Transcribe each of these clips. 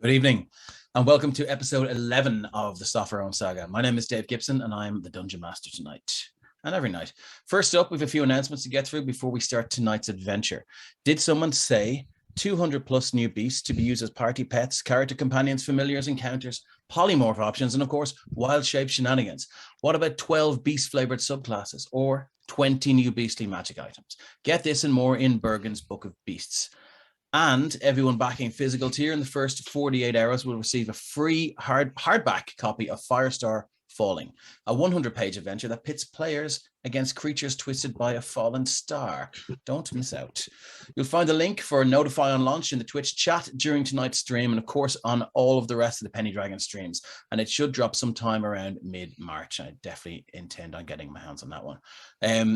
Good evening, and welcome to episode 11 of the Sopherone Saga. My name is Dave Gibson, and I'm the Dungeon Master tonight, and every night. First up, we have a few announcements to get through before we start tonight's adventure. Did someone say 200 plus new beasts to be used as party pets, character companions, familiars, encounters, polymorph options, and of course, wild shape shenanigans? What about 12 beast-flavored subclasses, or 20 new beastly magic items? Get this and more in Bergen's Book of Beasts. And everyone backing physical tier in the first 48 hours will receive a free hardback copy of Firestar Falling, a 100-page adventure that pits players against creatures twisted by a fallen star. Don't miss out. You'll find a link for Notify on launch in the Twitch chat during tonight's stream, and of course on all of the rest of the Penny Dragon streams. And it should drop sometime around mid-March. I definitely intend on getting my hands on that one.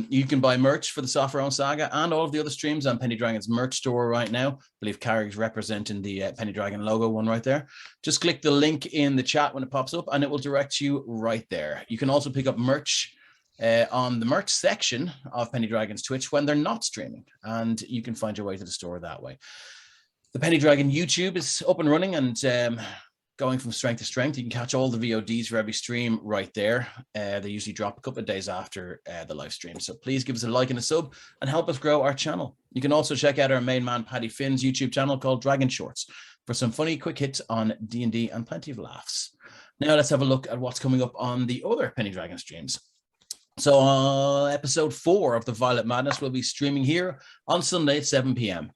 You can buy merch for the Sopherone Saga and all of the other streams on Penny Dragon's merch store right now. I believe Carrick's representing the Penny Dragon logo one right there. Just click the link in the chat when it pops up, and it will direct you right there. You can also pick up merch on the merch section of Penny Dragon's Twitch when they're not streaming, and you can find your way to the store that way. The Penny Dragon YouTube is up and running and going from strength to strength. You can catch all the VODs for every stream right there. They usually drop a couple of days after the live stream, so please give us a like and a sub and help us grow our channel. You can also check out our main man Paddy Finn's YouTube channel called Dragon Shorts for some funny quick hits on D&D and plenty of laughs. Now let's have a look at what's coming up on the other Penny Dragon streams. So episode 4 of the Violet Madness will be streaming here on Sunday at 7 p.m.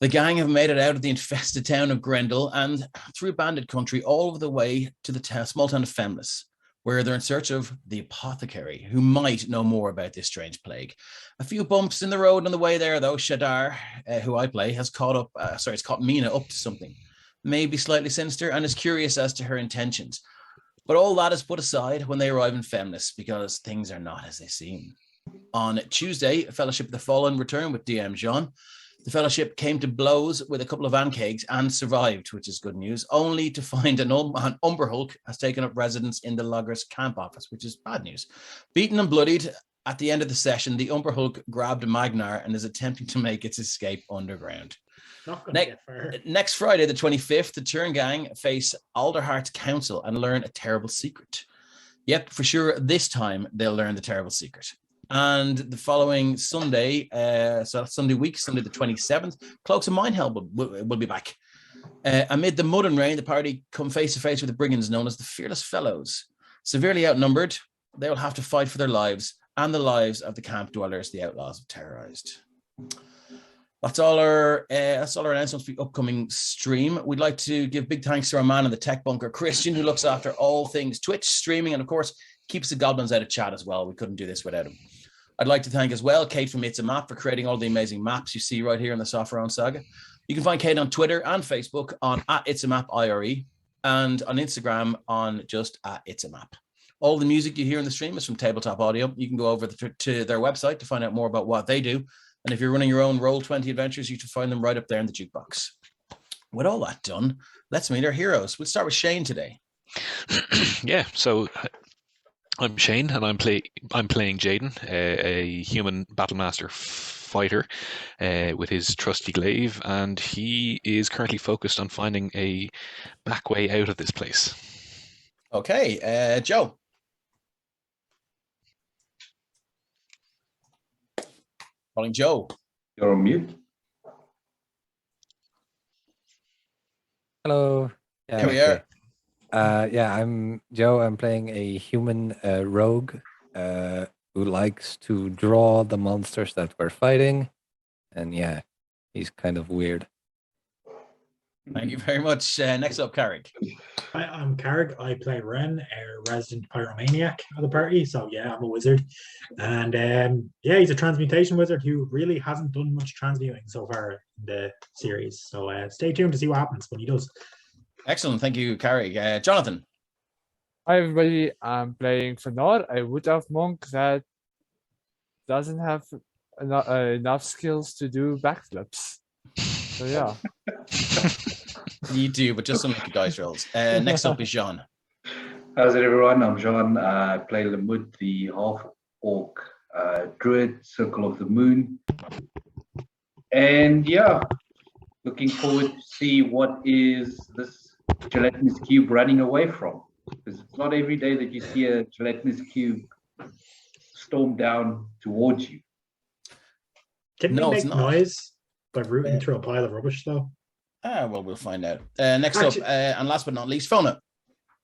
The gang have made it out of the infested town of Grendel and through bandit country all over the way to the small town of Femlis, where they're in search of the apothecary, who might know more about this strange plague. A few bumps in the road on the way there, though. Shadar, who I play, has caught Mina up to something, maybe slightly sinister, and is curious as to her intentions. But all that is put aside when they arrive in Femnis, because things are not as they seem. On Tuesday, Fellowship of the Fallen returned with DM Jean. The Fellowship came to blows with a couple of Ankegs and survived, which is good news, only to find an Umber Hulk has taken up residence in the Loggers camp office, which is bad news. Beaten and bloodied, at the end of the session, the Umber Hulk grabbed Magnar and is attempting to make its escape underground. Next Friday, the 25th, the Turn Gang face Alderheart's Council and learn a terrible secret. Yep, for sure, this time they'll learn the terrible secret. And the following Sunday, so that's Sunday week, Sunday the 27th, Cloaks of Mindheld will be back. Amid the mud and rain, the party come face to face with the brigands known as the Fearless Fellows. Severely outnumbered, they will have to fight for their lives and the lives of the camp dwellers the outlaws have terrorized. That's all our announcements for the upcoming stream. We'd like to give big thanks to our man in the tech bunker, Christian, who looks after all things Twitch, streaming, and of course, keeps the goblins out of chat as well. We couldn't do this without him. I'd like to thank as well Kate from It's a Map for creating all the amazing maps you see right here in the Sopherone Saga. You can find Kate on Twitter and Facebook on @itsamapIRE and on Instagram on just @itsamap. All the music you hear in the stream is from Tabletop Audio. You can go over to their website to find out more about what they do. And if you're running your own Roll20 adventures, you can find them right up there in the jukebox. With all that done, let's meet our heroes. We'll start with Shane today. Yeah, so I'm Shane, and I'm playing Jaden, a human battlemaster fighter with his trusty glaive, and he is currently focused on finding a back way out of this place. Okay, Joe. Calling Joe. You're on mute. Hello. Here we are. I'm Joe. I'm playing a human rogue who likes to draw the monsters that we're fighting. And yeah, he's kind of weird. Thank you very much. Next up, Carrick. Hi, I'm Carrick. I play Ren, a resident pyromaniac of the party. So yeah, I'm a wizard. And he's a transmutation wizard who really hasn't done much transmuting so far in the series. So stay tuned to see what happens when he does. Excellent. Thank you, Carrick. Jonathan. Hi everybody, I'm playing Fenor, a wood elf monk that doesn't have enough skills to do backflips. So yeah. You do, but just some lucky dice rolls. Next up is Jean. How's it, everyone? I'm Jean. I play Lamud, the half-orc druid, Circle of the Moon. And yeah, looking forward to see what is this Gelatinous Cube running away from. Because it's not every day that you see a Gelatinous Cube storm down towards you. Can No, we it's make not. noise by rooting through a pile of rubbish, though? Well, we'll find out. Next up, and last but not least, Fona.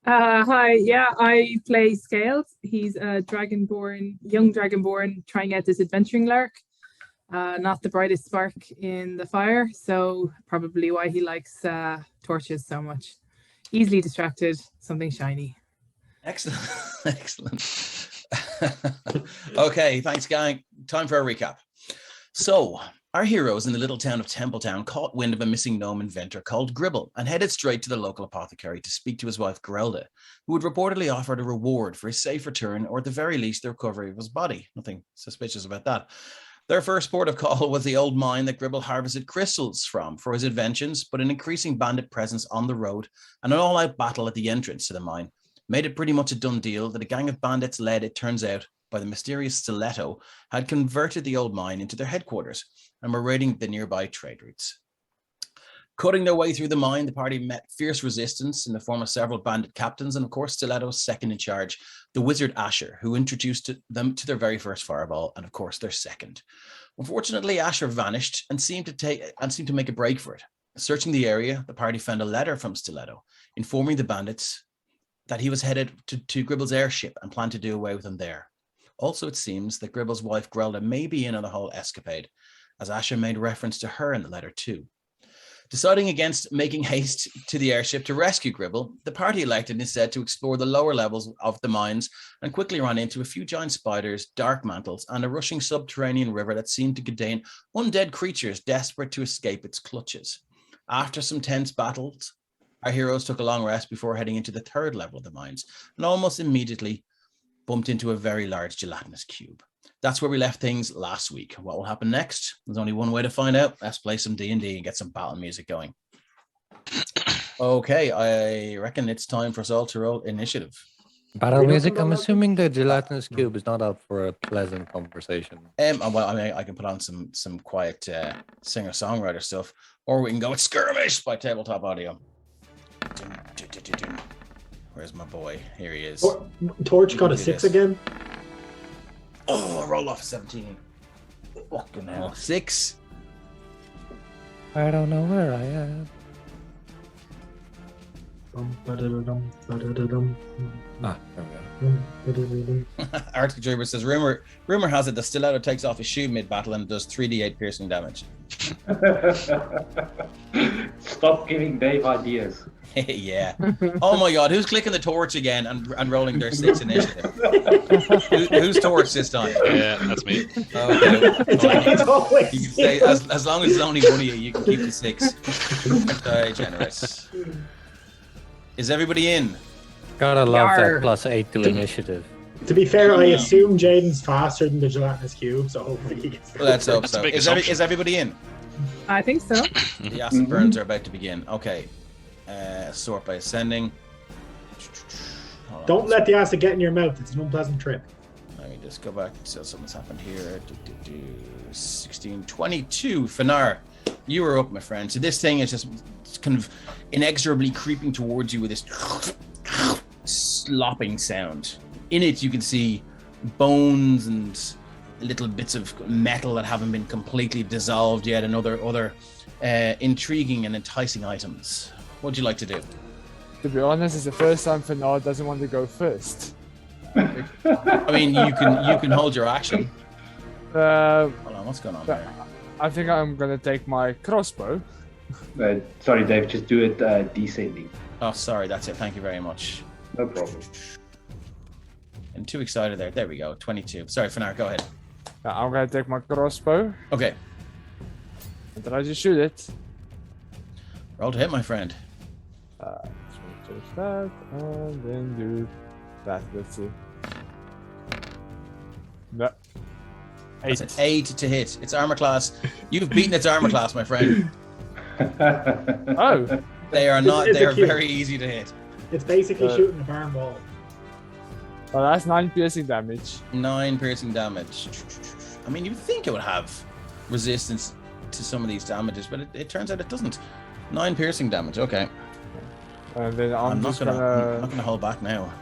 Hi, yeah, I play Scales. He's a young dragonborn trying out this adventuring lark. Not the brightest spark in the fire, so probably why he likes torches so much. Easily distracted, something shiny. Excellent. Excellent. Okay, thanks, gang. Time for a recap. So, our heroes in the little town of Templetown caught wind of a missing gnome inventor called Gribble and headed straight to the local apothecary to speak to his wife Grelda, who had reportedly offered a reward for his safe return, or at the very least the recovery of his body. Nothing suspicious about that. Their first port of call was the old mine that Gribble harvested crystals from for his inventions, but an increasing bandit presence on the road and an all-out battle at the entrance to the mine made it pretty much a done deal that a gang of bandits led, it turns out, by the mysterious Stiletto had converted the old mine into their headquarters and were raiding the nearby trade routes. Cutting their way through the mine, the party met fierce resistance in the form of several bandit captains and, of course, Stiletto's second in charge, the wizard Asher, who introduced them to their very first fireball and, of course, their second. Unfortunately, Asher vanished and seemed to make a break for it. Searching the area, the party found a letter from Stiletto informing the bandits that he was headed to Gribble's airship and planned to do away with him there. Also, it seems that Gribble's wife Grelda may be in on the whole escapade, as Asher made reference to her in the letter too. Deciding against making haste to the airship to rescue Gribble, the party elected instead to explore the lower levels of the mines and quickly ran into a few giant spiders, dark mantles, and a rushing subterranean river that seemed to contain undead creatures desperate to escape its clutches. After some tense battles, our heroes took a long rest before heading into the third level of the mines and almost immediately bumped into a very large gelatinous cube. That's where we left things last week. What will happen next? There's only one way to find out. Let's play some D&D and get some battle music going. Okay, I reckon it's time for us all to roll initiative. Battle music, I'm assuming the gelatinous cube is not up for a pleasant conversation. Well, I mean, I can put on some quiet singer-songwriter stuff, or we can go with Skirmish by Tabletop Audio. Where's my boy? Here he is. Torch got a 6 again. Oh, roll off 17. Fucking hell. 6. I don't know where I am. Ah, there we go. Arctic Dreamer says, rumor has it the Stiletto takes off his shoe mid-battle and does 3d8 piercing damage. Stop giving Dave ideas. Yeah. Oh my god, who's clicking the torch again and rolling their 6 initiative? Who's torch this time? Yeah, that's me. Okay. It's always You can stay, as long as it's only one of you can keep the 6. Very generous. Is everybody in? Gotta love Yarr. that +8 to initiative. To be fair, I assume Jaden's faster than the gelatinous cube, so hopefully he gets Let's hope That's a so. big Is assumption. everybody in? I think so. The acid burns are about to begin. Okay. Sort by ascending. Hold on. Don't let the acid get in your mouth. It's an unpleasant trip. Let me just go back. So something's happened here. 16, 22. Fanar, you are up, my friend. So this thing is just kind of inexorably creeping towards you with this slopping sound. In it, you can see bones and little bits of metal that haven't been completely dissolved yet, and other intriguing and enticing items. What would you like to do? To be honest, it's the first time Fenard doesn't want to go first. I mean, you can hold your action. Hold on, what's going on there? I think I'm gonna take my crossbow. Sorry, Dave, just do it descending. Oh, sorry, that's it. Thank you very much. No problem. I'm too excited there. There we go. 22. Sorry, Fanar, go ahead. I'm gonna take my crossbow Okay. and try to shoot it. Roll to hit, my friend. Change that and then do that. Let's see. No. That's an 8 to hit. It's armor class. You've beaten its armor class, my friend. Oh, They are not. It's They a are cube. very easy to hit. It's basically shooting a barn wall. well, that's 9 piercing damage. 9 piercing damage. I mean, you'd think it would have resistance to some of these damages, but it turns out it doesn't. 9 piercing damage. Okay. And then I'm not just gonna, I'm gonna. not gonna hold back now.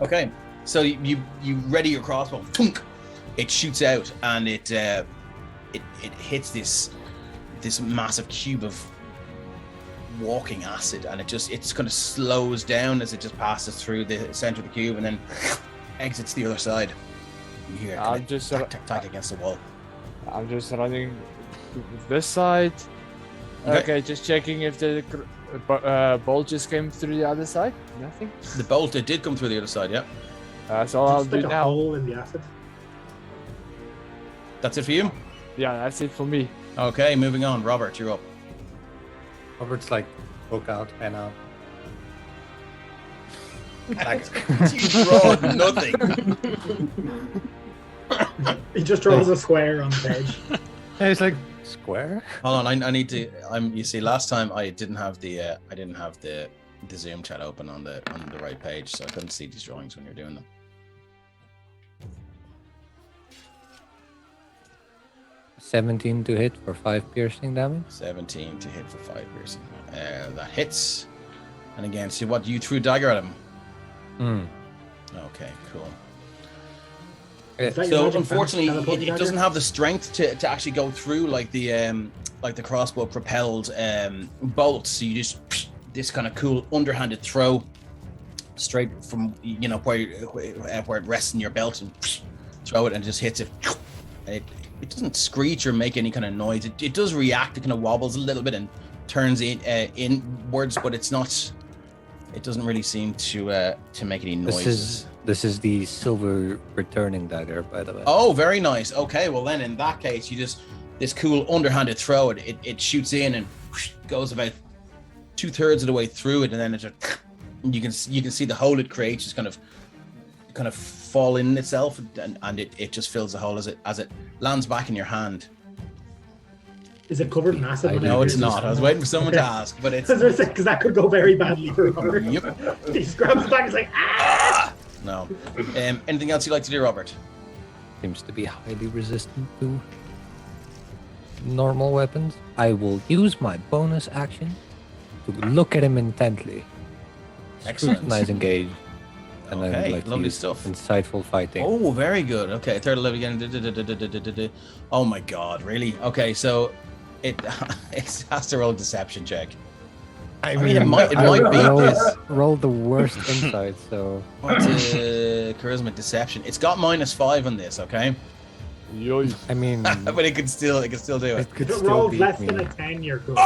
Okay, so you ready your crossbow. Thunk! It shoots out and it hits this massive cube of walking acid, and it kind of slows down as it just passes through the center of the cube and then exits the other side. You hear it I'm kind just of tack against the wall. I'm just running to this side. Okay, just checking if the bolt just came through the other side. Nothing. The bolt, it did come through the other side, yeah. That's all I'll Just do like a now. hole in the acid. That's it for you? Yeah, that's it for me. Okay, moving on. Robert, you're up. Robert's like, book out, pen out. You draw nothing. He just draws a square on the page. Yeah, he's like, square? Hold on, I need to. You see, last time I didn't have the Zoom chat open on the right page, so I couldn't see these drawings when you're doing them. 17 to hit for 5 piercing damage. 17 to hit for 5 piercing. That hits. And again, see what you threw a dagger at him. Okay, cool. Is that your So magic unfortunately, teleporting it doesn't dagger? have the strength to actually go through like the crossbow propelled bolts. So you just this kind of cool underhanded throw straight from where it rests in your belt and throw it and it just hits it. And it doesn't screech or make any kind of noise. It does react. It kind of wobbles a little bit and turns inwards, but it's not. It doesn't really seem to make any noises. This is the silver returning dagger, by the way. Oh, very nice. Okay, well then in that case, you just this cool underhanded throw. It shoots in and goes about 2/3 of the way through it, and then you can see the hole it creates just kind of fall in itself, and it just fills the hole as it lands back in your hand. Is it covered in acid? when No, it it's pierces? not. I was waiting for someone to ask, but it's Because that could go very badly for Robert. Yep. He just grabs his back and is like, ah! no. Anything else you'd like to do, Robert? Seems to be highly resistant to normal weapons. I will use my bonus action to look at him intently. Excellent. Scrutinize engage. And I Okay, would like to lovely use stuff. insightful fighting. Oh, very good. Okay, third level again. Oh my god, really? Okay, so it has to roll a deception check. I mean, it might beat this. Roll the worst insight, so What's charisma deception? It's got -5 on this, okay? Yoy. I mean But it can still do it. it could If it still rolls beat less me. than a 10, you're good.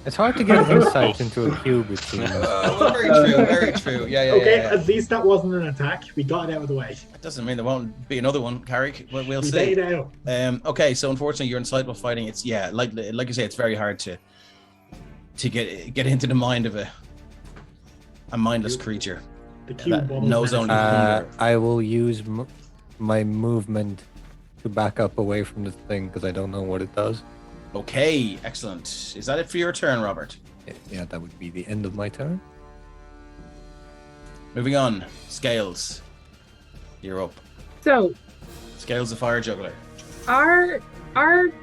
It's hard to get insight into a cube, it seems. Well, very true, very true. Yeah. Okay, yeah. at least that wasn't an attack. We got it out of the way. It doesn't mean there won't be another one, Carrick. We'll We see. laid out. Okay, so unfortunately, you're insightful fighting. It's like you say, it's very hard to get into the mind of a mindless creature. The cube That wobbles knows down. only hunger. I will use my movement to back up away from the thing because I don't know what it does. Okay, excellent. Is that it for your turn, Robert? Yeah, that would be the end of my turn. Moving on. Scales. You're up. So, Scales the fire juggler. are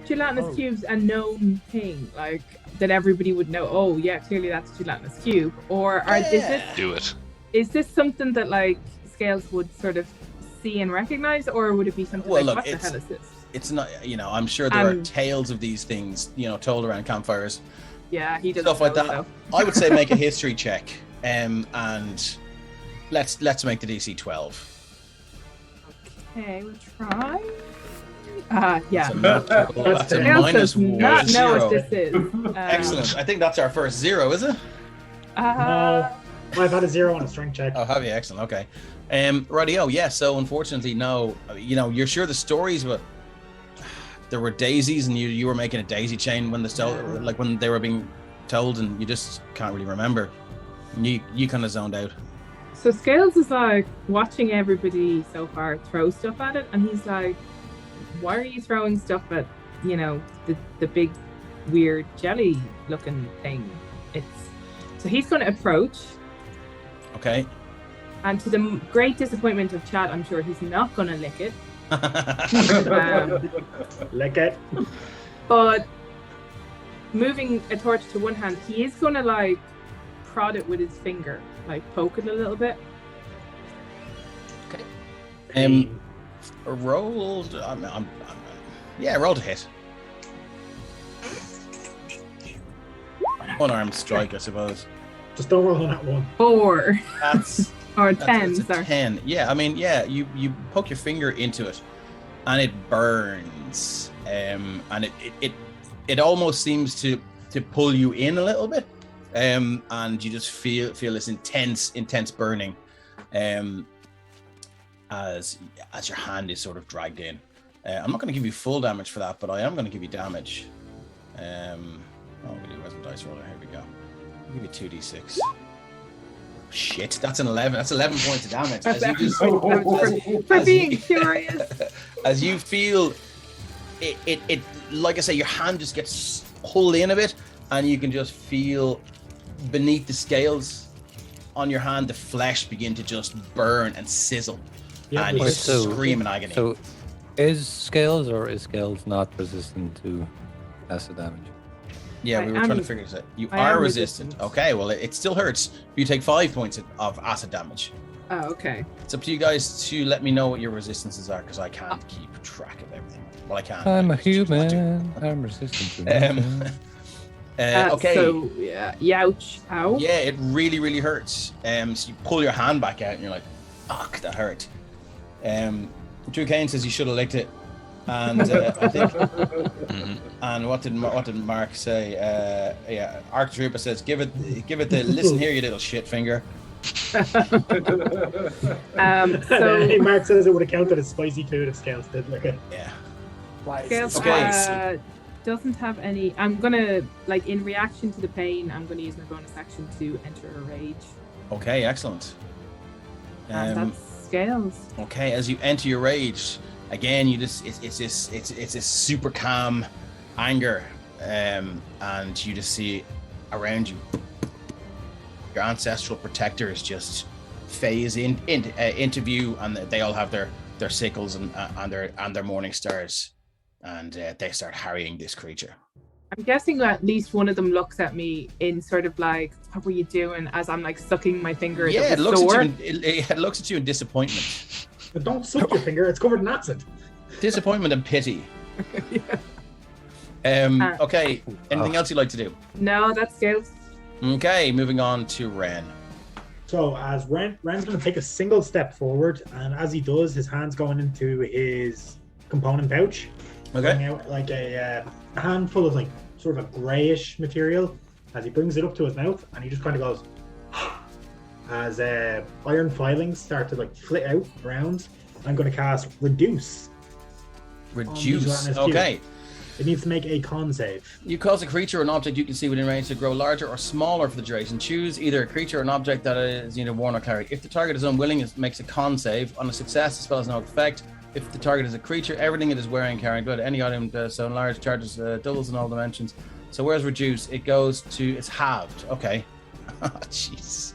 gelatinous cubes a known thing? Like, that everybody would know, oh, yeah, clearly that's a gelatinous cube? Or Do it. is this something that, like, Scales would sort of see and recognize? Or would it be something Well, like, look, what the hell is this? It's not, I'm sure there are tales of these things, told around campfires. Yeah, he does Stuff like that. So. I would say make a history check, and let's make the DC 12. Okay, we'll try. Yeah. That's a Scales minus does not know zero. what this is. Excellent. I think that's our first 0, is it? No. I've had a 0 on a strength check. Oh, have you? Excellent. Okay. Rightio. Yeah. So unfortunately, no. You're sure the stories, but there were daisies, and you were making a daisy chain when when they were being told, and you just can't really remember. You kind of zoned out. So Scales is like watching everybody so far throw stuff at it, and he's like, "Why are you throwing stuff at the big weird jelly looking thing?" So he's going to approach. Okay. And to the great disappointment of Chad, I'm sure he's not going to lick it. Lick it. But moving a torch to one hand, he is gonna like prod it with his finger, like poke it a little bit. Rolled. Yeah, roll to hit. Unarmed strike, I suppose. Just don't roll on that one. 4 That's or that's 10. a Sorry. 10. Yeah, I mean, yeah, you poke your finger into it, and it burns. And it almost seems to pull you in a little bit. And you just feel this intense burning. As your hand is sort of dragged in. I'm not going to give you full damage for that, but I am going to give you damage. Where's my dice roller? Here we go. I'll give you 2d6. Shit, that's an 11. That's 11 points of damage. As you just, For being curious. As you feel it, like I say, your hand just gets pulled in a bit, and you can just feel beneath the scales on your hand, the flesh begin to just burn and sizzle. Yeah, and you Wait, so- scream in agony. So, is scales not resistant to acid damage? Yeah, I we were trying to am- figure this out. You I are am resistant. resistant. Okay, well, it still hurts. You take 5 points of acid damage. Oh, okay. It's up to you guys to let me know what your resistances are, because I can't keep track of everything. Well, I can. I'm a I just choose not to. human. I'm resistant to Um, nothing. Okay. So yeah, youch. Ow. Yeah, it really, really hurts. So you pull your hand back out, and you're like, "Fuck, that hurt." Drew Kane says you should have licked it, and I think. And what did Mark say? Yeah, Arc Trooper says, "Give it the listen here, you little shit finger." So Hey, Mark says it would have counted as spicy food if Scales did lick it. Yeah. Scales Okay. doesn't have any. I'm gonna in reaction to the pain. I'm gonna use my bonus action to enter a rage. Okay, excellent. And that's Scales. Okay, as you enter your rage, again, you just it's this super calm anger, and you just see around you your ancestral protectors just phase into view, and they all have their sickles and their morning stars, and they start harrying this creature. I'm guessing at least one of them looks at me in sort of like, "What were you doing?" As I'm like sucking my finger. Yeah, that it was looks sore. at you. It looks at you in disappointment, But don't suck your finger, it's covered in acid. disappointment and pity. Okay. Anything else you'd like to do? No, that's Scales. Okay, moving on to Ren. So as Ren's going to take a single step forward, and as he does, his hand's going into his component pouch, Okay. bringing out like a handful of like sort of a grayish material. As he brings it up to his mouth, and he just kind of goes, as iron filings start to like flit out around. I'm going to cast Reduce. Reduce. Gelatinous Cube. Okay. It needs to make a con save. You cause a creature or an object you can see within range to grow larger or smaller for the duration. Choose either a creature or an object that is either worn or carried. If the target is unwilling, it makes a con save. On a success, the spell has no effect. If the target is a creature, everything it is wearing, carrying, good. Any item so enlarged charges doubles in all dimensions. So where's Reduce? It goes to, it's halved. Okay. Jeez.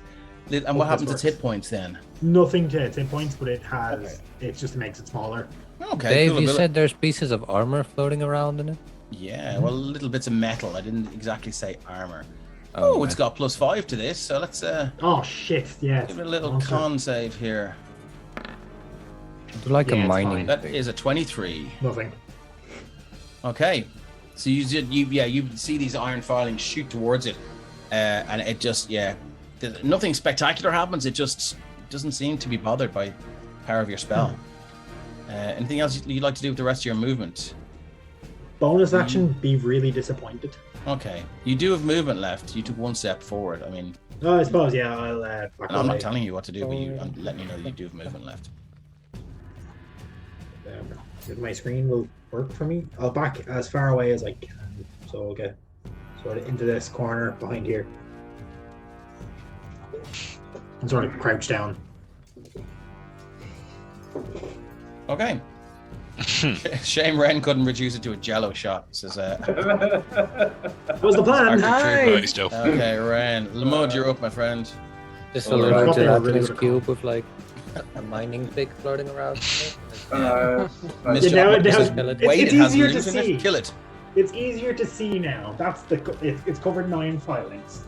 And what happens to its hit points then? Nothing to its hit points, but it has. It just makes it smaller. Okay. Dave, cool you ability. said there's pieces of armor floating around in it? Yeah, well, little bits of metal. I didn't exactly say armor. Oh, it's got +5 to this, so let's Oh shit! Yeah. give it a little monster. con save here. Do like Yeah, a it's mining fine. That thing. is a 23. Nothing. Okay, so you see these iron filings shoot towards it, and it just nothing spectacular happens. It just doesn't seem to be bothered by the power of your spell. Anything else you'd like to do with the rest of your movement? Bonus action. Be really disappointed. Okay, you do have movement left. You took one step forward. I mean, Oh, I suppose. Yeah. I'll. Back and I'm not away. telling you what to do, but I'm letting you know that you do have movement left. If my screen will work for me, I'll back as far away as I can. So I'll get sort of into this corner behind here. And sort of crouch down. Okay. Shame Ren couldn't reduce it to a jello shot, says That was the plan. Nice, Joe. Okay, Ren. Lamud, you're up, my friend. Just Oh, a little right. gelatinous Really cube with like a mining pick floating around. Mr. now- Mrs. now- Wait, it's it has easier to loot in it. see. Kill it. It's easier to see now. It's covered 9 filings.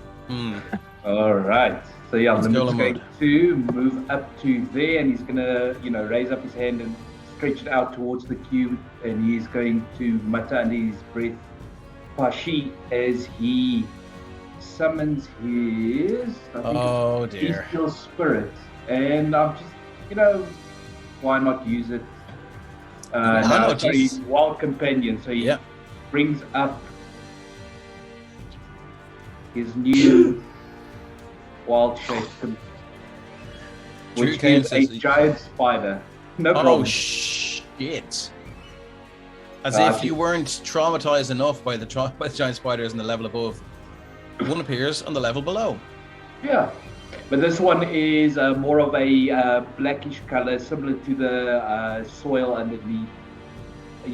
All right. So yeah, Let's the go, moon's going Lamud. to move up to there, and he's gonna, raise up his hand and stretch it out towards the cube, and he's going to mutter under his breath, Pashi, as he summons his Oh dear. bestial spirit. And I'm just, why not use it? He's wild companion, so he brings up his new wild shape, which is a giant spider. No problem. Oh shit! As if you weren't traumatized enough by the giant spiders in the level above. One appears on the level below. Yeah, but this one is more of a blackish color, similar to the soil underneath,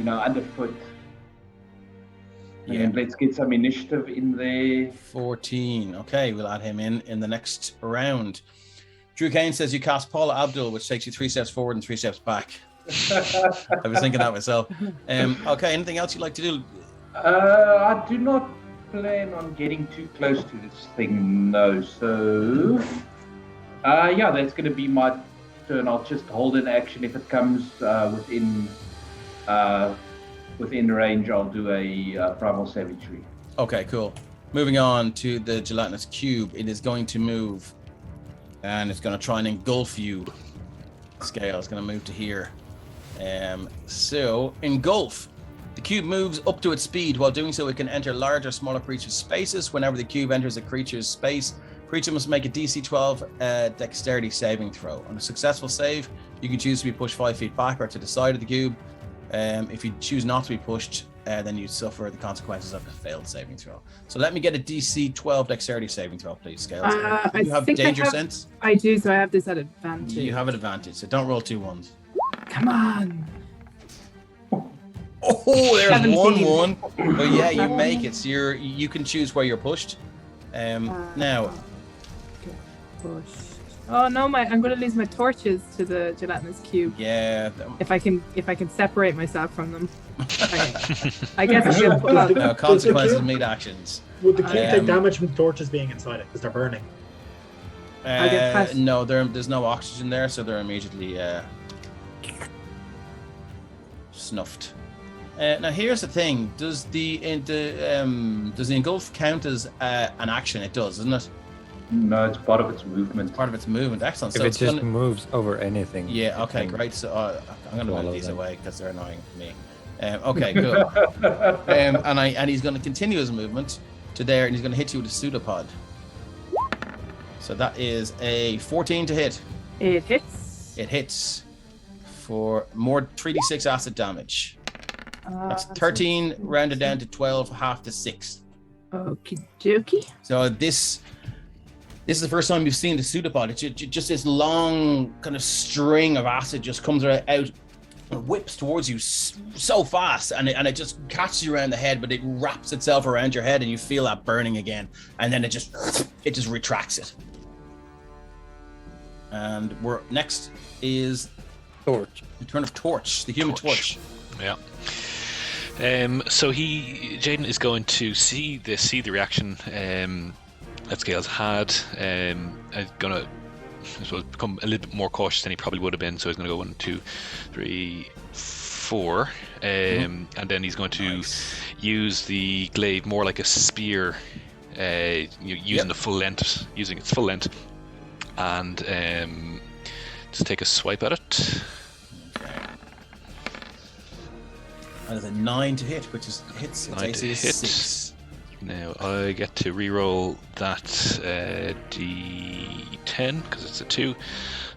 underfoot. Yeah. And let's get some initiative in there. 14. Okay, we'll add him in the next round. Drew Kane says you cast Paula Abdul, which takes you 3 steps forward and 3 steps back. I was thinking that myself. Okay, anything else you'd like to do? I do not plan on getting too close to this thing, no. So, that's going to be my turn. I'll just hold an action. If it comes within range, I'll do a primal savagery. Okay, cool. Moving on to the Gelatinous Cube. It is going to move, and it's going to try and engulf you. Scale is going to move to here. So, engulf. The cube moves up to its speed. While doing so, it can enter larger or smaller creatures' spaces. Whenever the cube enters a creature's space, creature must make a DC 12 dexterity saving throw. On a successful save, you can choose to be pushed 5 feet back or to the side of the cube. If you choose not to be pushed, then you suffer the consequences of a failed saving throw. So let me get a DC 12 dexterity saving throw, please, Scales. Do you have danger sense? I do, so I have this at advantage. You have an advantage, so don't roll 2 ones. Come on. Oh, there's 17. 1-1. But yeah, you make it. So you can choose where you're pushed. Now. Push. Oh no, I'm going to lose my torches to the gelatinous cube. Yeah. If I can separate myself from them. I guess I should put up. No, consequences meet actions. Would the cube take damage from torches being inside it because they're burning? No, there's no oxygen there, so they're immediately snuffed. Now here's the thing: does the engulf count as an action? It does, isn't it? No, it's part of its movement. Part of its movement. Excellent. If So it it's just moves over anything. Yeah. Okay. Great. So I'm going to move these away because they're annoying me. Okay. Cool. And he's going to continue his movement to there, and he's going to hit you with a pseudopod. So that is a 14 to hit. It hits. It hits for more 3d6 acid damage. That's 13 rounded down to 12, half to 6. Okie dokie. So this is the first time you've seen the pseudopod. It's just this long kind of string of acid just comes out and whips towards you so fast, and it just catches you around the head, but it wraps itself around your head, and you feel that burning again, and then it just retracts it. And next is Torch. the turn of Torch, the human torch. Yeah. So Jaden is going to see the reaction that Scales had. Is gonna, I suppose, become a little bit more cautious than he probably would have been. So he's going to go 1, 2, 3, 4, and then he's going to use the glaive more like a spear, using its full length, and just take a swipe at it. That is a 9 to hit, which is hits. Its AC is 6. Now I get to reroll that D10 because it's a 2,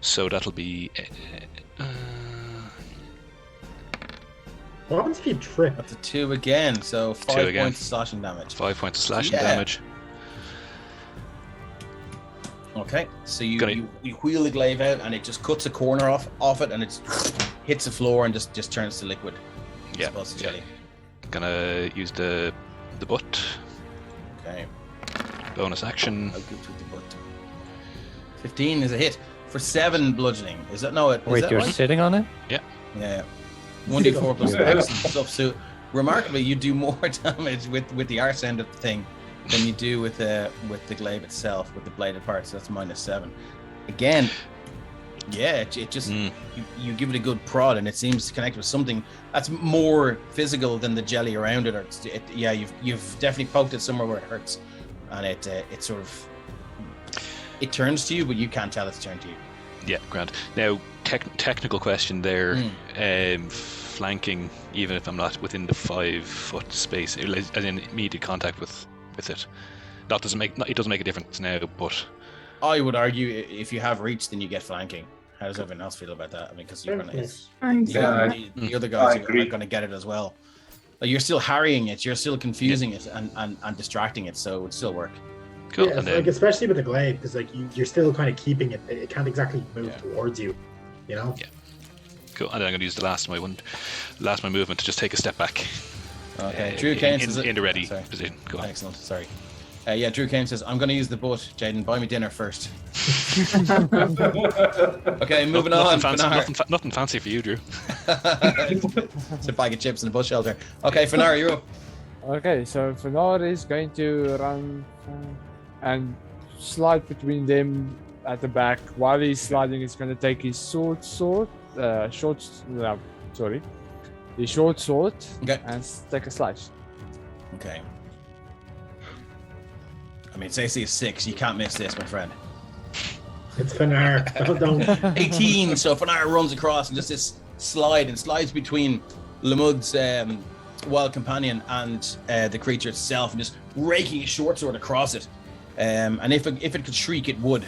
so that'll be. What happens if you trip? That's a 2 again, so 5 points of slashing damage. 5 points of slashing damage. Okay, so you wheel the glaive out, and it just cuts a corner off it, and it hits the floor and just turns to liquid. Yeah. Gonna use the butt. Okay. Bonus action. How good with the butt? 15 is a hit for 7 bludgeoning. Is that no? Wait, you're right? sitting on it? Yeah. Yeah. 1d4 plus excellent stuff. So remarkably, you do more damage with the arse end of the thing than you do with the glaive itself, with the bladed parts. So that's -7. Again, yeah, it just you give it a good prod, and it seems to connect with something that's more physical than the jelly around it. Or you've definitely poked it somewhere where it hurts, and it sort of it turns to you, but you can't tell it's turned to you. Yeah, grand. Now, technical question there. Flanking, even if I'm not within the 5-foot space, as in immediate contact with it. It doesn't make a difference now, but I would argue if you have reach, then you get flanking. How does everyone else feel about that? I mean, because you're gonna, the other guys are going to get it as well. Like, you're still harrying it, you're still confusing it and distracting it, so it would still work. Cool. Yeah, like especially with the glaive, because like you're still kind of keeping it. It can't exactly move towards you, you know. Yeah. Cool. And then I'm going to use the last of my movement to just take a step back. Okay. Drew Kane says in the ready position. Go on. Excellent. Sorry. Drew Kane says, I'm going to use the boat. Jaden, buy me dinner first. Okay, moving on. Nothing fancy for you, Drew. It's a bag of chips in the bus shelter. Okay, Fanar, you're up. Okay, so Fanar is going to run and slide between them at the back. While he's sliding, he's going to take his short sword, and take a slice. Okay. I mean, it's AC is 6. You can't miss this, my friend. It's Fanar. Don't. 18. So Fanar runs across and just this slides between Lamud's wild companion and the creature itself, and just raking his short sword across it. And if it could shriek, it would.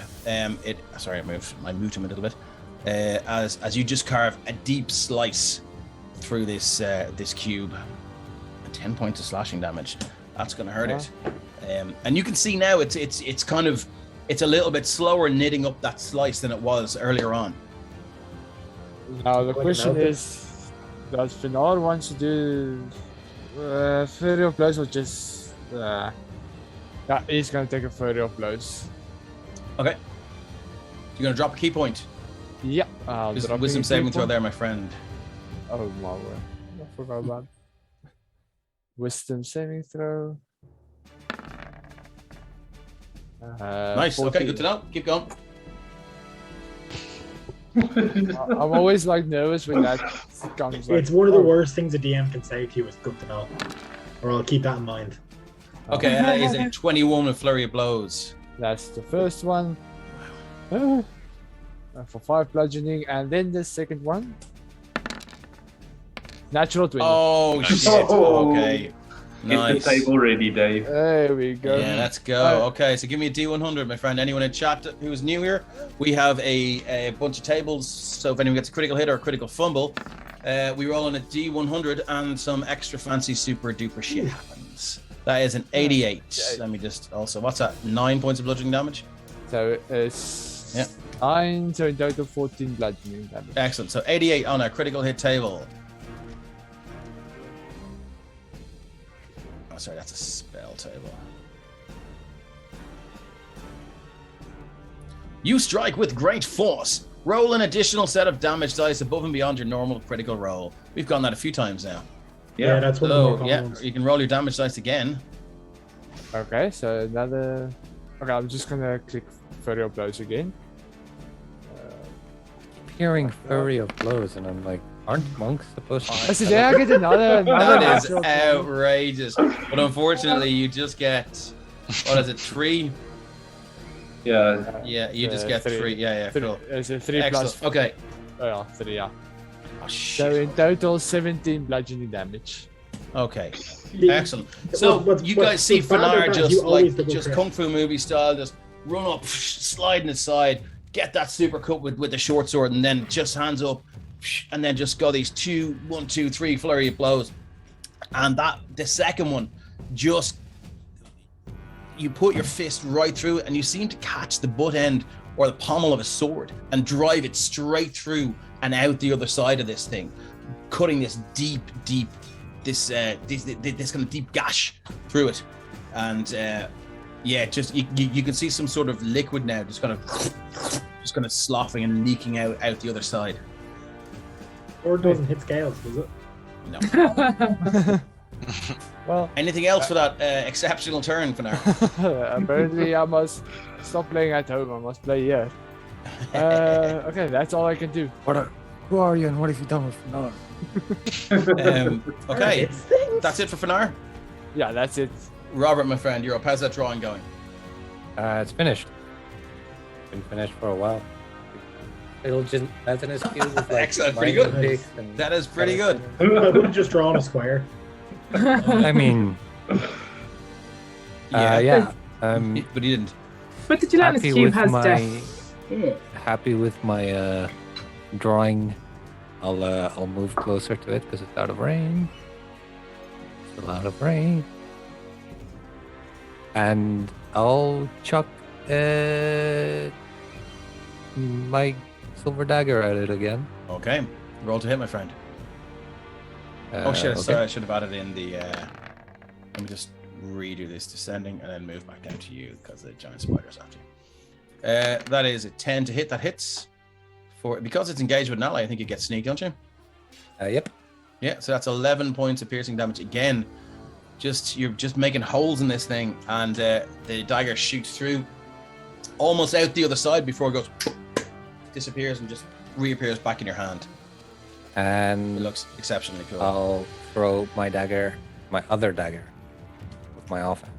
Sorry, I moved him a little bit. As you just carve a deep slice through this cube, 10 points of slashing damage. That's going to hurt it. And you can see now it's a little bit slower knitting up that slice than it was earlier on. Now the question is, does Fanar want to do flurry of blows or just he's going to take a flurry of blows. Okay. You're going to drop a key point. Yeah. Wisdom saving throw there, my friend. Oh my word. I forgot about wisdom saving throw. Nice. 14. Okay, good to know. Keep going. I'm always nervous when that comes. It's one of the worst things a DM can say to you. Is good to know, or I'll keep that in mind. Okay, that is a 21 with flurry of blows. That's the first one. For 5 bludgeoning, and then the second one. Natural 20. Oh shit! Okay. Nice. Hit the table ready, Dave. There we go. Yeah, let's go. Okay, so give me a D100, my friend. Anyone in chat who's new here, we have a bunch of tables. So if anyone gets a critical hit or a critical fumble, we roll on a D100 and some extra fancy super duper shit happens. That is an 88. Let me just also, what's that? 9 points of bludgeoning damage? So it's 9, so in total 14 bludgeoning damage. Excellent. So 88 on our critical hit table. Oh, sorry, that's a spell table. You strike with great force. Roll an additional set of damage dice above and beyond your normal critical roll. We've gone that a few times now. Yeah, that's one of the more common ones. You can roll your damage dice again. Okay, so another. Okay, I'm just gonna click Flurry of Blows again. Hearing flurry of blows, and I'm like, aren't monks supposed to? So did I get another That is natural outrageous. But unfortunately, you just get, what is it, 3? Yeah. Yeah, you just get 3. Yeah, cool. Is it 3 Excellent. plus? Okay. Oh, yeah, 3, yeah. Oh, So shit. in total, 17 bludgeoning damage. Okay. Excellent. So you guys see Fanar just kung fu movie style, just run up, sliding aside, get that super cut with the short sword, and then just hands up, and then just go these 1, 2, 3 flurry of blows. And the second one, just you put your fist right through it, and you seem to catch the butt end or the pommel of a sword and drive it straight through and out the other side of this thing, cutting this deep, this kind of deep gash through it. And just you can see some sort of liquid now just kind of sloughing and leaking out the other side. Or it doesn't hit scales, does it? No. Well, Anything else for that exceptional turn, Finar? apparently I must stop playing at home. I must play here. Okay, that's all I can do. Who are you and what have you done with Finar? Okay, that's it for Finar. Yeah, that's it. Robert, my friend, you're up. How's that drawing going? It's finished. Been finished for a while. Little Gelatinous Cube with like Excellent, pretty good. picks and That is pretty good. Who just drawn a square? I mean, yeah. But he didn't. But the Gelatinous Happy Cube with has my depth. happy with my drawing. I'll move closer to it because it's out of range. It's still out of range. And I'll chuck my silver dagger at it again. Okay, roll to hit, my friend. Oh shit! Okay. Sorry, I should have added in the. Let me just redo this descending and then move back down to you because the giant spider's after you. That is a 10 to hit. That hits. Because it's engaged with an ally, I think you get sneak, don't you? Yep. Yeah, so that's 11 points of piercing damage again. You're just making holes in this thing, and the dagger shoots through, almost out the other side before it goes, disappears and just reappears back in your hand. It And looks exceptionally cool. I'll throw my dagger, my other dagger, with my offhand.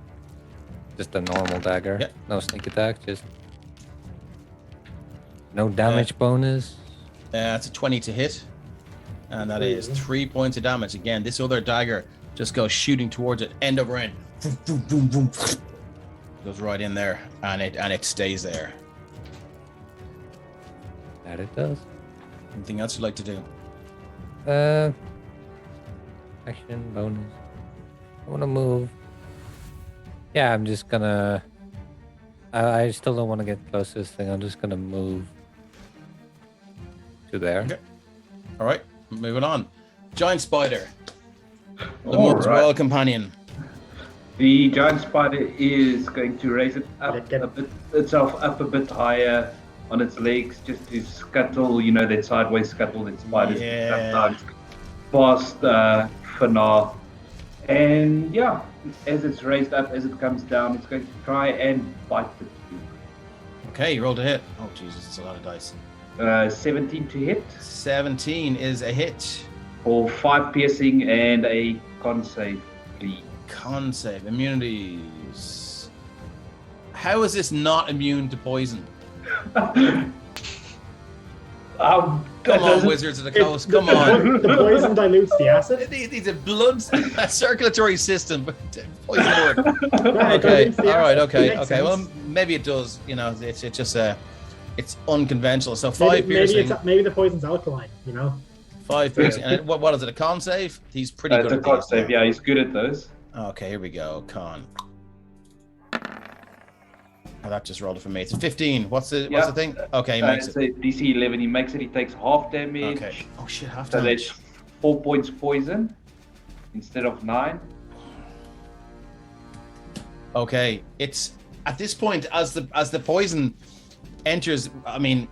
Just a normal dagger. Yep. No sneak attack. Just no damage bonus. It's a 20 to hit, and that is 3 points of damage. Again, this other dagger just goes shooting towards it, end over end. Boom, boom, boom, boom. Goes right in there, and it stays there. That it does. Anything else you'd like to do? Action bonus. I want to move. Yeah, I'm just gonna. I still don't want to get close to this thing. I'm just gonna move to there. Okay. All right, moving on. Giant spider, the All month's right. royal companion. The giant spider is going to raise it up Get- a bit, itself up a bit higher on its legs, just to scuttle, you know, that sideways scuttle that spiders do Yeah. sometimes past Finar. And yeah, as it's raised up, as it comes down, it's going to try and bite the cube. Okay, you rolled a hit. Oh Jesus, it's a lot of dice. 17 to hit 17 is a hit. for 5 piercing and a con save, please. Con save, immunities. How is this not immune to poison? Come Come on, Wizards of the Coast, come on. The poison dilutes the acid. It needs a blood circulatory system, but poison word. Right, it Okay, dilutes the all right, acid. okay, Makes okay. Well, sense. maybe it does. You know, it's just it's unconventional. So 5 piercing, Maybe the poison's alkaline. You know. 5 piercing. And what is it? A con save? He's pretty good It's a at con these. save, yeah, he's good at those. Okay, here we go. Con. Oh, that just rolled it for me. It's 15. What's the Yeah. thing? Okay, he makes It's it. a DC 11. He makes it. He takes half damage. Okay. Oh shit, half So damage. that's 4 points poison instead of 9. Okay, it's at this point as the poison enters. I mean,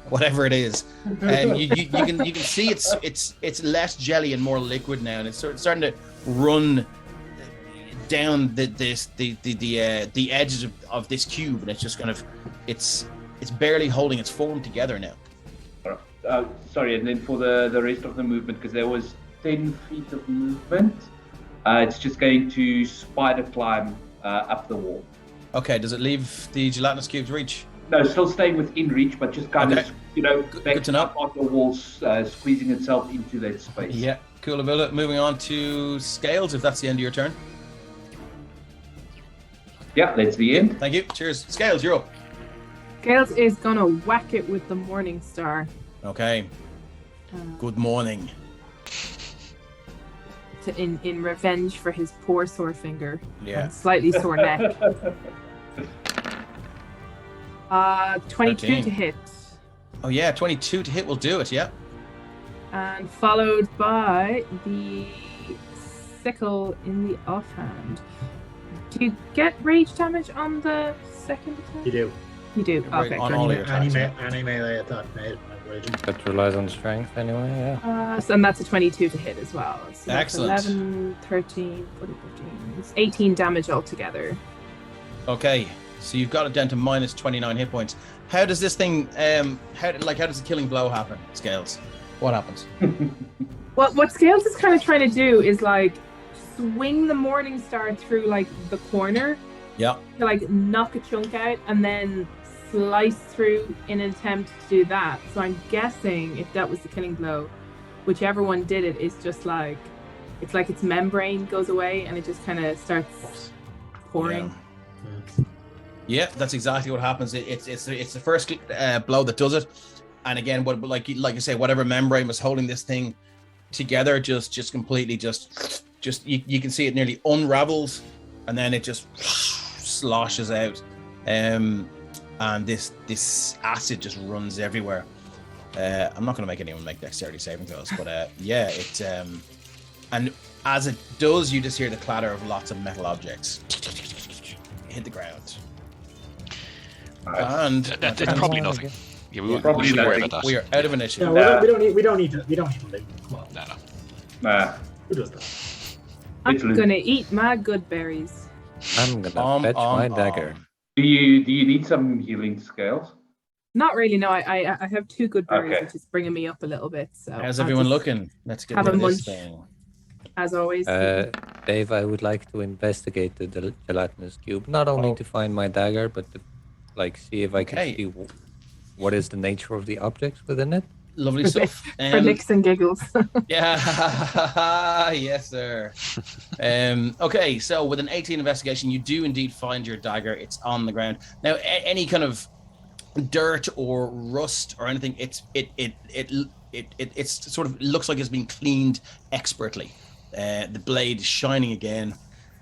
whatever it is, you can see it's less jelly and more liquid now, and it's starting to run down the edges of this cube, and it's just kind of it's barely holding its form together now. Sorry, and then for the rest of the movement, because there was 10 feet of movement, it's just going to spider climb up the wall. Okay, does it leave the gelatinous cube's reach? No, still staying within reach, but just kind Okay. of, you know, Good to know. up on the walls, squeezing itself into that space. Yeah, cool. Avila. Moving on to scales, if that's the end of your turn. Yeah, that's the end. Thank you. Cheers. Scales, you're up. Gales is gonna whack it with the Morning Star. Okay. Good morning. In revenge for his poor sore finger Yeah. and slightly sore neck. 22 13. to hit, Oh yeah, 22 to hit will do it. Yeah. and followed by the sickle in the offhand. Do you get rage damage on the second attack? You do. You do. Right Okay. on good. all your attacks. Any melee attack made. Raging. That relies on strength anyway, yeah. And that's a 22 to hit as well. So that's Excellent. 11, 13, 14, 15. It's 18 damage altogether. Okay, so you've got it down to minus 29 hit points. How does this thing, how does the killing blow happen, Scales? What happens? Well, what Scales is kind of trying to do is like swing the Morning Star through like the corner. Yeah. To like knock a chunk out and then slice through in an attempt to do that. So I'm guessing if that was the killing blow, whichever one did it is just like, it's like its membrane goes away and it just kind of starts pouring. Yeah, that's exactly what happens. It's the first blow that does it, and again, what like I say, whatever membrane was holding this thing together just completely just you can see it nearly unravels, and then it just sloshes out, and this acid just runs everywhere. I'm not going to make anyone make dexterity saving throws, but yeah, it and as it does, you just hear the clatter of lots of metal objects hit the ground. And That's probably nothing. Yeah, we Probably should worry nothing. about that. we are out of initiative. Yeah, we don't need to loot. Come on. No. Nah. Who does that? I'm It's loot. gonna eat my good berries. I'm gonna fetch my dagger. Do you need some healing Scales? Not really, no. I have 2 good berries, Okay. which is bringing me up a little bit. So How's I'll everyone just, looking? Let's get have rid a of this munch. thing. As always. Dave, I would like to investigate the gelatinous cube, not only to find my dagger, but to see if I can Okay. see what is the nature of the objects within it. Lovely stuff. For licks and giggles. Yeah, yes, sir. Okay, so with an 18 investigation, you do indeed find your dagger. It's on the ground. Now, any kind of dirt or rust or anything, it's sort of looks like it's been cleaned expertly. The blade is shining again,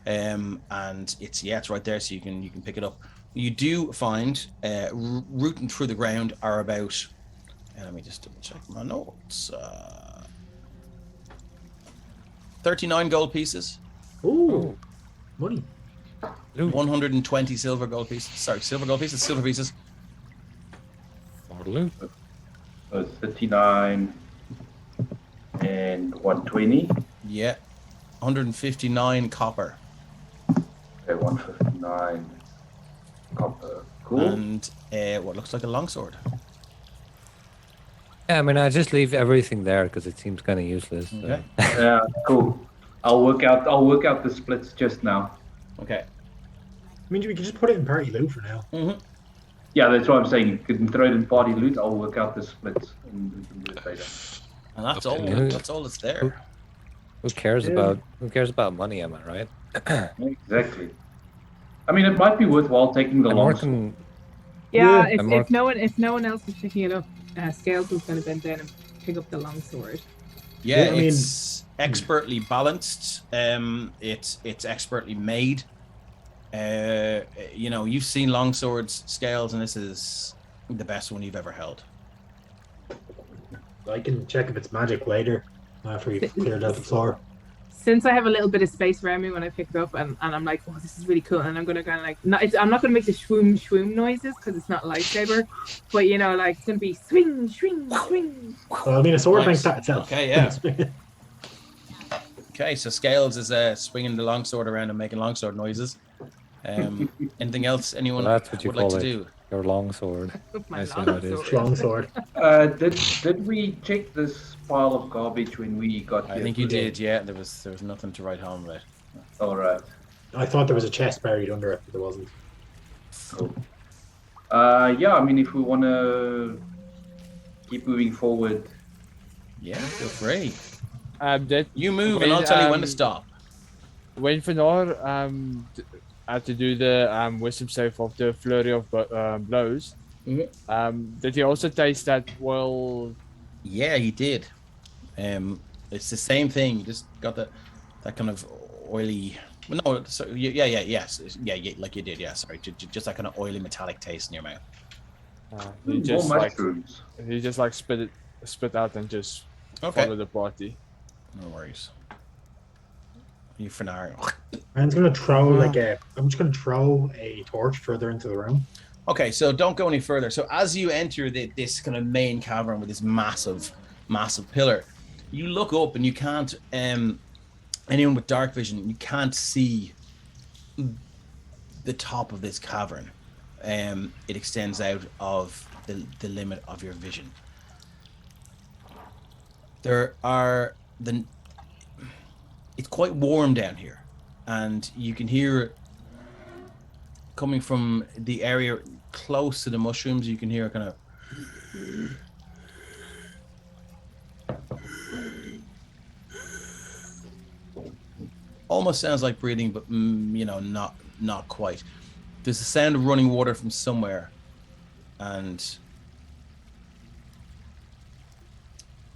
and it's right there, so you can pick it up. You do find rooting through the ground are about. Let me just double check my notes. 39 gold pieces. Ooh, money. 120 silver gold pieces. Silver pieces. More loot. So 39 and 120. Yeah. 159 copper. Okay, 159 copper. Cool. And what looks like a longsword. Yeah, I mean, I just leave everything there because it seems kind of useless. So. Okay. Yeah, cool. I'll work out the splits just now. Okay. I mean, we can just put it in party loot for now. Mm-hmm. Yeah, that's what I'm saying. You can throw it in party loot. I'll work out the splits and we can do it later. And that's all. Okay. That's all that's there. Who cares about money? Am I right? Exactly. I mean, it might be worthwhile taking the I'm long. working. Yeah, Yeah, if no one else is picking it up, Scales is going to bend down and pick up the longsword. Yeah, Yeah, I mean- it's expertly balanced. It's expertly made. You've seen longswords, Scales, and this is the best one you've ever held. I can check if it's magic later after we've cleared out the floor. Since I have a little bit of space around me when I pick it up, and I'm like, oh, this is really cool, and I'm going to kind of like, I'm not going to make the shwoom shwoom noises because it's not a lightsaber, but like it's going to be swing, swing, swing. Well, I mean, a sword Nice. makes that itself. Okay, yeah. Okay, so Scales is swinging the longsword around and making longsword noises. Anything else anyone Well, that's what you would like call to it. do? Your long sword. My I see how it is. longsword. Long sword. Did we check this pile of garbage when we got here? I think you did, yeah. There was nothing to write home about. All right. I thought there was a chest buried under it, but there wasn't. Cool. Yeah, I mean, if we want to keep moving forward. Yeah, feel free. That You move and I'll tell you when to stop. when Fenor had to do the wisdom save of the flurry of blows, did he also taste that? Well, Yeah, he did. It's the same thing. You just got that kind of oily. Well, no, so yes, like you did. Yeah, sorry, just that kind of oily metallic taste in your mouth. he More just like mushrooms. spit out and just Okay, follow the party. no worries. You Fennar. I'm just gonna throw I'm just gonna throw a torch further into the room. Okay, so don't go any further. So as you enter this kind of main cavern with this massive pillar, you look up and you can't. Anyone with dark vision, you can't see the top of this cavern. It extends out of the limit of your vision. It's quite warm down here, and you can hear coming from the area close to the mushrooms. You can hear kind of almost sounds like breathing, but not quite. There's a sound of running water from somewhere, and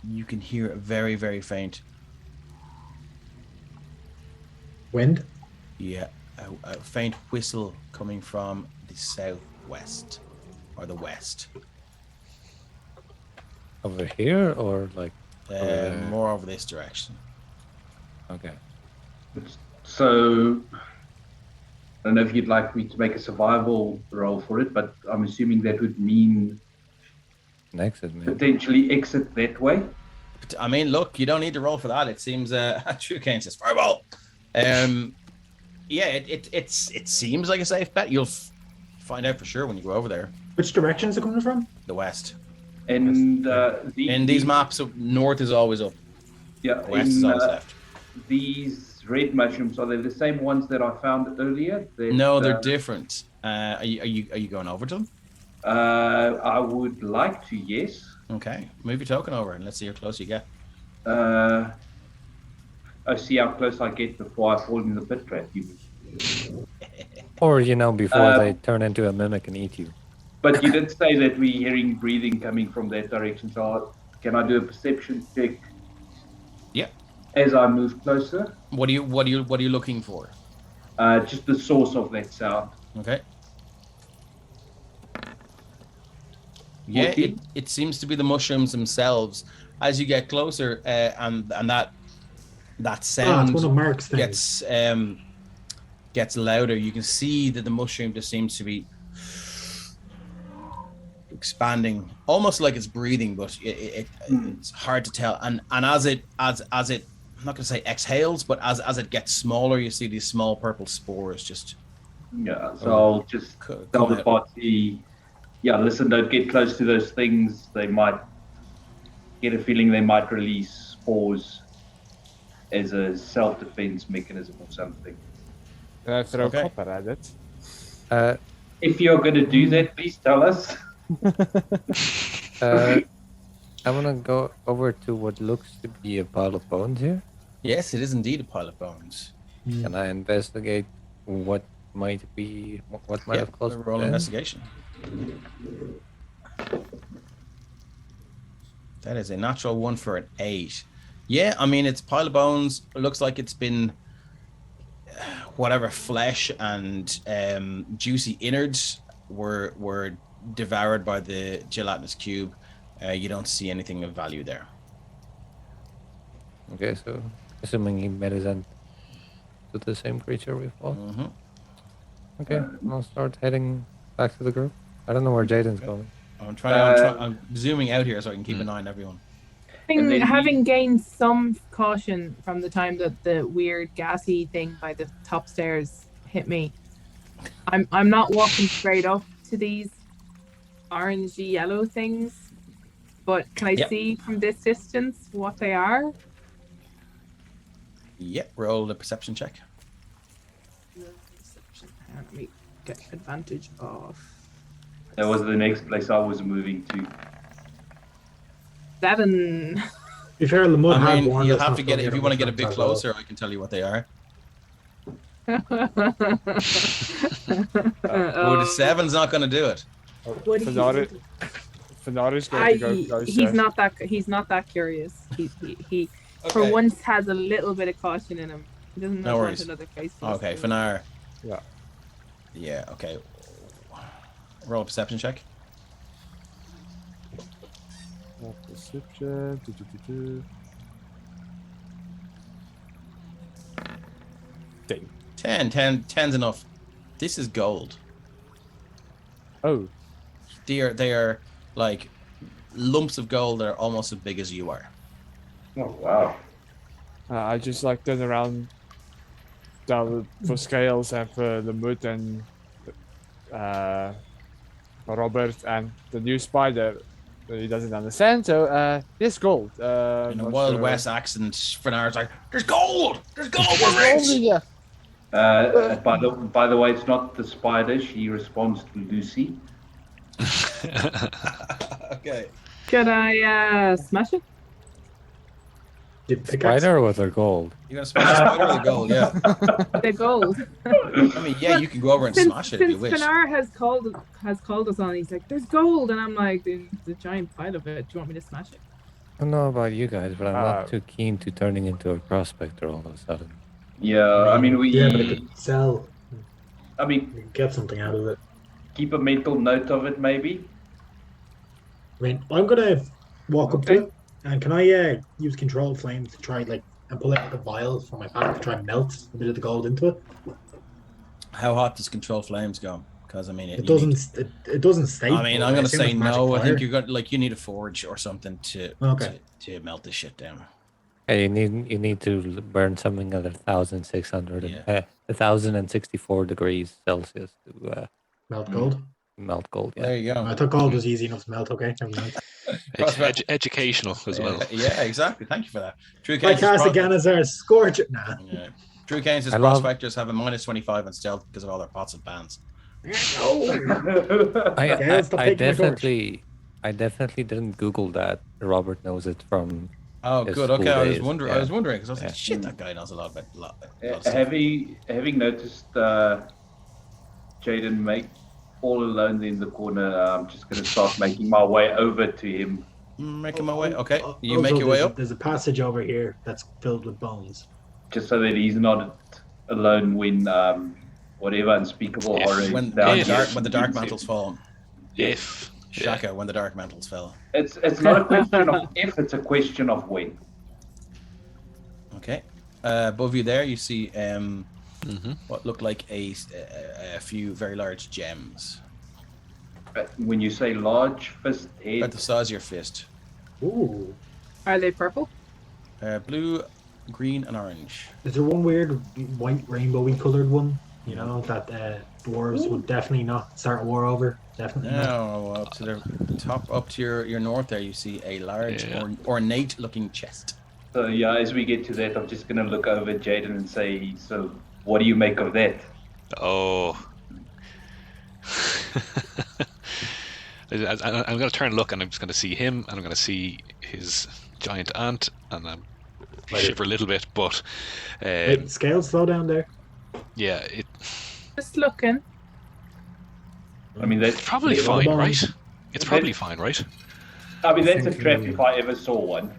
you can hear a very, very faint. Wind? Yeah, a faint whistle coming from the southwest or the west. Over here or like More over this direction. okay. So, I don't know if you'd like me to make a survival roll for it, but I'm assuming that would mean An exit maybe. potentially exit that way. I mean, look, you don't need to roll for that. It seems True Kane says fireball. Yeah, it seems like a safe bet. You'll find out for sure when you go over there. Which directions are coming from? The west. And In these maps, north is always up. yeah, West is always left. These red mushrooms, are they the same ones that I found earlier? No, they're different. Are you going over to them? I would like to, yes. Okay, move your token over and let's see how close you get. I see how close I get before I fall in the pit trap. Or before they turn into a mimic and eat you. But you did say that we're hearing breathing coming from that direction. So can I do a perception check? Yeah. As I move closer. What are you looking for? Just the source of that sound. Okay. Yeah, 14? it seems to be the mushrooms themselves. As you get closer, and that sound it's one of Mark's things. gets louder. You can see that the mushroom just seems to be expanding, almost like it's breathing, but it's hard to tell. And as it I'm not going to say exhales, but as it gets smaller, you see these small purple spores just. Yeah, so I'll just tell the party, listen, don't get close to those things. They might get a feeling they might release spores as a self-defense mechanism or something. Can I throw Okay. copper at it? If you're going to do that, please tell us. I want to go over to what looks to be a pile of bones here. Yes, it is indeed a pile of bones. Can I investigate what might have caused roll them? investigation. That is a natural one for an 8. Yeah, I mean, it's a pile of bones. It looks like it's been whatever flesh and juicy innards were devoured by the gelatinous cube. You don't see anything of value there. Okay, so assuming he medicine to the same creature we fought. Mm-hmm. Okay, I'll start heading back to the group. I don't know where Jaden's going. I'm zooming out here so I can keep an eye on everyone. Having gained some caution from the time that the weird gassy thing by the top stairs hit me, I'm not walking straight up to these orangey yellow things, but can I see from this distance what they are? Yep, roll a perception check. Let me get advantage of That was the next place I was moving to. 7. To be fair, the mud I had mean, warned you'll us have not to get, go if near you want to get a bit mushrooms as well. closer, I can tell you what they are. Oh, the 7's not going to do it. What do you Fenari's going to go closer. He's not that curious. He for Okay. once has a little bit of caution in him. He doesn't No want worries. another face. Okay, Fanar. Yeah. Yeah, okay. Roll a perception check. Perception. 10. 10. 10's enough. This is gold. Oh, They are like lumps of gold that are almost as big as you are. Oh wow. I just like turn around for Scales and for the Mood and for Robert and the new spider. He doesn't understand. So this gold. In a Wild West accent, Fenard's like, "There's gold! There's gold! There's We're gold in rich!" here. By the way, it's not the spider. She responds to Lucy. Okay. Could I smash it? Did pickaxe? Spider with their gold. You're gonna smash the spider with the gold, yeah. The gold. I mean, yeah, you can go over and smash it if you wish. Since Fenar has called us on, he's like, "There's gold," and I'm like, "There's a giant pile of it. Do you want me to smash it?" I don't know about you guys, but I'm not too keen to turning into a prospector all of a sudden. Yeah, I mean we. Yeah, but it could sell. I mean, You could get something out of it. keep a mental note of it, maybe. I mean, I'm gonna walk up to it, and can I use control flame to try and pull out the vial from my pack to try and melt a bit of the gold into it? How hot does control flames go? Because I mean, It doesn't. It doesn't stay. I mean, I'm gonna assume say it's magic no. I fire. think you're gonna you need a forge or something to melt this shit down. Hey, you need to burn something at 1,600, Yeah. 1,064 degrees Celsius to melt gold. melt gold. Yeah. There you go. I thought gold was easy enough to melt. Okay, never mind. Educational as well. Yeah, exactly. Thank you for that. Drew I Keynes cast again as our scorch it. Nah. Yeah. Drew Keynes' I love- prospectors have a minus 25 on stealth because of all their pots and pans. Okay, stop I taking my torch. definitely didn't Google that. Robert knows it from. Oh, His good. school Okay, I was days, wondering. yeah. I was wondering because I was like, Yeah. shit, that guy knows a lot of stuff. Having noticed Jaden make all alone in the corner, I'm just going to start making my way over to him. Making my way. Okay, you Also, make your way there's up. There's a passage over here that's filled with bones. Just so that he's not alone when whatever unspeakable horror is When down the here. dark mantles fall. If Shaka, when the dark mantles fell. It's not a question of if, it's a question of when. Okay. Above you there, you see Mhm. what look like a few very large gems. When you say large fist About head, the size of your fist. Ooh. Are they purple? Blue, green, and orange. Is there one weird white rainbowy coloured one? You know, that dwarves would definitely not start a war over. Definitely not. Now, up to the top, up to your north there, you see a large, Yeah. ornate-looking chest. so yeah, as we get to that, I'm just going to look over at Jaden and say, so what do you make of that? Oh. I'm going to turn and look, and I'm just going to see him, and I'm going to see his giant ant, and I'm shiver a little bit, but Wait, scales slow down there. yeah, it Just looking. I mean, that's probably Yeah, fine, well, right? It's probably fine, right? I mean, that's a Thinking- trap if I ever saw one.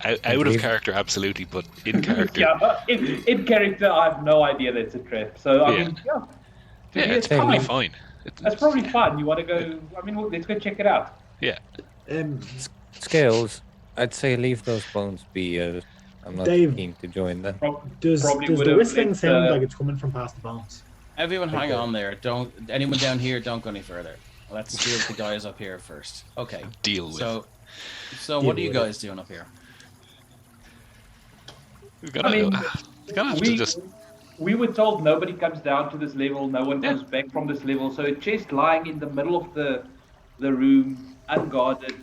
Out of character, absolutely, but in character, Yeah, in character, I have no idea that's a trap. So, I Yeah. mean, yeah. To yeah, me, it's probably fine. fine. That's probably fun. You want to go? I mean, let's go check it out. Yeah, Scales, I'd say leave those bones be. I'm not Dave. keen to join them. Does Probably the would've whistling let, sound like it's coming from past the bones? Everyone hang Okay. on there. Don't anyone down here, don't go any further. Let's deal with the guys up here first. Okay. deal with. So what are you with it. guys doing up here? We've got I mean, to have to just we were told nobody comes down to this level, no one Yeah. comes back from this level. So a chest lying in the middle of the room, unguarded.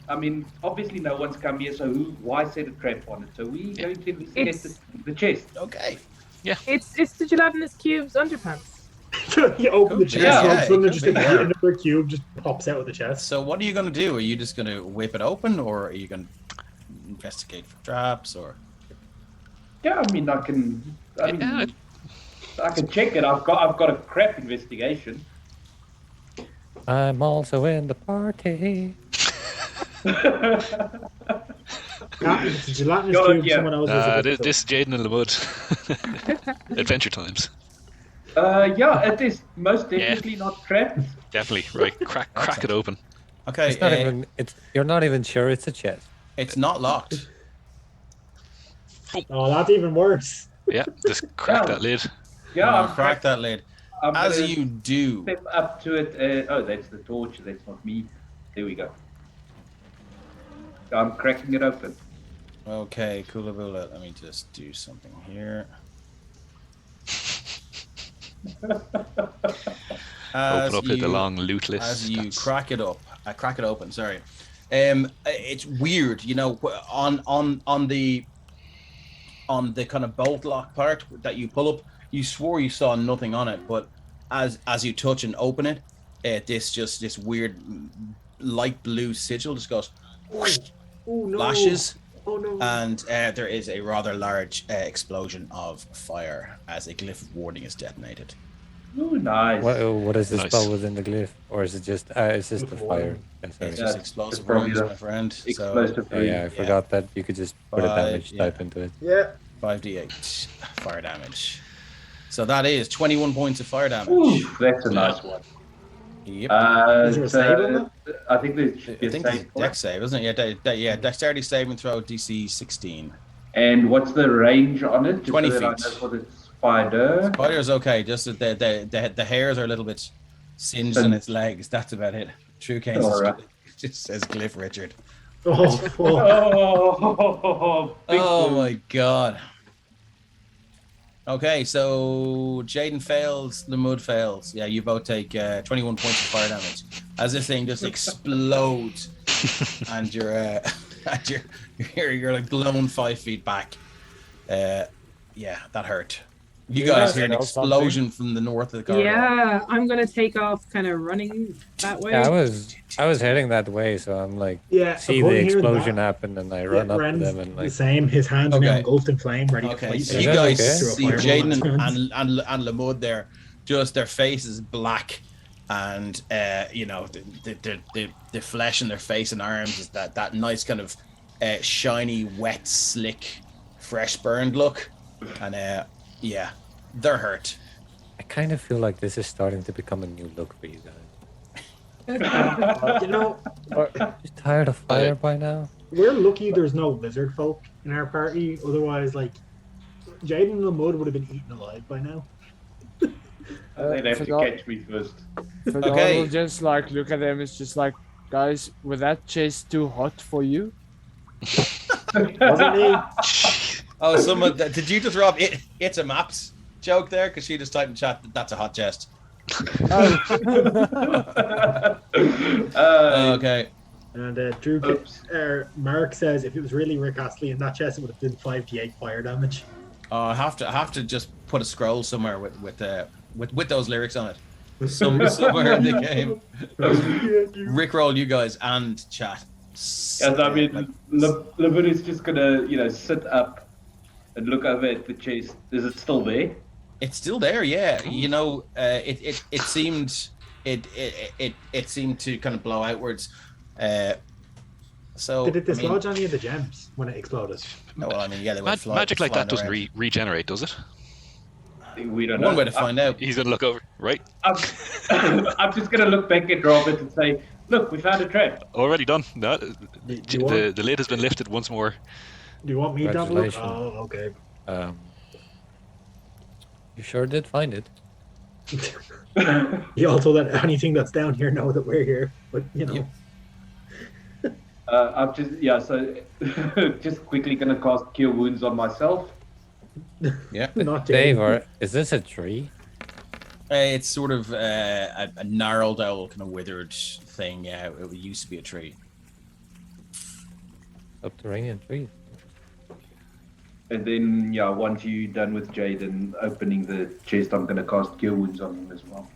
I mean, obviously no one's come here, so why set a trap on it? So we're going to investigate the chest. Okay. It's the Gelatinous Cube's underpants. You open the chest, Yeah, all of a yeah, sudden it just could be, yeah. another cube just pops out of the chest. So what are you gonna do? Are you just gonna whip it open, or are you gonna investigate for traps, or? Yeah, I mean, I can yeah, check it. I've got a crap investigation. I'm also in the party. It's a gelatinous Go on, cube. yeah. Someone else is a this is Jaden in the Wood. Adventure times. Yeah, it is most definitely not trapped. Definitely. Right. Crack it open. Okay. It's not even. You're not even sure it's a chest. It's not locked. Oh, that's even worse. Yeah. Just crack Yeah. that lid. Yeah, Crack that lid. I'm As gonna you do, step up to it. Oh, that's the torch. That's not me. There we go. I'm cracking it open. okay, Kulabula, let me just do something here. Open up the long loot list. As you crack it open. Sorry, it's weird, you know, on the kind of bolt lock part that you pull up. You swore you saw nothing on it, but as you touch and open it, this weird light blue sigil just goes whoosh, Oh no! flashes, Oh no! and there is a rather large explosion of fire as a glyph of warning is detonated. Ooh, nice. What is the Nice. spell within the glyph, or is it just the fire? It's Sorry. just Yeah, explosive it's probably wounds, the my friend. Explosive. Oh, yeah, I forgot that you could just put a damage type into it. Yeah. 5d8 fire damage. So that is 21 points of fire damage. Ooh, that's a nice one. Yep. Is there a save on that? I think there's I a think it's save a for dex it. save, isn't it? Yeah, dexterity saving throw DC 16. And what's the range on it? Just 20 so that I feet. know for the spider. Spider's okay, just that the hairs are a little bit singed on its legs. That's about it. True Kane Alright. just says Glyph Richard. Oh, fuck. Oh, big Oh boom. my god. Okay, so Jaden fails, Lamud fails. Yeah, you both take 21 points of fire damage as this thing just explodes, and you're like blown 5 feet back. Yeah, that hurt. You You guys guys hear an know explosion from the north of the corridor. Yeah, I'm gonna take off, kind of running that way. Yeah, I was heading that way, so I'm like, Yeah. see upon the hearing explosion that, happen, and I run up to Ren's them and the like, same. His hands are now Okay. engulfed in flame, ready to Okay, fight. so Is you that guys okay? see Through a Jaden fireball. and Lamud there, just their faces black, and you know the flesh in their face and arms is that nice kind of shiny, wet, slick, fresh burned look, and yeah, they're hurt. I kind of feel like this is starting to become a new look for you guys. You know, Just tired of fire by now? we're lucky there's no lizard folk in our party. Otherwise, like, Jaden and the Mud would have been eaten alive by now. They'd have to Fedor- catch me first. Fedor Okay. will just like look at them. It's just like, guys, was that chase too hot for you? Wasn't he? Oh, someone did you just rob it? It's a maps joke there because she just typed in chat that's a hot chest. Okay. And Oops. Mark says if it was really Rick Astley in that chest, it would have been 5d8 fire damage. I have to just put a scroll somewhere with those lyrics on it. Somewhere in the game. Rickroll you guys and chat. Yes, I mean, Lamud is just gonna, sit up and look over at the chest. Is it still there? It's still there, yeah. You know, it seemed it seemed to kind of blow outwards. So Did it I mean, dislodge any of the gems when it exploded? no, well, I mean, yeah, they went Magic like that doesn't around. regenerate, does it? We don't know. One way to find out. He's gonna look over, right? I'm just gonna look back at Robert and say, "Look, we found a trap." Already done. No, Do you want, the lid has been lifted once more. do you want me to have a look? Congratulations. Oh, okay. You sure did find it. You also let anything that's down here know that we're here, but Yep. I'm so just quickly gonna cast Cure Wounds on myself. Yeah. not Dave, Jaden. is this a tree? It's sort of a gnarled old kind of withered thing. Yeah, it used to be a tree. Subterranean tree. And then, once you're done with Jaden opening the chest, I'm gonna cast Cure Wounds on him as well.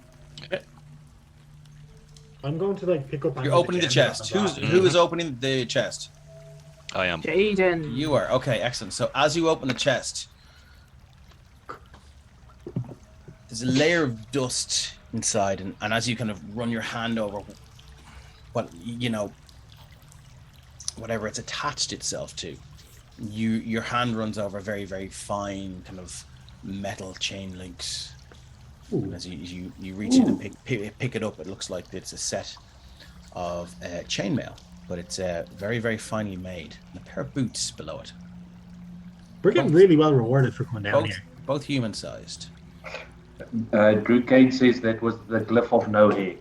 I'm going to pick up. You're opening the chest. Who is opening the chest? I am. Jaden. You are. Okay, excellent. So as you open the chest, there's a layer of dust inside, and as you kind of run your hand over whatever it's attached itself to, your hand runs over very, very fine kind of metal chain links. And as you reach in and pick it up, it looks like it's a set of chainmail, but it's very, very finely made. And a pair of boots below it, We're getting really well rewarded for coming down both here. both human-sized. Drew Kane says that was the glyph of no hair.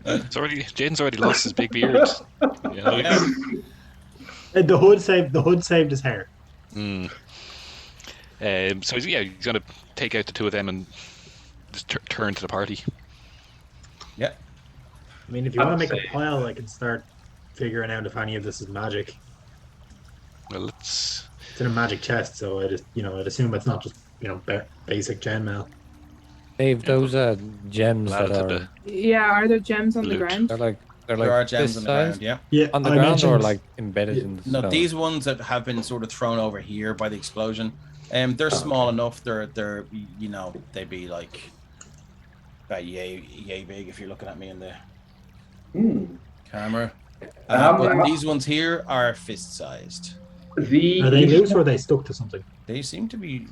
Jaden's already lost his big beard. You know? Yeah. And the hood saved his hair. So he's gonna take out the two of them and just turn to the party. Yeah. I mean, if you want to make a pile, I can start figuring out if any of this is magic. Well, it's in a magic chest, so I'd assume it's not just basic gen mail. Dave, those gems that are Yeah, are there gems on the Loot. ground? they're like There are gems this on the size? ground, yeah. Yeah, on the I ground or mentioned- like embedded in the No, stone? these ones that have been sort of thrown over here by the explosion, they're small enough. They're they'd be like about yay big if you're looking at me in the camera. But these ones here are fist sized. Are they loose or are they stuck to something? They seem to be.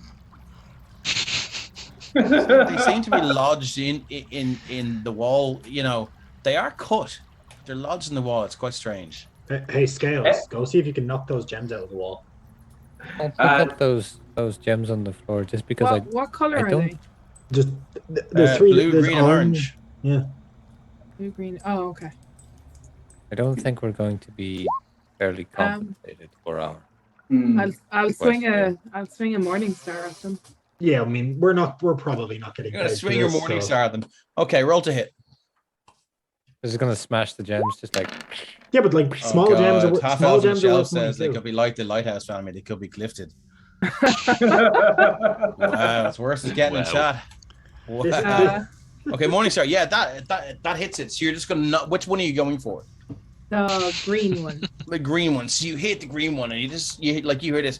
They seem to be lodged in the wall. You know, they are cut. They're lodged in the wall. It's quite strange. Hey, Scales, go see if you can knock those gems out of the wall. I'll pick up those gems on the floor just because What color I are don't- they? Just there's three. Blue, there's green, and orange. Yeah. Blue, green. Oh, okay. I don't think we're going to be fairly compensated for our. I'll swing a morning star at them. Yeah, I mean, we're probably not getting. You're gonna paid for swing your this, morning so- star at them. Okay, roll to hit. This is gonna smash the gems, just like Yeah, but like small gems are Half small Elf gems are Michelle worth money says they too. could be like the Lighthouse family. They could be clifted. Wow, it's worse than getting in Wow. chat. Wow. Okay, Morningstar. Yeah, that hits it. So you're just gonna which one are you going for? The green one. The green one. So you hit the green one, and you hear this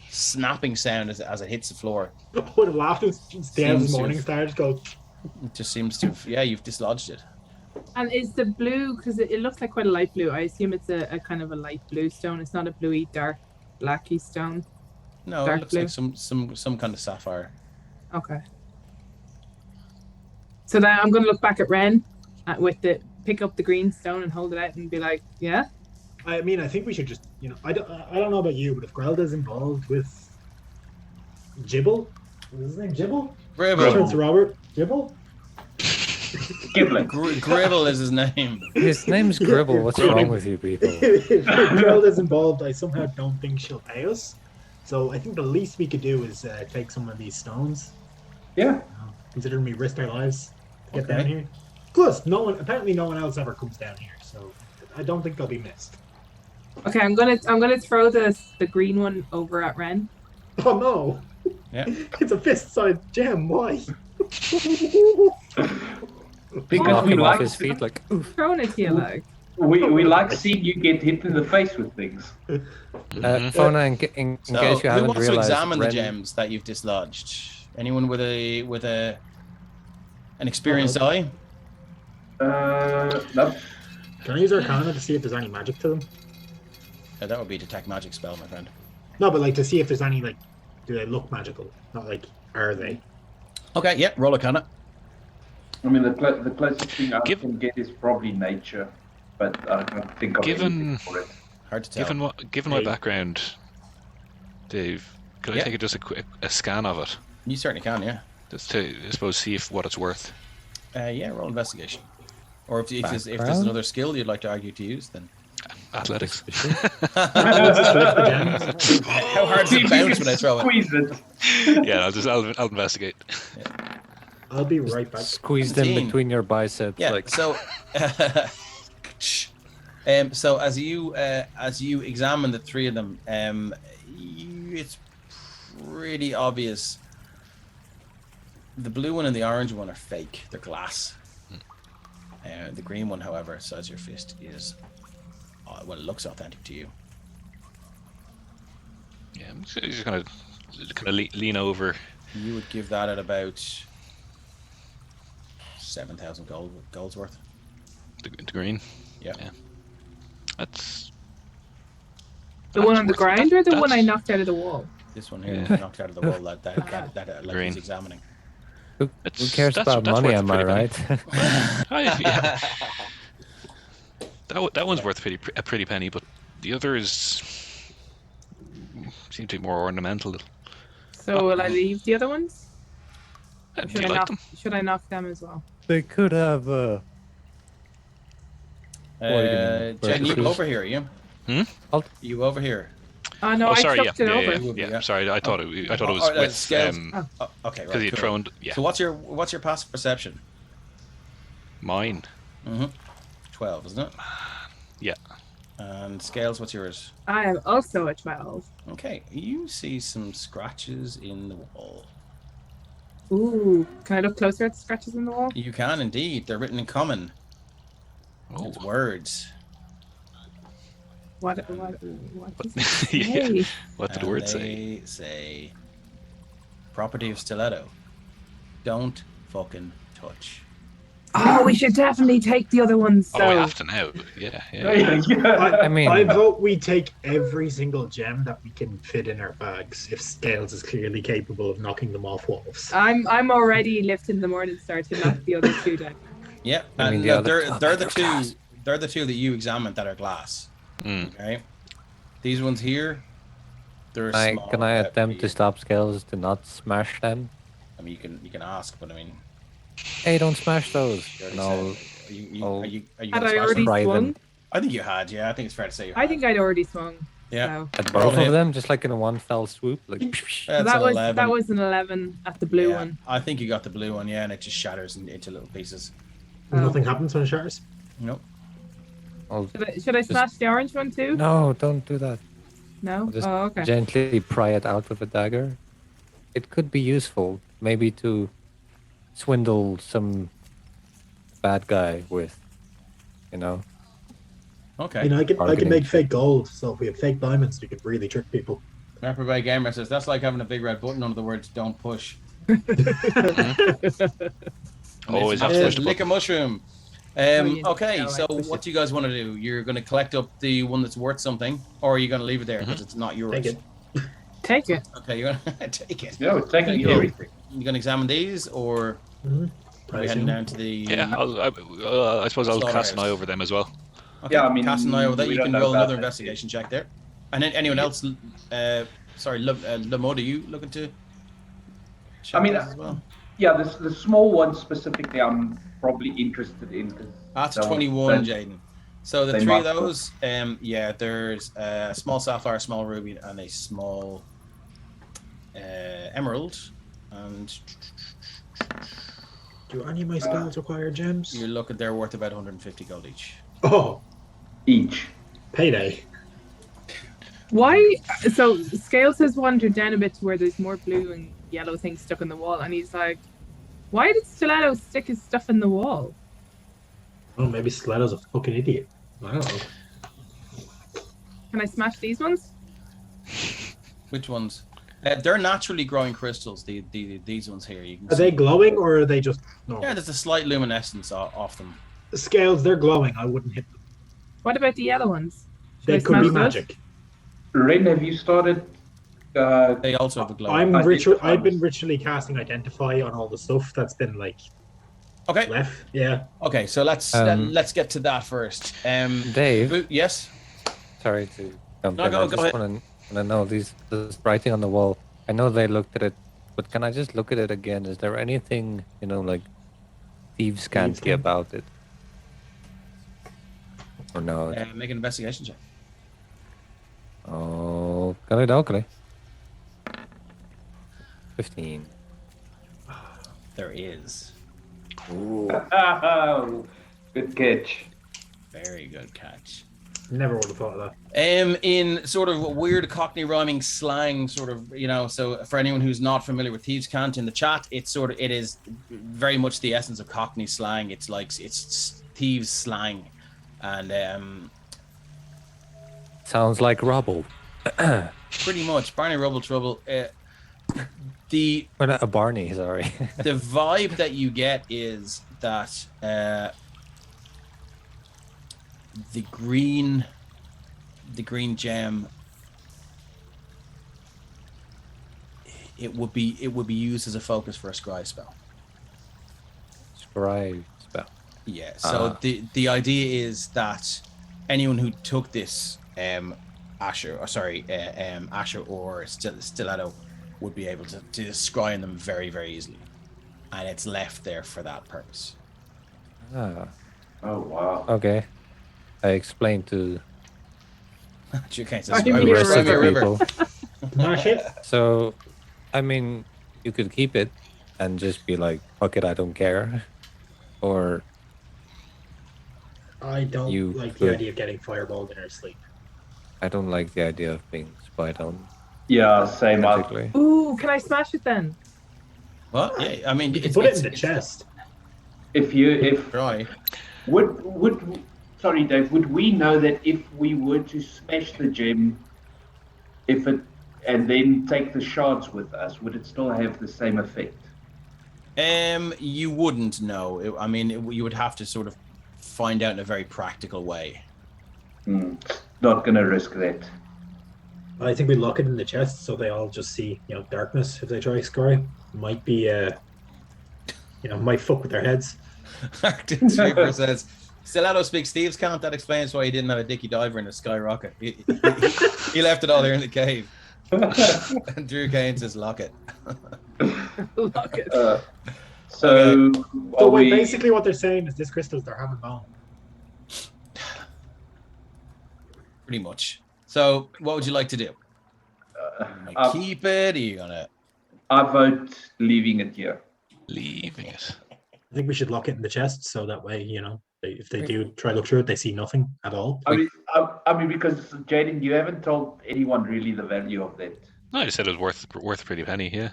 snapping sound as it hits the floor. I would have laughed if Dan's Seems to morning have- star just go. It just seems to. You've dislodged it. And is the blue, because it looks like quite a light blue, I assume it's a kind of a light blue stone. It's not a bluey, dark, blacky stone. No, Dark it looks blue. like some kind of sapphire. Okay. So then I'm going to look back at Ren pick up the green stone and hold it out and be like, yeah? I mean, I think we should just, I don't know about you, but if Grelda's involved with Gibble, is his name Gibble? Gribble. Prince Robert Gibble? Giblet. Gribble is his name. his name's Gribble. What's wrong with you people? If Grelda's involved, I somehow don't think she'll pay us. So I think the least we could do is take some of these stones. Yeah. Considering we risked our lives to get Okay. down here. Plus, apparently no one else ever comes down here, so I don't think they'll be missed. Okay, I'm gonna throw the green one over at Ren. Oh no! Yeah. It's a fist-sized gem. Why? Because Knock we him off like his feet like oof. Throwing it to you, like. we like seeing you get hit in the face with things. Phona, in So, case you who haven't wants to realized, examine the Ren- gems that you've dislodged? Anyone with an experienced eye? No. Can I use Arcana to see if there's any magic to them? That would be a detect magic spell, my friend. No, but like to see if there's any do they look magical? Not like are they? Okay, yeah, roll Arcana. I mean, the closest thing I Give- can get is probably nature, but I don't think of anything for it. Hard to tell. Given my background, Dave, could I Yeah. take just a scan of it, You certainly can, yeah. just to I suppose see what it's worth? Yeah, roll investigation. Or if there's Background? another skill you'd like to argue to use, then. Athletics. Let's just lift the gems. How hard does it bounce when I throw it? Squeeze it. Yeah, I'll investigate. I'll be right back. Squeeze them 17. between your biceps. Yeah. Like So, so as you examine the three of them, it's pretty obvious. The blue one and the orange one are fake. They're glass. The green one, however, size your fist, is well, it looks authentic to you. Yeah, I'm just gonna lean over. You would give that at about 7,000 gold's worth. The green. Yeah. That's The one on the worth- ground or the one I that's- knocked out of the wall? This one here Yeah. was knocked out of the wall that like Green. he's examining. who It's- cares that's- about that's money? worth a Am I pretty right? Yeah. That one's worth a pretty penny, but the others seem to be more ornamental. So will I leave the other ones? Do Should you I like knock? them? Should I knock them as well? They could have. Bargaining Jaden, you purposes. over here, are you? You over here? Oh no, Oh, I sorry. Yeah, chucked it yeah, over. yeah, You would be, yeah. yeah. Sorry, I thought it was Or, with scales. Oh. Okay, because right. he Cool. thrown. Yeah, So what's your passive perception? mine. 12, isn't it? Yeah. And scales, what's yours? I am also a 12. Okay, you see some scratches in the wall. Ooh, can I look closer at the scratches in the wall? You can indeed. They're written in common. Oh. It's words. What does it say? Yeah. What did the And word say? they say, property of stiletto. Don't fucking touch. Oh, we should definitely take the other ones. So. Oh, we have to now. Yeah. I mean, I vote we take every single gem that we can fit in our bags if Scales is clearly capable of knocking them off walls. I'm already lifting the Morning Star to knock the other two down. Yeah, I mean, and the look, other- they're the they're two. glass. They're the two that you examined that are glass. Okay, these ones here, they're small. can I attempt to stop Scales to not smash them? I mean, you can ask, but I mean, Hey, don't smash those. you already No. said- I'll- are you Had gonna I smash already them? Try swung? them. I think you had. Yeah, I think it's fair to say you I had. think I'd already swung. Yeah. So. At Roll both hit. of them, just like in a one fell swoop. Like, That's that an was 11. that was an 11 at the blue Yeah, one. I think you got the blue one, yeah, and it just shatters into little pieces. Oh. Nothing happens when it shatters. Nope. Should I smash the orange one too? no, don't do that. No? I'll just Oh, okay. gently pry it out with a dagger. It could be useful, maybe to swindle some bad guy with, you know. Okay. You know, I can Bargaining make chip. fake gold, so if we have fake diamonds, we could really trick people. Reprobate Gamer says that's like having a big red button under the words "Don't push." Always have It to says, push the lick a button. mushroom. yeah. Okay, No, I so push what it. do you guys want to do? You're going to collect up the one that's worth something, or are you going to leave it there because it's not yours? Take it. Take it. Okay, you're going to take it. No, taking You're everything. going to examine these, or Mhm. are we heading down to the? Yeah, I suppose I'll cast an eye Slaughterhouse. over them as well. Okay, Yeah, I mean, cast an eye over that. we You don't can know roll about another that. investigation check there. And then anyone else? Sorry, Lamo, are you looking to? check I mean, this as well? Yeah, the small one specifically, I'm probably interested in. 'Cause That's that 21, one- Jaden. So the they three of marked those, yeah, there's a small sapphire, small ruby, and a small emerald. And Do any of my spells require gems? you're looking, they're worth about 150 gold each. Oh, each. payday. Why? So Scales has wandered down a bit to where there's more blue and yellow things stuck in the wall, and he's like, "Why did Stiletto stick his stuff in the wall?" Oh, maybe Stiletto's a fucking idiot. I don't know. Can I smash these ones? Which ones? They're naturally growing crystals. These ones here. You can Are see. they glowing or are they just normal? Yeah, there's a slight luminescence off them. The Scales, they're glowing. I wouldn't hit them. What about the yellow ones? Should They I could be smash those? magic. Ren, have you started? They also have a glow. I've I been ritually casting Identify on all the stuff that's been like Okay. left. Yeah. Okay, so let's get to that first. Dave, Yes. sorry to jump No, in. go I just ahead. want to know this writing on the wall. I know they looked at it, but can I just look at it again? Is there anything, like thieves can't Thieves' about it? Or no? Make an investigation check. Oh, okay. 15. There is. Oh, good catch. Very good catch. Never would have thought of that. In sort of weird Cockney rhyming slang, sort of, so for anyone who's not familiar with thieves' cant in the chat, it is very much the essence of Cockney slang. It's like it's thieves' slang, and Sounds like rubble. pretty much Barney Rubble Trouble. Or not a Barney, sorry. The vibe that you get is that the green gem, it would be used as a focus for a scry spell. Scry spell. Yeah. So the idea is that anyone who took this Asher or Stiletto would be able to scry on them very, very easily. and it's left there for that purpose. Ah, Oh wow. okay. I explained to Okay, so Give the me a rest of the river. people. Smash it. So, I mean, you could keep it and just be like, "Fuck it, I don't care," or I don't You like the could- idea of getting fireballed in our sleep. I don't like the idea of being spied on Yeah, same. magically. Ooh, can I smash it then? Well, yeah, I mean, You can it's, put it it's, in the it's chest. If Try. would sorry, Dave, would we know that if we were to smash the gem, if it and then take the shards with us, would it still have the same effect? You wouldn't know. I mean, you would have to sort of find out in a very practical way. Not gonna risk that. I think we lock it in the chest so they all just see, darkness if they try scry. Might be, might fuck with their heads. Arctic Super says, Stellato speaks Steve's count. That explains why he didn't have a Dicky Diver in the skyrocket. He left it all there in the cave. And Drew Kane says, lock it. Lock it. So, So wait, basically what they're saying is this crystal's their hammer bone. Pretty much. So, what would you like to do? Keep it? Are you gonna? I vote leaving it here. Leaving it. I think we should lock it in the chest so that way, if they do try to look through it, they see nothing at all. I mean, because Jaden, you haven't told anyone really the value of that, No, I just said it was worth a pretty penny. Yeah.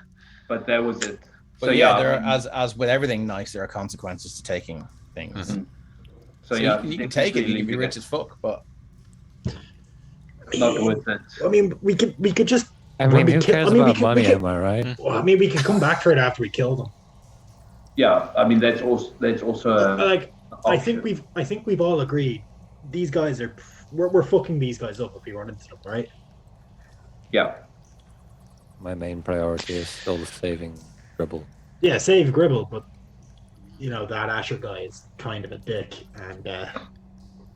but that was it. But So yeah, yeah, there I are, mean, as with everything nice, there are consequences to taking things. Mhm. so So yeah, you can take it. You can be leaving rich it. as fuck, but Not worth it. I mean, we could just. I when mean, we who kill- cares I mean, we about can- we money? can- Am I right? Mm. Well, I mean, we can come back for it after we kill them. Yeah, I mean that's also I think we've all agreed these guys we're fucking these guys up if we run into them, right? yeah. My main priority is still saving Gribble. Yeah, save Gribble, but that Asher guy is kind of a dick, and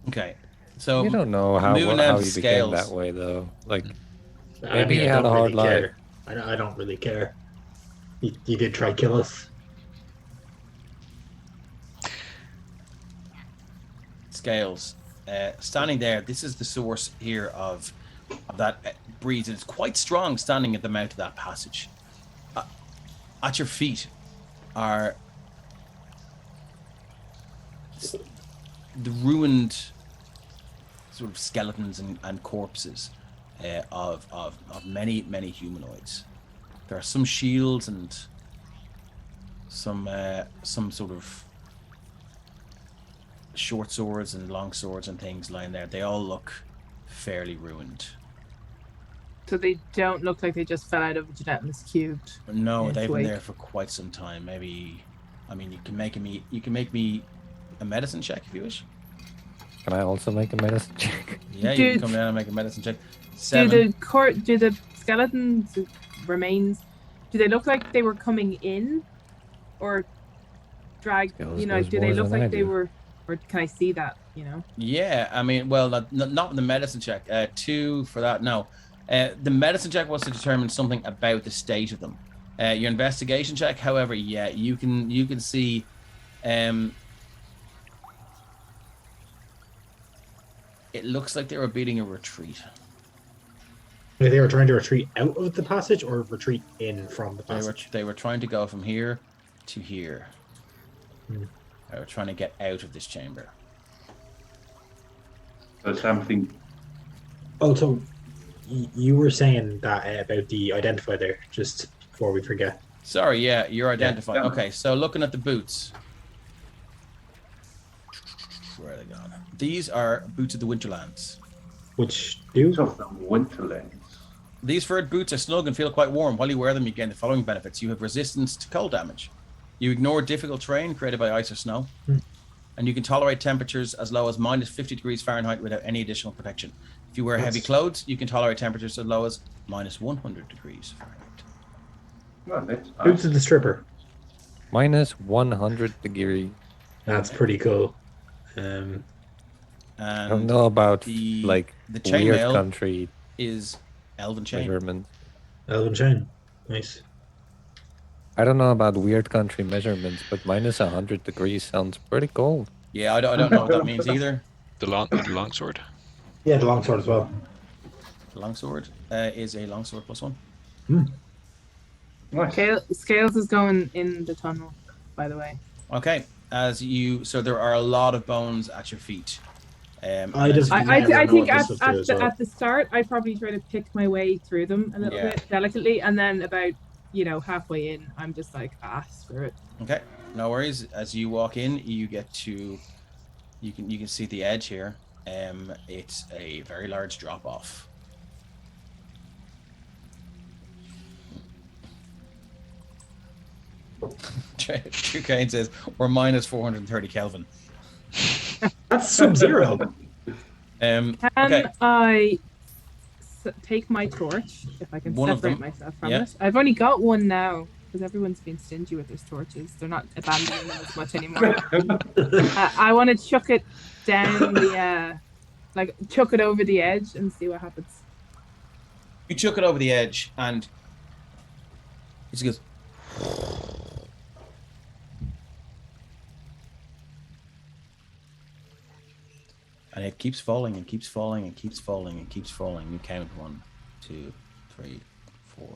okay. So You don't know how moving down how to he became scales. that way, though. Like, I Maybe mean, he I had don't a hard really life. care. I don't really care. He did try kill us. Scales, standing there. This is the source here of that breeze, and it's quite strong. Standing at the mouth of that passage, at your feet are the ruined sort of skeletons and corpses of many humanoids. There are some shields and some sort of short swords and long swords and things lying there. They all look fairly ruined. So they don't look like they just fell out of a gelatinous cube. No, Yes, they've been wake. there for quite some time. Maybe, I mean, you can make me a medicine check if you wish. can I also make a medicine check? Yeah, you Dude. can come down and make a medicine check. Do 7. the skeletons remains? Do they look like they were coming in, or drag? Skills Do knows they more look than I like they do. were? Or can I see that? Yeah, I mean, well, not in the medicine check. 2 for that. No, the medicine check was to determine something about the state of them. Your investigation check, however, yeah, you can see. It looks like they were beating a retreat. They were trying to retreat out of the passage or retreat in from the passage. They were trying to go from here to here. Hmm. They were trying to get out of this chamber. So something. Also, you were saying that about the identifier there, just before we forget. Sorry, yeah, you're identified. Yeah. Okay, so looking at the boots. Where are they gone? These are boots of the Winterlands. Which do? Boots of the Winterlands. These furred boots are snug and feel quite warm. While you wear them, you gain the following benefits. You have resistance to cold damage. You ignore difficult terrain created by ice or snow. And you can tolerate temperatures as low as minus 50 degrees Fahrenheit without any additional protection. If you wear heavy clothes, you can tolerate temperatures as low as minus 100 degrees Fahrenheit. Well, that's nice. Boots of the stripper. Minus 100 degree. That's pretty cool. I don't And know about the weird chainmail country is elven chain. measurement. Elven chain. Nice. I don't know about weird country measurements, but minus 100 degrees sounds pretty cold. Yeah, I don't know what that means either. The longsword. Yeah, the longsword as well. Longsword is a longsword +1. Nice. Scales is going in the tunnel, by the way. Okay, so there are a lot of bones at your feet. I just I never know think what this stuff does, so- at the start, I probably try to pick my way through them a little bit delicately, and then about halfway in, I'm just like, screw it. Okay, no worries. As you walk in, you get to you can see the edge here. It's a very large drop off. True Kane says we're minus 430 Kelvin. That's Sub-Zero. Can Okay. I take my torch if I can One of separate them. myself from Yeah. it? I've only got one now because everyone's been stingy with their torches. They're not abandoning them as much anymore. I want to chuck it down the chuck it over the edge and see what happens. You chuck it over the edge, and it just goes. And it keeps falling and keeps falling and keeps falling and keeps falling. You count 1, 2, 3, 4,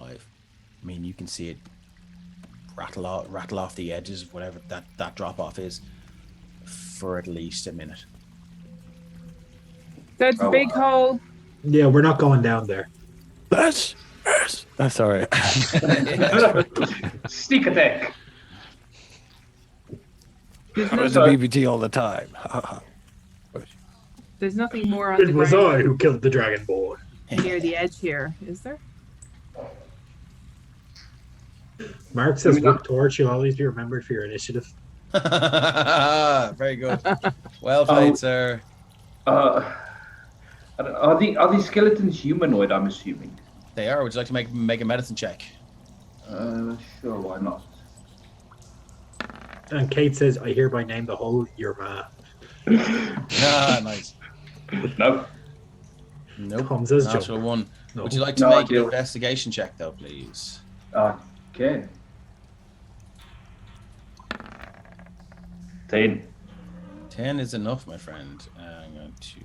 5. I mean, you can see it rattle off the edges, whatever that drop off is, for at least a minute. So it's a big hole. Yeah, we're not going down there. That's sorry. Sneak attack. There's I was a nothing, BBT all the time. there's nothing more on the It was ground I who killed the dragon boy. near the edge here, is there? Mark says whip torch, you'll always be remembered for your initiative. Very good. Well played, sir. Are these skeletons humanoid? I'm assuming. They are. Would you like to make a medicine check? Sure, why not? And Kate says, I hereby name the hole your ma. Nice. No. Nope. Comes as Natural Joker. 1. No. Would you like to No, make I an do. investigation check, though, please? Okay. 10. 10 is enough, my friend. I'm going to.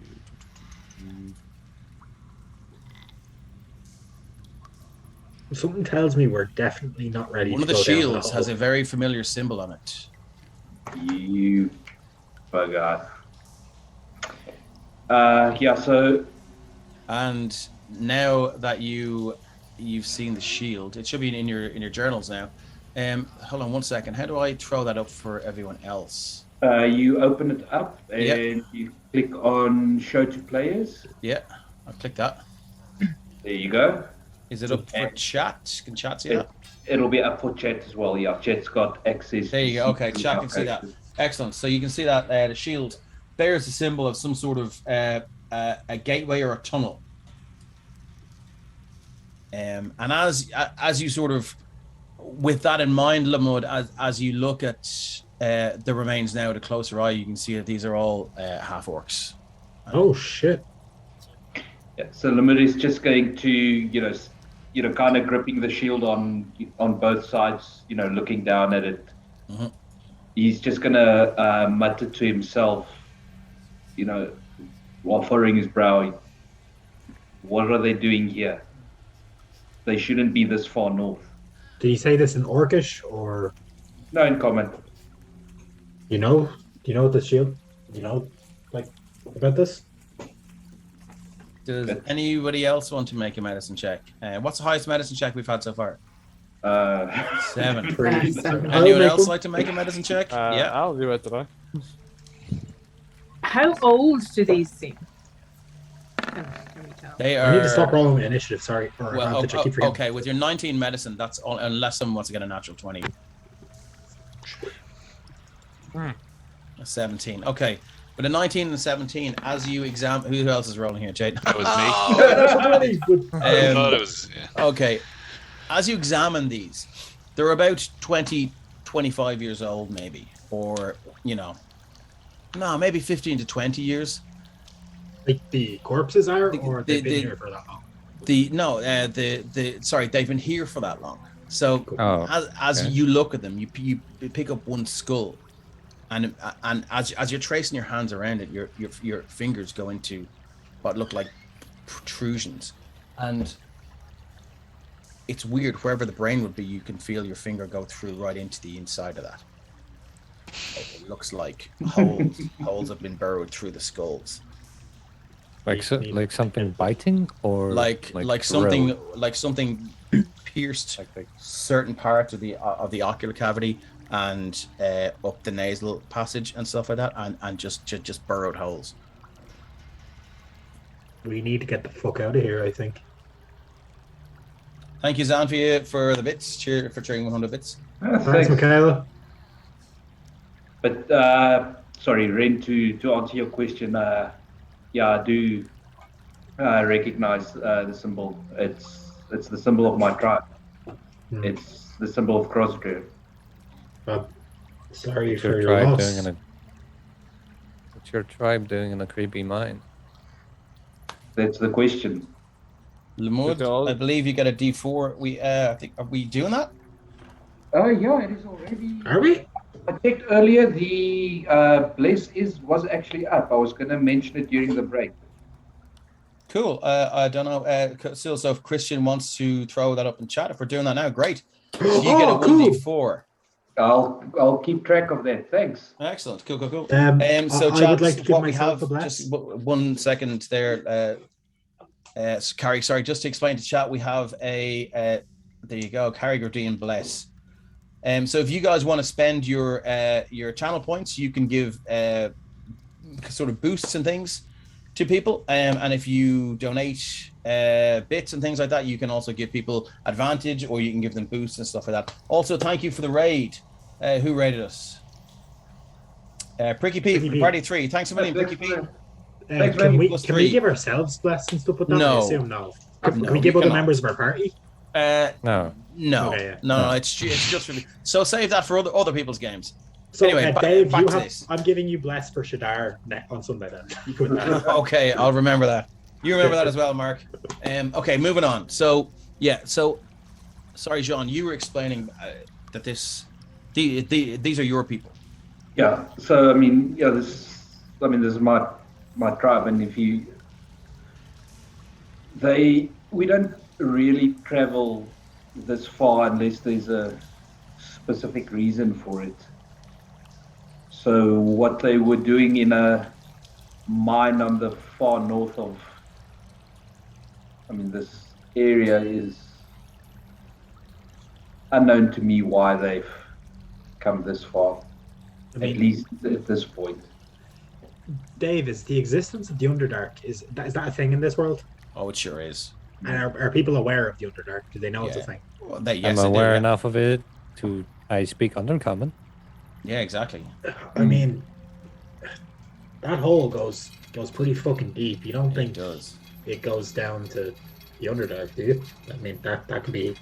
Something tells me we're definitely not ready One to of the go down shields that has a hole. very familiar symbol on it. You forgot. Yeah, so And now that you've seen the shield, it should be in your journals now. Hold on 1 second. How do I throw that up for everyone else? you open it up and Yeah. you click on show to players. Yeah, I'll click that. There you go. Is it up for chat? Can chat see It, that? it'll be up for chat as well. Yeah, chat's got access. There you to go. Okay, see chat can see that. Excellent. So you can see that the shield bears a symbol of some sort of a gateway or a tunnel. And as you sort of, with that in mind, Lamud, as you look at the remains now, the closer eye, you can see that these are all half orcs. Oh, shit. Yeah, so Lemur is just going to, kind of gripping the shield on both sides, looking down at it. Mhm. He's just gonna mutter to himself, while furrowing his brow. What are they doing here? They shouldn't be this far north. Did he say this in Orcish or No, in common. do you know the shield? About this? Does anybody else want to make a medicine check? What's the highest medicine check we've had so far? 7. Seven. Anyone else like to make a medicine check? Yeah. I'll do it today. How old do these seem? Can we tell? They I need are. to stop rolling initiative, sorry. Or Well, advantage, I keep forgetting. okay, with your 19 medicine, that's all, unless someone wants to get a natural 20. 17. Okay. With a 19 and a 17, as you examine, who else is rolling here, Jade? That was me. I thought it was. Yeah. Okay. As you examine these, they're about 20, 25 years old, maybe, or maybe 15 to 20 years. Like the corpses are, The- or the- they've been the- here for that long? Sorry, they've been here for that long. So Oh, as okay. you look at them, you pick up one skull, and as you're tracing your hands around it, your fingers go into what look like protrusions, and it's weird. Wherever the brain would be, you can feel your finger go through right into the inside of that. It looks like holes have been burrowed through the skulls, Like something biting or like something pierced like certain parts of the ocular cavity and up the nasal passage and stuff like that, and just burrowed holes. We need to get the fuck out of here, I think. Thank you, Zanfia, for the bits. Cheer for cheering 100 bits. Thanks, Michaela. But sorry, Ren, to answer your question, yeah, I do recognize the symbol. It's the symbol of my tribe. It's the symbol of Crossdrew. Sorry what's for your your tribe loss. doing what's your tribe doing in a creepy mine? That's the question. Lemud, I believe you get a D4. I think, are we doing that? Yeah, it is already. Are we? I checked earlier. The bless was actually up. I was going to mention it during the break. Cool. I don't know. So if Christian wants to throw that up in chat, if we're doing that now, great. So you get a 1D4. I'll keep track of that. Thanks. Excellent. Cool. So I would like to give what we myself have, a bless. just 1 second there. Carrick, sorry, just to explain to chat, we have there you go, Carrick or Dean bless. So if you guys want to spend your channel points, you can give sort of boosts and things to people, and if you donate bits and things like that, you can also give people advantage, or you can give them boosts and stuff like that. Also, thank you for the raid. Who raided us? Pricky Pete from Party 3. Thanks a million, Pricky Pete. Can we give ourselves bless and stuff with that? No. I assume no. Can No, we give you other cannot. members of our party? No. Okay, yeah. No, it's just for me. So save that for other people's games. So Anyway, Dave, back to this. I'm giving you bless for Shadar on Sunday then. You could Okay, I'll remember that. You remember that as well, Mark. Okay, moving on. So sorry, Jean, you were explaining that these are your people. Yeah. So this is my tribe, and we don't really travel this far unless there's a specific reason for it. So what they were doing in a mine on the far north of, this area is unknown to me why they've come this far, at least at this point. Dave, is the existence of the Underdark, is that a thing in this world? Oh, it sure is. And are people aware of the Underdark? Do they know it's a thing? Well, I'm aware enough of it I speak Undercommon. Yeah, exactly. That hole goes pretty fucking deep. You don't think it does? It goes down to the Underdark, do you? That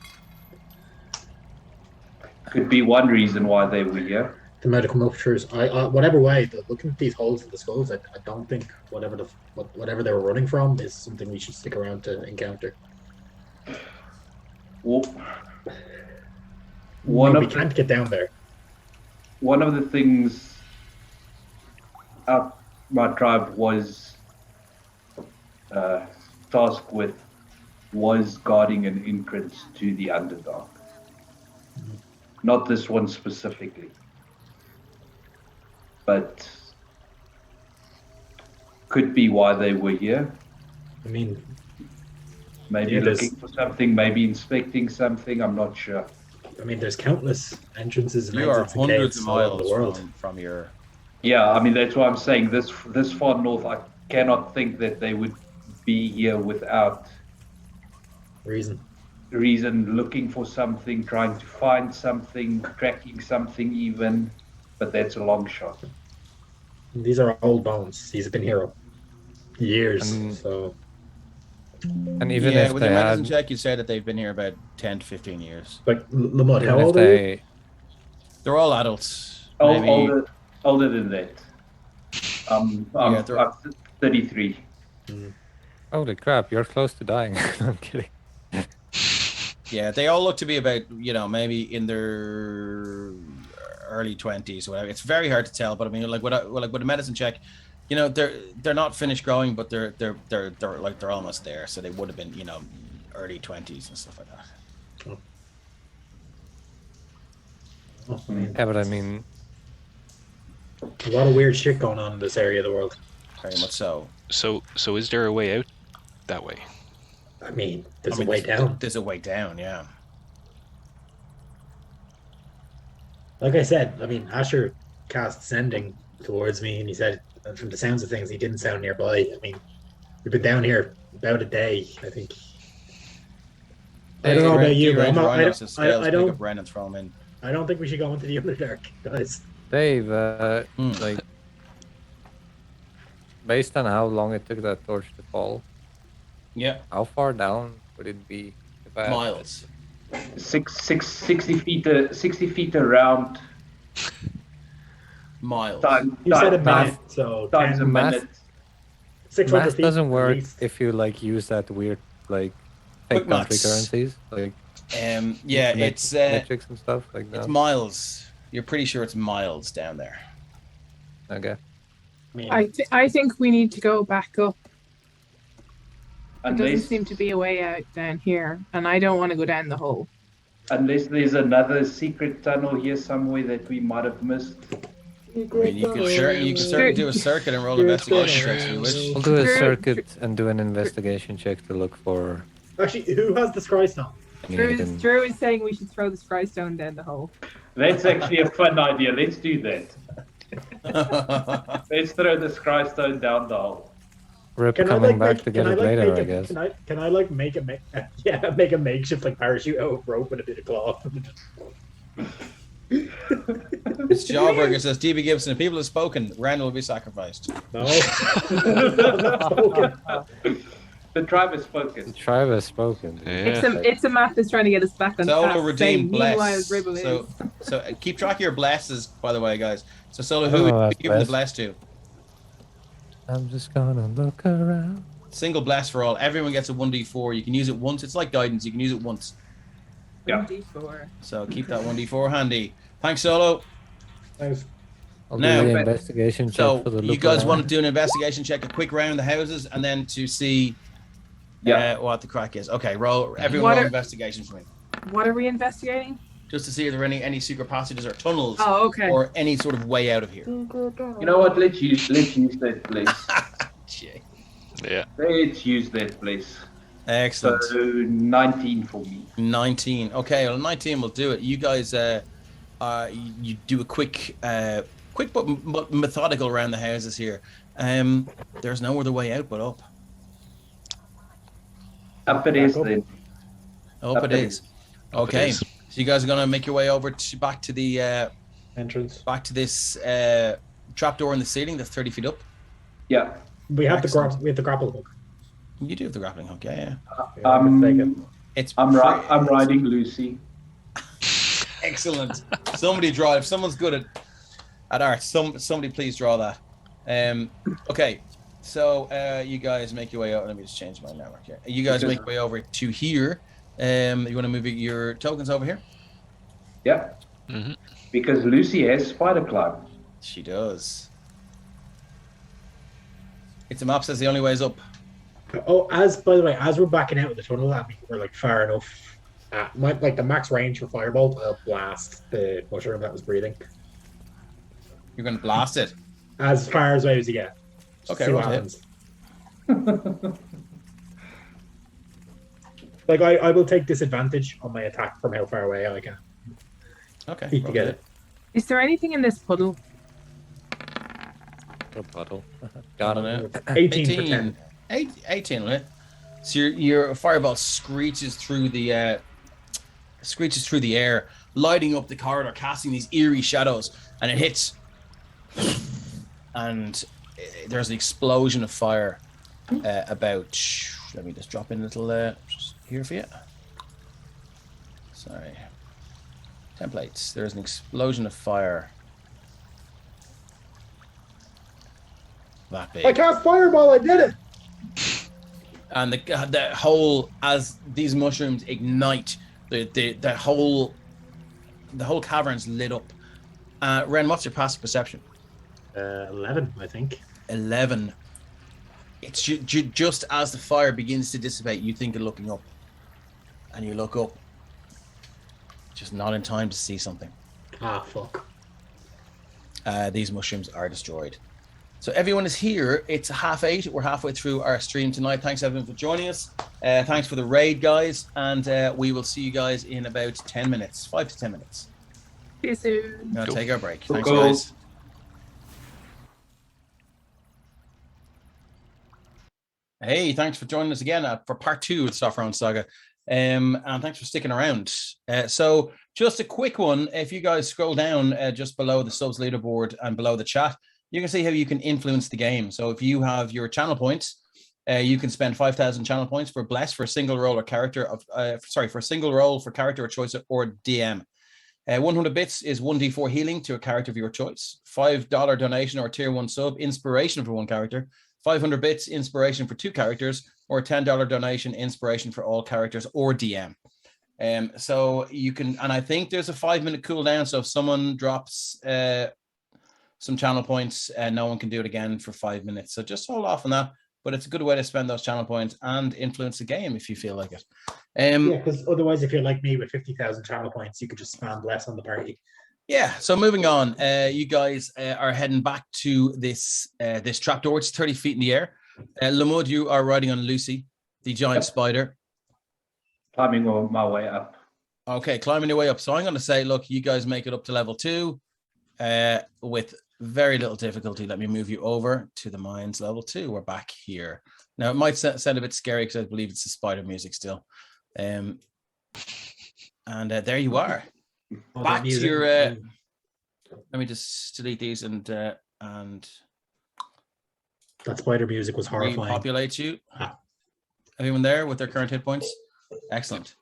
could be one reason why they were here. The medical military. Whatever way, looking at these holes in the skulls, I don't think whatever they were running from is something we should stick around to encounter. Well, we can't get down there. One of the things my tribe was tasked with was guarding an entrance to the Underdark. Not this one specifically, but could be why they were here. Maybe looking for something, maybe inspecting something. I'm not sure. There's countless entrances and you are exits and hundreds caves of all over miles the world. from your. Yeah, that's why I'm saying this far north. I cannot think that they would be here without reason, looking for something, trying to find something, tracking something even, but that's a long shot. These are old bones. These have been here years, so. And even if with they your had, medicine check, you'd say that they've been here about 10 to 15 years. Like Lamont, how even if old are you? They're all adults. Older than that. I'm 33. Holy crap, you're close to dying. I'm kidding. Yeah, they all look to be about, maybe in their early 20s or whatever. It's very hard to tell, but I mean, like with a medicine check, they're not finished growing, but they're almost there. So they would have been, early 20s and stuff like that. Yeah, but I mean, a lot of weird shit going on in this area of the world. Very much so. So is there a way out that way? I mean, there's a way down. There's a way down, yeah. Like I said, I mean, Asher cast sending towards me, and he said, from the sounds of things, he didn't sound nearby. I mean, we've been down here about a day, I think. I don't know about you, but I don't. Ren and throw him in. I don't think we should go into the Underdark, guys. Dave, like, based on how long it took that torch to fall, Yeah. how far down would it be? If I Miles. 60 feet around. Miles. You said a minute, so Times a 10 math- minute. 600 Math feet. doesn't at work least. if you like use that weird like Quick fake country maths. currencies, like Yeah, met- it's metrics and stuff like that. it's miles. You're pretty sure it's miles down there. Okay. I mean, I think we need to go back up. There doesn't Unless, seem to be a way out down here, and I don't want to go down the hole. unless there's another secret tunnel here somewhere that we might have missed. I mean, you can certainly do a circuit and roll investigation checks if you wish. We'll do a True. circuit and do an investigation check to look for actually, who has the Scry Stone? any hidden. Drew is saying we should throw the Scry Stone down the hole. That's actually a fun idea. Let's do that. Let's throw the Scry Stone down the hole. Rip Can coming I like back make, to get can I, it like, later, make I a, guess. Can I like make a makeshift like parachute out of rope and a bit of cloth? It's Jawburger says, DB Gibson, if people have spoken, Ren will be sacrificed. No. Spoken. The tribe has spoken. The tribe has spoken. Yeah. It's a map that's trying to get us back on Solo task. redeemed Meanwhile, bless. Ribble is. So keep track of your blesses, by the way, guys. So Solo, who Oh, would you that's give the bless. bless to? I'm just gonna look around. Single bless for all. Everyone gets a 1d4. You can use it once. It's like guidance. You can use it once. Yeah. 1d4. So keep that 1d4 handy. Thanks, Solo. Nice. I'll Now, do the investigation check So for the you look guys around. want to do an investigation check, a quick round of the houses, and then to see what the crack is. Okay, everyone What roll are- investigation for me. What are we investigating? Just to see if there are any secret passages or tunnels Oh, okay. or any sort of way out of here. You know what? Let's use that place. Jay. Yeah. Let's use that place. Excellent. So 19 for me. 19. Okay, well, 19 will do it. You guys, you do a quick but methodical around the houses here. There's no other way out but up. Up it is then. Up it is. Okay, so you guys are gonna make your way over back to the Entrance. back to this trapdoor in the ceiling that's 30 feet up. Yeah. We have Excellent. the grapple hook. You do have the grappling hook, yeah. It's I'm riding Lucy. Excellent. Somebody draw. If someone's good at art, somebody please draw that. Okay, so you guys make your way out. Let me just change my network here. You guys make your way over to here. You want to move your tokens over here? Yeah. Mm-hmm. Because Lucy has spider climb. She does. It's a map says the only way is up. Oh, by the way, as we're backing out of the tunnel, I mean, we're like far enough. Like the max range for firebolt, I'll blast the mushroom that was breathing. You're going to blast it. As far away as you get. Okay, See what roll happens. Like I will take disadvantage on my attack from how far away I can. Okay. Keep roll together. it. Is there anything in this puddle? A puddle. Got it. 18 for 10. 18, right? So your fireball screeches through the air, lighting up the corridor, casting these eerie shadows, and it hits. And there's an explosion of fire about. Let me just drop in a little just here for you. Sorry. Templates. There's an explosion of fire. That big. I cast fireball, I did it! And the whole, as these mushrooms ignite, The whole cavern's lit up. Ren, what's your passive perception? 11, I think. 11. It's just as the fire begins to dissipate, you think of looking up, and you look up, just not in time to see something. Ah, fuck. These mushrooms are destroyed. So everyone is here. It's 8:30. We're halfway through our stream tonight. Thanks everyone for joining us. Thanks for the raid, guys, and we will see you guys in about 10 minutes, 5 to 10 minutes. See you soon. Now take our break. Cool. Thanks, guys. Hey, thanks for joining us again for part 2 of the Sopherone Saga. And thanks for sticking around. So just a quick one. If you guys scroll down just below the subs leaderboard and below the chat, you can see how you can influence the game. So if you have your channel points, you can spend 5,000 channel points for Bless for a single role or character of, for a single role for character or choice or DM. 100 bits is 1d4 healing to a character of your choice. $5 donation or tier 1 sub, inspiration for one character. 500 bits, inspiration for 2 characters, or $10 donation, inspiration for all characters or DM. So you can, and I think there's a 5-minute cooldown. So if someone drops some channel points, no one can do it again for 5 minutes. So just hold off on that. But it's a good way to spend those channel points and influence the game if you feel like it. Yeah, because otherwise, if you're like me with 50,000 channel points, you could just spam Bless on the party. Yeah, so moving on, you guys are heading back to this trapdoor. It's 30 feet in the air. Lamud, you are riding on Lucy, the giant spider. Climbing my way up. Okay, climbing your way up. So I'm going to say, look, you guys make it up to level 2 with very little difficulty. Let me move you over to the mines level 2. We're back here. Now, it might sound a bit scary because I believe it's the spider music still. And there you are. Back to your let me just delete these and that spider music was horrifying. Repopulate you. Everyone there with their current hit points? Excellent.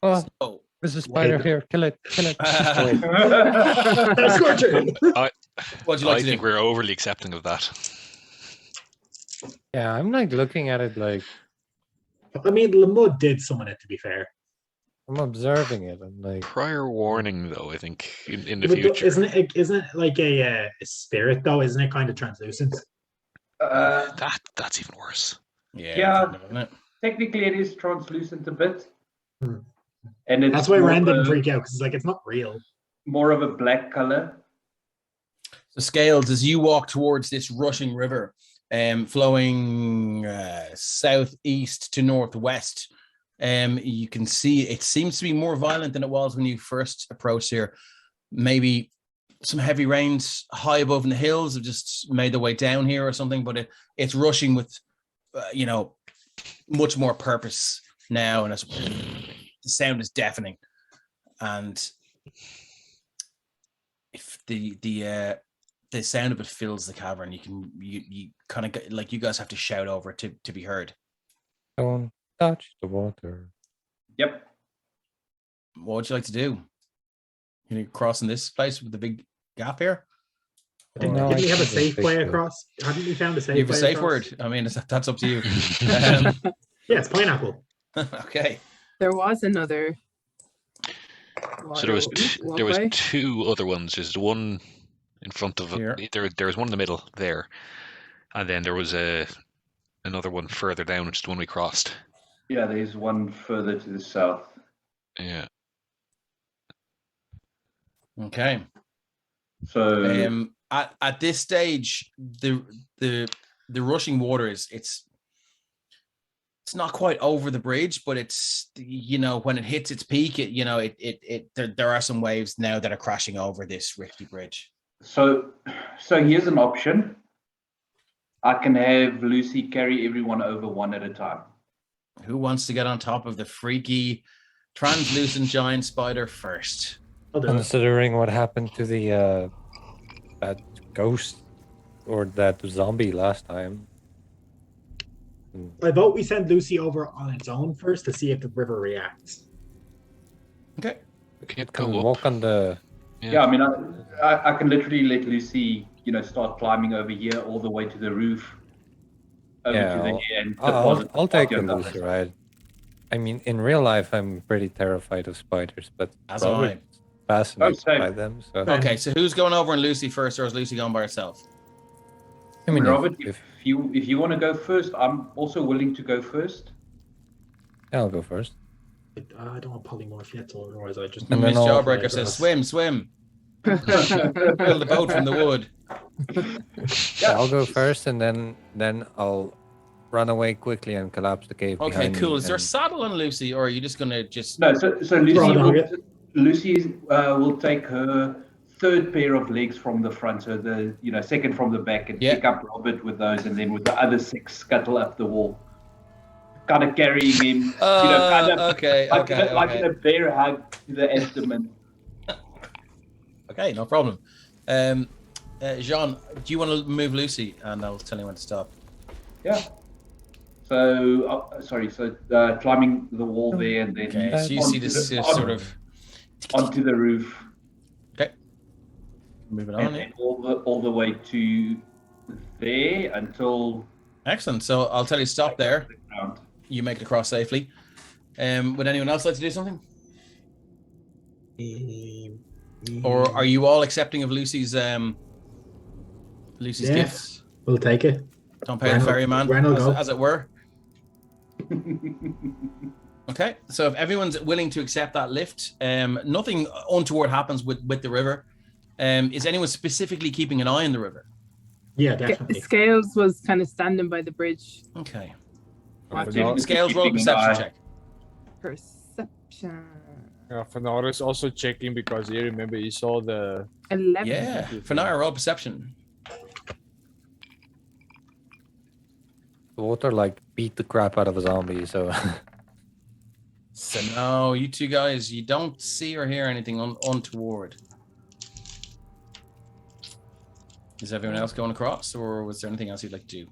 Oh, So, there's a spider here. Kill it. what'd you like I to think do? we're overly accepting of that. Yeah, I'm like looking at it like I mean, Lamud did summon it, to be fair. I'm observing it. I'm like, Prior warning, though, I think in the But future. isn't it like a spirit though? Isn't it kind of translucent? That's even worse. Yeah. Isn't it? Technically, it is translucent a bit. Hmm. And it's That's why more Ren of didn't a- freak out, because it's like it's not real. more of a black color. So Scales, as you walk towards this rushing river, flowing southeast to northwest, you can see it seems to be more violent than it was when you first approached here. Maybe some heavy rains high above in the hills have just made their way down here or something, but it's rushing with, much more purpose now, and the sound is deafening, and if the sound of it fills the cavern, you kind of like you guys have to shout over it to be heard. don't touch the water. Yep. What would you like to do? You crossing this place with the big gap here? No, Didn't we have a I think safe it's way fixed. across? Hadn't we found a safe You have a way safe across? word. I mean, that's up to you. Yeah, it's pineapple. Okay. There was another. So there was walkway. 2 other ones. There's the one in front of Here. there was one in the middle there, and then there was another one further down, which is the one we crossed. Yeah, there's one further to the south. Yeah. Okay. So At this stage, the rushing water it's not quite over the bridge, but it's when it hits its peak, there are some waves now that are crashing over this rickety bridge. So here's an option. I can have Lucy carry everyone over one at a time. Who wants to get on top of the freaky translucent giant spider first? I'll do it. Considering what happened to the that ghost or that zombie last time. I vote we send Lucy over on its own first to see if the river reacts. Okay. Can't Can go up. walk on the. Yeah, I mean, I can literally let Lucy, start climbing over here all the way to the roof. Over Yeah, to there and I'll deposit take the on top of Lucy it. ride. I mean, in real life, I'm pretty terrified of spiders, but As am I. Robert fascinated same. by them. So Okay, so who's going over on Lucy first, or is Lucy going by herself? I mean, Robert, if you want to go first, I'm also willing to go first. I'll go first. I don't want polymorph yet, so otherwise I just. And then Miss I'll- Jawbreaker says, swim. Build a boat from the wood. Yeah, I'll go first, and then I'll run away quickly and collapse the cave. Okay, behind cool. me Is there a and- saddle on Lucy, or are you just gonna just? No, so Lucy Right, will, okay. Lucy will take her third pair of legs from the front, so the second from the back, and Yeah. pick up Robert with those, and then with the other 6 scuttle up the wall, kind of carrying him, kind of Okay, like okay. in a bear hug to the abdomen. Okay, no problem. Jean, do you want to move Lucy, and I'll tell you when to stop. Yeah. So climbing the wall there, and then Okay, so you see this sort of onto the roof, moving and on. then all the way to there until Excellent. So I'll tell you stop there. the ground. You make it across safely. Would anyone else like to do something, or are you all accepting of Lucy's Yeah. gifts? We'll take it. Don't pay the Ren will- ferryman, Ren will go. as it were. Okay, so if everyone's willing to accept that lift, nothing untoward happens with the river. Is anyone specifically keeping an eye on the river? Yeah, definitely. Scales was kind of standing by the bridge. Okay. Definitely Scales roll a keeping an perception eye. check. Perception. Yeah, Fenara is also checking because you remember he saw the. 11. Yeah, Fenara, roll perception. The water like beat the crap out of a zombie. So So no, you two guys, you don't see or hear anything untoward. Is everyone else going across, or was there anything else you'd like to do?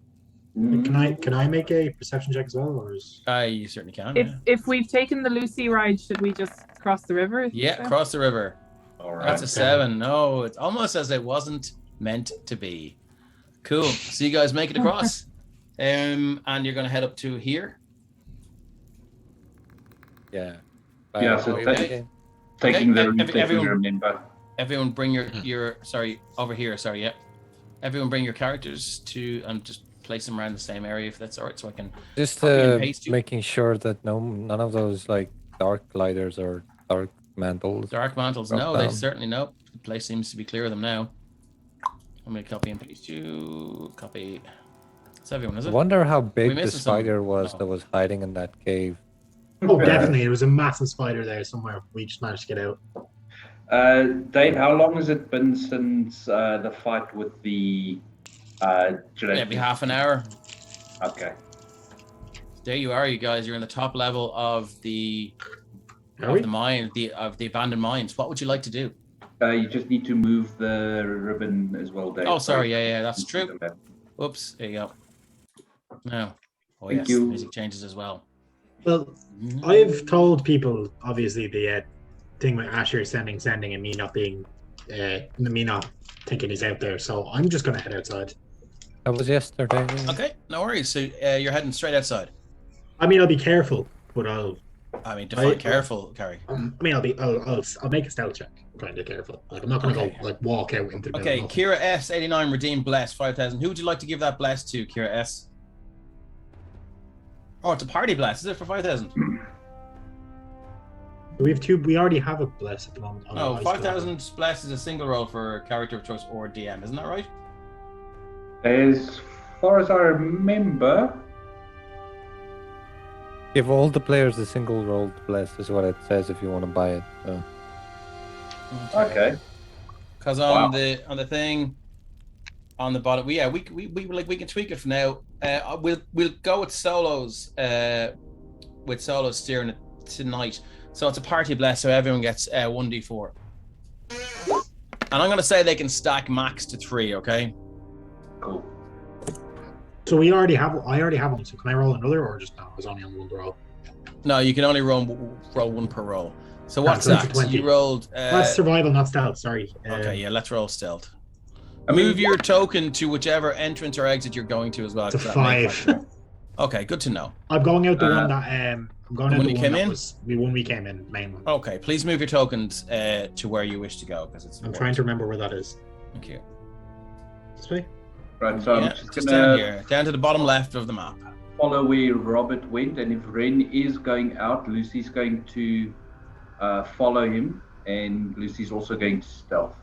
Can I make a perception check as well, or is You certainly can. If we've taken the Lucy ride, should we just cross the river? Yeah, cross the river. All right. That's a 7. No, it's almost as it wasn't meant to be. Cool. So you guys make it across. And you're going to head up to here. yeah. Yeah, so Okay. taking the Okay, route that we everyone- remember. Everyone bring your sorry, over here, sorry, yeah. Everyone bring your characters to, and just place them around the same area if that's all right, so I can... Just Copy and paste you. making sure that none of those like dark gliders or dark mantles. Dark mantles, Drop no, they down. certainly no. The place seems to be clear of them now. I'm going to copy and paste you. Copy. It's everyone, is I it? wonder how big the missing something? spider was Oh. that was hiding in that cave. Oh, definitely. There was a massive spider there somewhere. We just managed to get out. Dave, how long has it been since the fight with the Maybe half an hour. Okay. There you are, you guys. You're in the top level of the Are we? mine, of the abandoned mines. What would you like to do? You just need to move the ribbon as well, Dave. Oh, sorry. Yeah, that's true. Whoops. There you go. Now, oh Thank yes, you. the music changes as well. Well, I've told people, obviously, the thing with Asher sending, and me not being, me not thinking he's out there. So I'm just gonna head outside. That was yesterday. Okay, no worries. So you're heading straight outside. I mean, I'll be careful, but I'll Define careful, Carrick. I'll make a stealth check, kind of careful. Like I'm not gonna Okay. go like walk out into the Okay, middle. Kira S 89 redeemed bless 5,000. Who would you like to give that bless to, Kira S? Oh, it's a party bless. Is it for 5,000? We have two. We already have a bless at the moment. Oh, No, I still have 5,000 bless is a single roll for character of choice or DM. Isn't that right? As far as I remember, Give all the players a single rolled bless is what it says if you want to buy it. So. okay. Because Wow. on the thing, on the bottom, we can tweak it for now. We'll go with solos, steering it tonight. So it's a party bless, so everyone gets 1d4. And I'm gonna say they can stack max to 3. Okay. Cool. So I already have one. So can I roll another, or just no? I was only on one roll. No, you can only roll one per roll. So what's so it's a that? So 20. you rolled. That's survival, not stealth. Sorry. Okay, yeah, let's roll stealth. I mean, Move your token to whichever entrance or exit you're going to as well. It's a 'cause that may 5. factor in. Okay, good to know. I'm going out the Uh, one that I'm I'm going The to one the you one came that in? was the one we came in, main one. Okay, please move your tokens to where you wish to go because it's. I'm trying to remember where that is. Thank you. This way? Right, so Yeah, I'm just just gonna down here, down to the bottom left of the map. follow where Robert went, and if Ren is going out, Lucy's going to follow him, and Lucy's also going to stealth.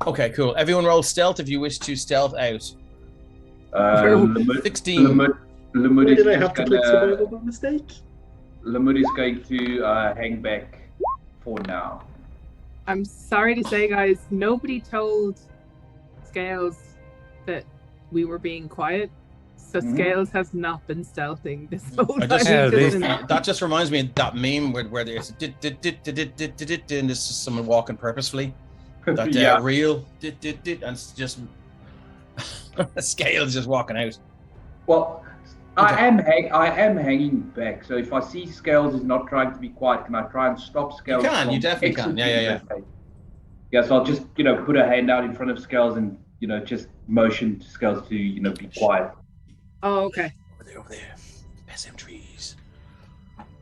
Okay, cool. Everyone roll stealth if you wish to stealth out. 16. Why Lamud did I have to click survival by mistake? Lamud is going to hang back for now. I'm sorry to say, guys, nobody told Scales that we were being quiet. So Scales has not been stealthing this whole time. That just reminds me of that meme where there's and there's just someone walking purposefully. That real and it's just Scales just walking out. Well, Okay. I am hanging back. So if I see Scales is not trying to be quiet, can I try and stop Scales? You can. You definitely can. Yeah. Yeah. So I'll just put a hand out in front of Scales and just motion to Scales to be quiet. Oh, okay. Over there. SM trees.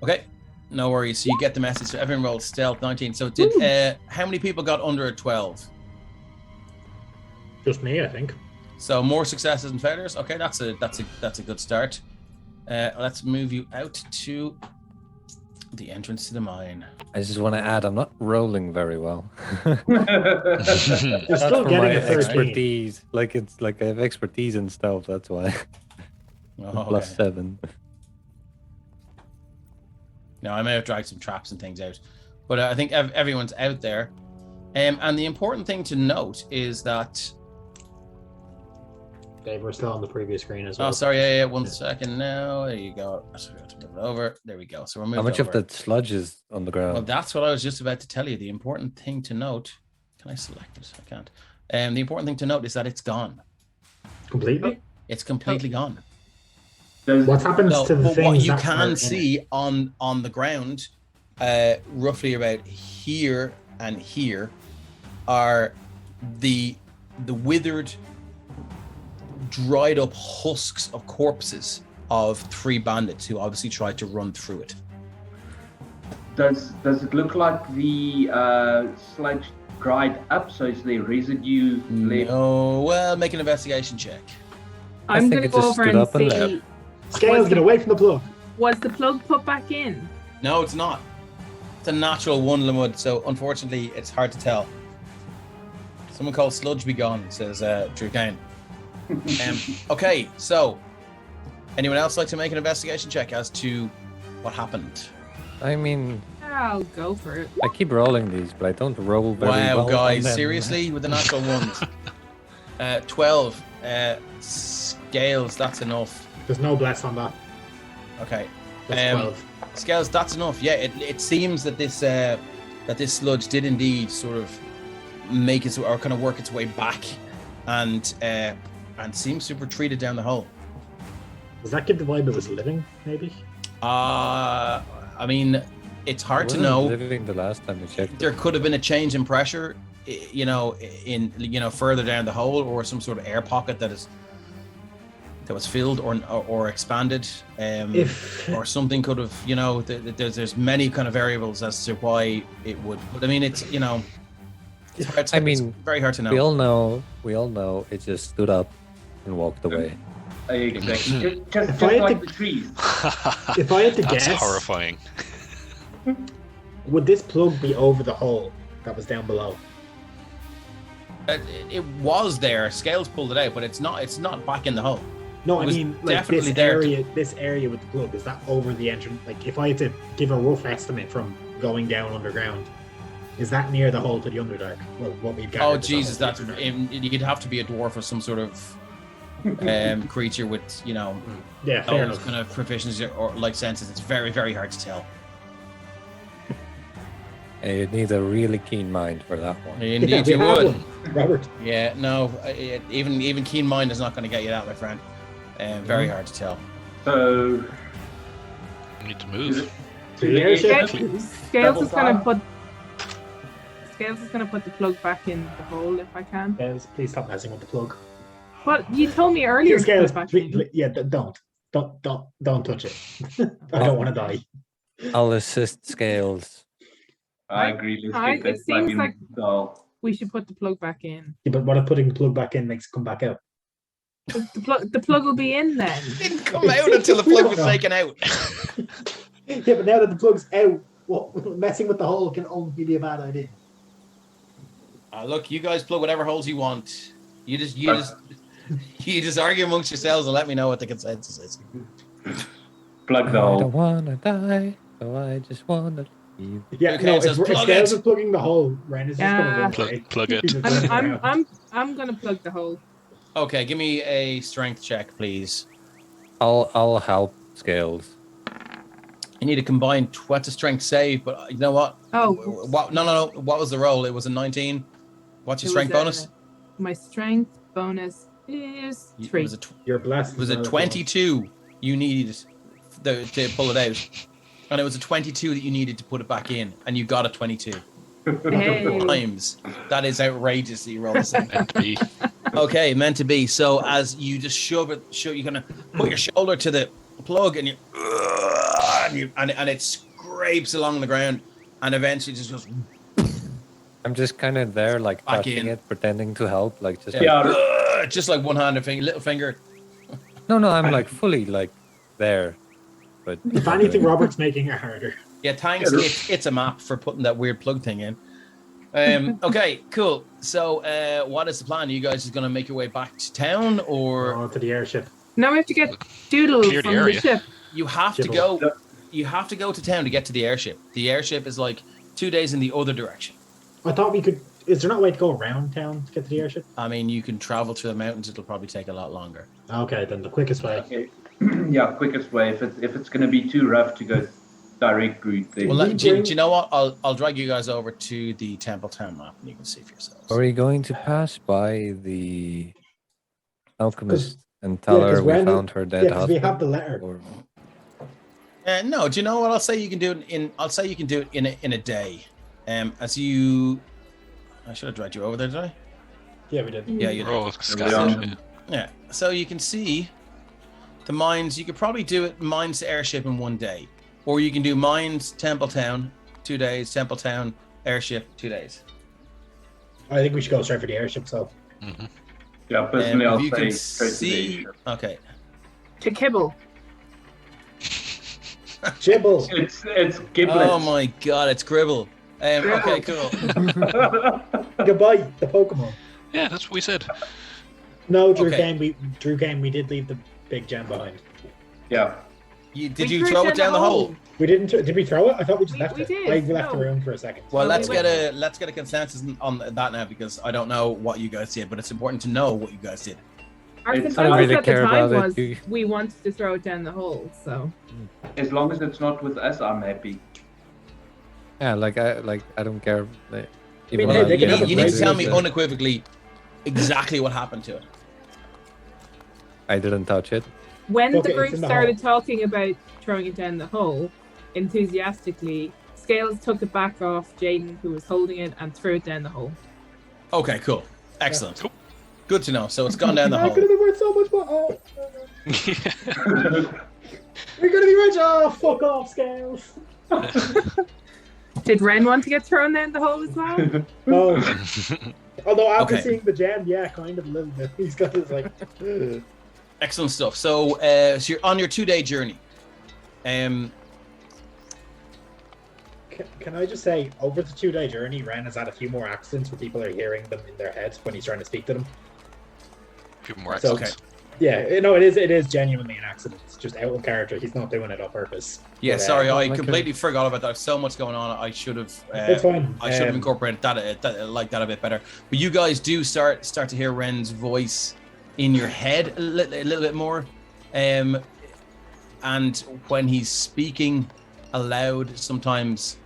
Okay. No worries. So you get the message. So everyone rolled stealth 19. So did how many people got under a 12? Just me, I think. So more successes and failures. Okay, that's a good start. Let's move you out to the entrance to the mine. I just want to add, I'm not rolling very well. You're still For getting my a 13. expertise. It's like I have expertise in stealth, that's why. Oh, Plus okay. 7. No, I may have dragged some traps and things out, but I think everyone's out there. And the important thing to note is that. Dave, we're still on the previous screen as well. Oh, sorry. Yeah. 1 second now. There you go. So we have to move it over. There we go. So we're moving. How much over. of that sludge is on the ground? Well, that's what I was just about to tell you. The important thing to note. Can I select it? I can't. The important thing to note is that it's gone. Completely? It's completely gone. What happens to the but things what you that are can in see on the ground, roughly about here and here, are the withered, dried up husks of corpses of 3 bandits who obviously tried to run through it. Does it look like the sludge dried up, so is there residue left? No, well, make an investigation check. I'm think going to it go just over stood and up and see. left. Scales, get away from the plug. Was the plug put back in? No, it's not. It's a natural 1, Lamud, so unfortunately it's hard to tell. Someone called Sludge be gone, says Drew Kane. Okay, so anyone else like to make an investigation check as to what happened? I mean, I'll go for it. I keep rolling these, but I don't roll very well. Wow, on guys, them. seriously, with the natural ones. 12. Scales, that's enough. There's no bless on that. Okay. That's 12. Scales, that's enough. Yeah, it seems that this sludge did indeed sort of make its or kind of work its way back, and seems to have retreated down the hole. Does that give the vibe it was living, maybe? I mean, it's hard to Wasn't know. living the last time we checked. There could have been a change in pressure, in further down the hole, or some sort of air pocket that was filled or expanded, or something could have, there's many kind of variables as to why it would. But I mean, it's it's very hard to know. We all know it just stood up and walked away. Exactly. Just If I had like to- the trees. If I had to That's guess, horrifying. would this plug be over the hole that was down below? It was there. Scales pulled it out, but it's not back in the hole. No, It I was mean, like definitely this there. this area with the plug, is that over the entrance? Like, if I had to give a rough estimate from going down underground, is that near the hole to the Underdark? Well, what we've got. Oh Jesus, that's you'd have to be a dwarf or some sort of creature with yeah, fair those enough. kind of proficiency or like senses. It's very, very hard to tell. You need a really keen mind for that one. Indeed, we you have would. one, Robert. Yeah, no, even keen mind is not going to get you that, my friend. Very hard to tell. So You need to is move. it To the airship. Scales is going to Double put the plug back in the hole if I can. Scales, please stop messing with the plug. But you told me earlier to put Scales, it back please, in. yeah, don't touch it. I don't want to die. I'll assist Scales. I agree. Let's I- get that it seems plug in like- goal. We should put the plug back in. Yeah, but what if putting the plug back in makes it come back out? The plug will be in then. Didn't come out until the plug was taken out. Yeah, but now that the plug's out, messing with the hole can only be a bad idea. Look, you guys plug whatever holes you want. You just argue amongst yourselves and let me know what the consensus is. Plug the I hole. don't wanna die, so I just wanna leave. Yeah, Okay, no, so if plug Scales it. is plugging the hole, Ren is just going to run away. Plug it. He's just running around. I'm gonna plug the hole. Okay, give me a strength check, please. I'll help Scales. You need to combine what's a strength save, but you know what? Oh. What? No. What was the roll? It was a 19. What's your It strength was, bonus? My strength bonus is It 3. was You're blessed. it was a 22 you needed to pull it out. And it was a 22 that you needed to put it back in. And you got a 22. Hey. Times. That is outrageous that you rolled the same. Meant to be. Okay, meant to be. So as you just shove it, you're gonna put your shoulder to the plug and and it scrapes along the ground and eventually just goes I'm just kind of there, like Back touching in. it, pretending to help, like just. Yeah, just like one hand and finger, little finger. No, I'm like fully like there, but. If anything, Robert's making it harder. Yeah, thanks. It's a map for putting that weird plug thing in. Okay, cool. So, what is the plan? Are you guys just gonna make your way back to town, or Oh, to the airship. Now we have to get Doodle Clear the from the area. ship. you have to Jibble. go? You have to go to town to get to the airship. The airship is like 2 days in the other direction. I thought we could. Is there not a way to go around town to get to the airship? I mean, you can travel through the mountains. It'll probably take a lot longer. Okay, then the quickest way. okay. Yeah, quickest way. If it's going to be too rough to go direct route, then Well, we do bring- you know what? I'll drag you guys over to the Temple Town map, and you can see for yourselves. Are we going to pass by the alchemist and yeah, tell 'cause her we Ren- found her Yeah, dead because we husband? have the letter. Or- No, do you know what? I'll say you can do it in. I'll say you can do it in a day. As you, I should have dragged you over there, did I? Yeah, we did. Yeah, you did. Oh, scattered. Yeah. Yeah. So you can see the mines. You could probably do it mines to airship in 1 day, or you can do mines Templetown 2 days, Templetown airship 2 days. I think we should go straight for the airship. So Mhm. yeah, personally, If I'll you say can straight to the see, airship. okay. To kibble. Jibble. It's giblets. Oh my God, it's Gribble. Okay, cool. Goodbye, the Pokemon. Yeah, that's what we said. No, Drew Okay. came. We did leave the big gem behind. Yeah. Did We you threw throw it down the hole? We didn't. Did we throw it? I thought we just We- left we it. did, I left the no. room for a second. Well, Oh, let's we get a consensus on that now, because I don't know what you guys did, but it's important to know what you guys did. Our It's- consensus I don't really at the care time about it, was do you? we wanted to throw it down the hole. So As long as it's not with us, I'm happy. Yeah, I don't care. Like, mean, even hey, though they You can have need, a you need to break. tell me unequivocally exactly what happened to it. I didn't touch it. when Okay, the group it's in the started hole. talking about throwing it down the hole, enthusiastically, Scales took it back off Jaden, who was holding it, and threw it down the hole. Okay, cool. Excellent. Cool. Good to know. So it's gone down the That could hole. have been worth so much more. Oh, we're gonna be rich. Oh, fuck off, Scales. Did Ren want to get thrown down the hole as well? Oh, although after Okay. seeing the gem, yeah, kind of a little bit. He's got his like. "Ugh." Excellent stuff. So, so you're on your 2-day journey. Can I just say, over the 2-day journey, Ren has had a few more accidents where people are hearing them in their heads when he's trying to speak to them. A few more So- accidents. Yeah, no, it is genuinely an accident. It's just out of character. He's not doing it on purpose. Yeah, But, sorry, I like completely forgot about that. So much going on. I should have. It's fine. I should have incorporated that like that a bit better. But you guys do start to hear Ren's voice in your head a little bit more, and when he's speaking aloud, sometimes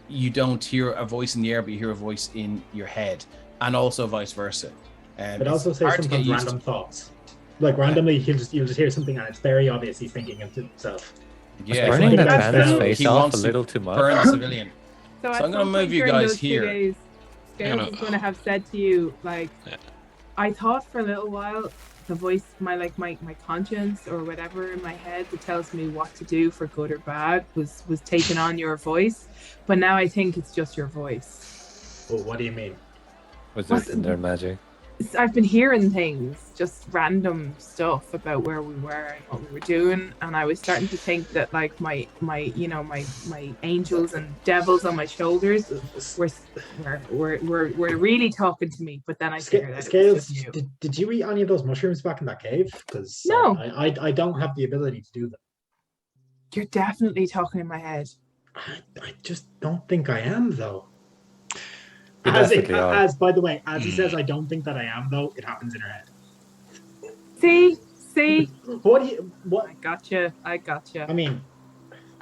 you don't hear a voice in the air, but you hear a voice in your head, and also vice versa. But also it's say hard to get sometimes used random thoughts. Like randomly, you'll just hear something and it's very obvious he's thinking of himself. Yeah, Burning Burning that that that's bandit's down. face He off wants a to little too much. burn the civilian. So So at I'm gonna some move point you during guys those 2 here. days, Scales Hang on. is going to have said to you, like, Yeah. I thought for a little while the voice, my conscience or whatever in my head that tells me what to do for good or bad was taking on your voice, but now I think it's just your voice. Well, what do you mean? Wizards and their magic. I've been hearing things, just random stuff about where we were and what we were doing, and I was starting to think that like my angels and devils on my shoulders were really talking to me. But then I figured out Scales, it was just you. did you eat any of those mushrooms back in that cave? Because No. I don't have the ability to do them. You're definitely talking in my head. I just don't think I am though. You definitely are. As by the way, as he says, I don't think that I am though. It happens in her head. See. What do you? What? I gotcha. I mean,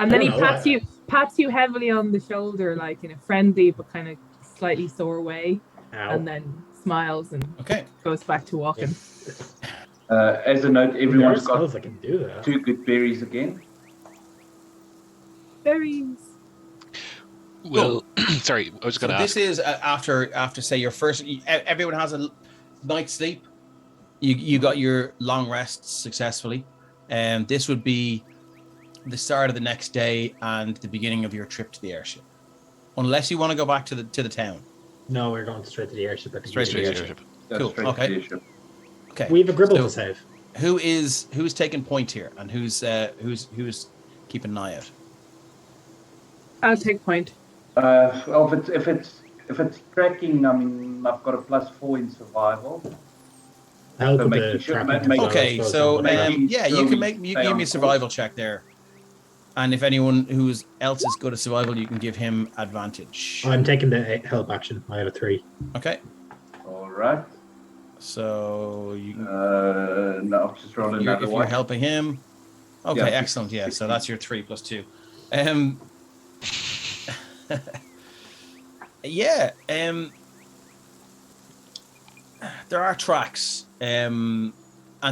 and then I he don't know, pats you heavily on the shoulder, like in a friendly but kind of slightly sore way, and then smiles and goes back to walking. As a note, everyone's got I can do that. 2 good berries again. Berries. Well, sorry, I was going to ask. This is after say your first. Everyone has a night's sleep. You got your long rest successfully, and this would be the start of the next day and the beginning of your trip to the airship. Unless you want to go back to the town. No, we're going straight to the airship. Straight to the airship. Cool. Okay. Okay. We have a gribble to save. Who's taking point here, and who's keeping an eye out? I'll take point. Well, if it's tracking, I mean, I've got a +4 in survival. Help So with making the sure- tracking make- as well, I Okay, suppose, so and yeah, you can give me a survival check there, and if anyone else is good at survival, you can give him advantage. I'm taking the help action. I have a 3. Okay, All right. so you No, I'll just roll if another you're one. helping him. Okay, Yeah. excellent. Yeah, so that's your 3 + 2. Yeah. There are tracks, and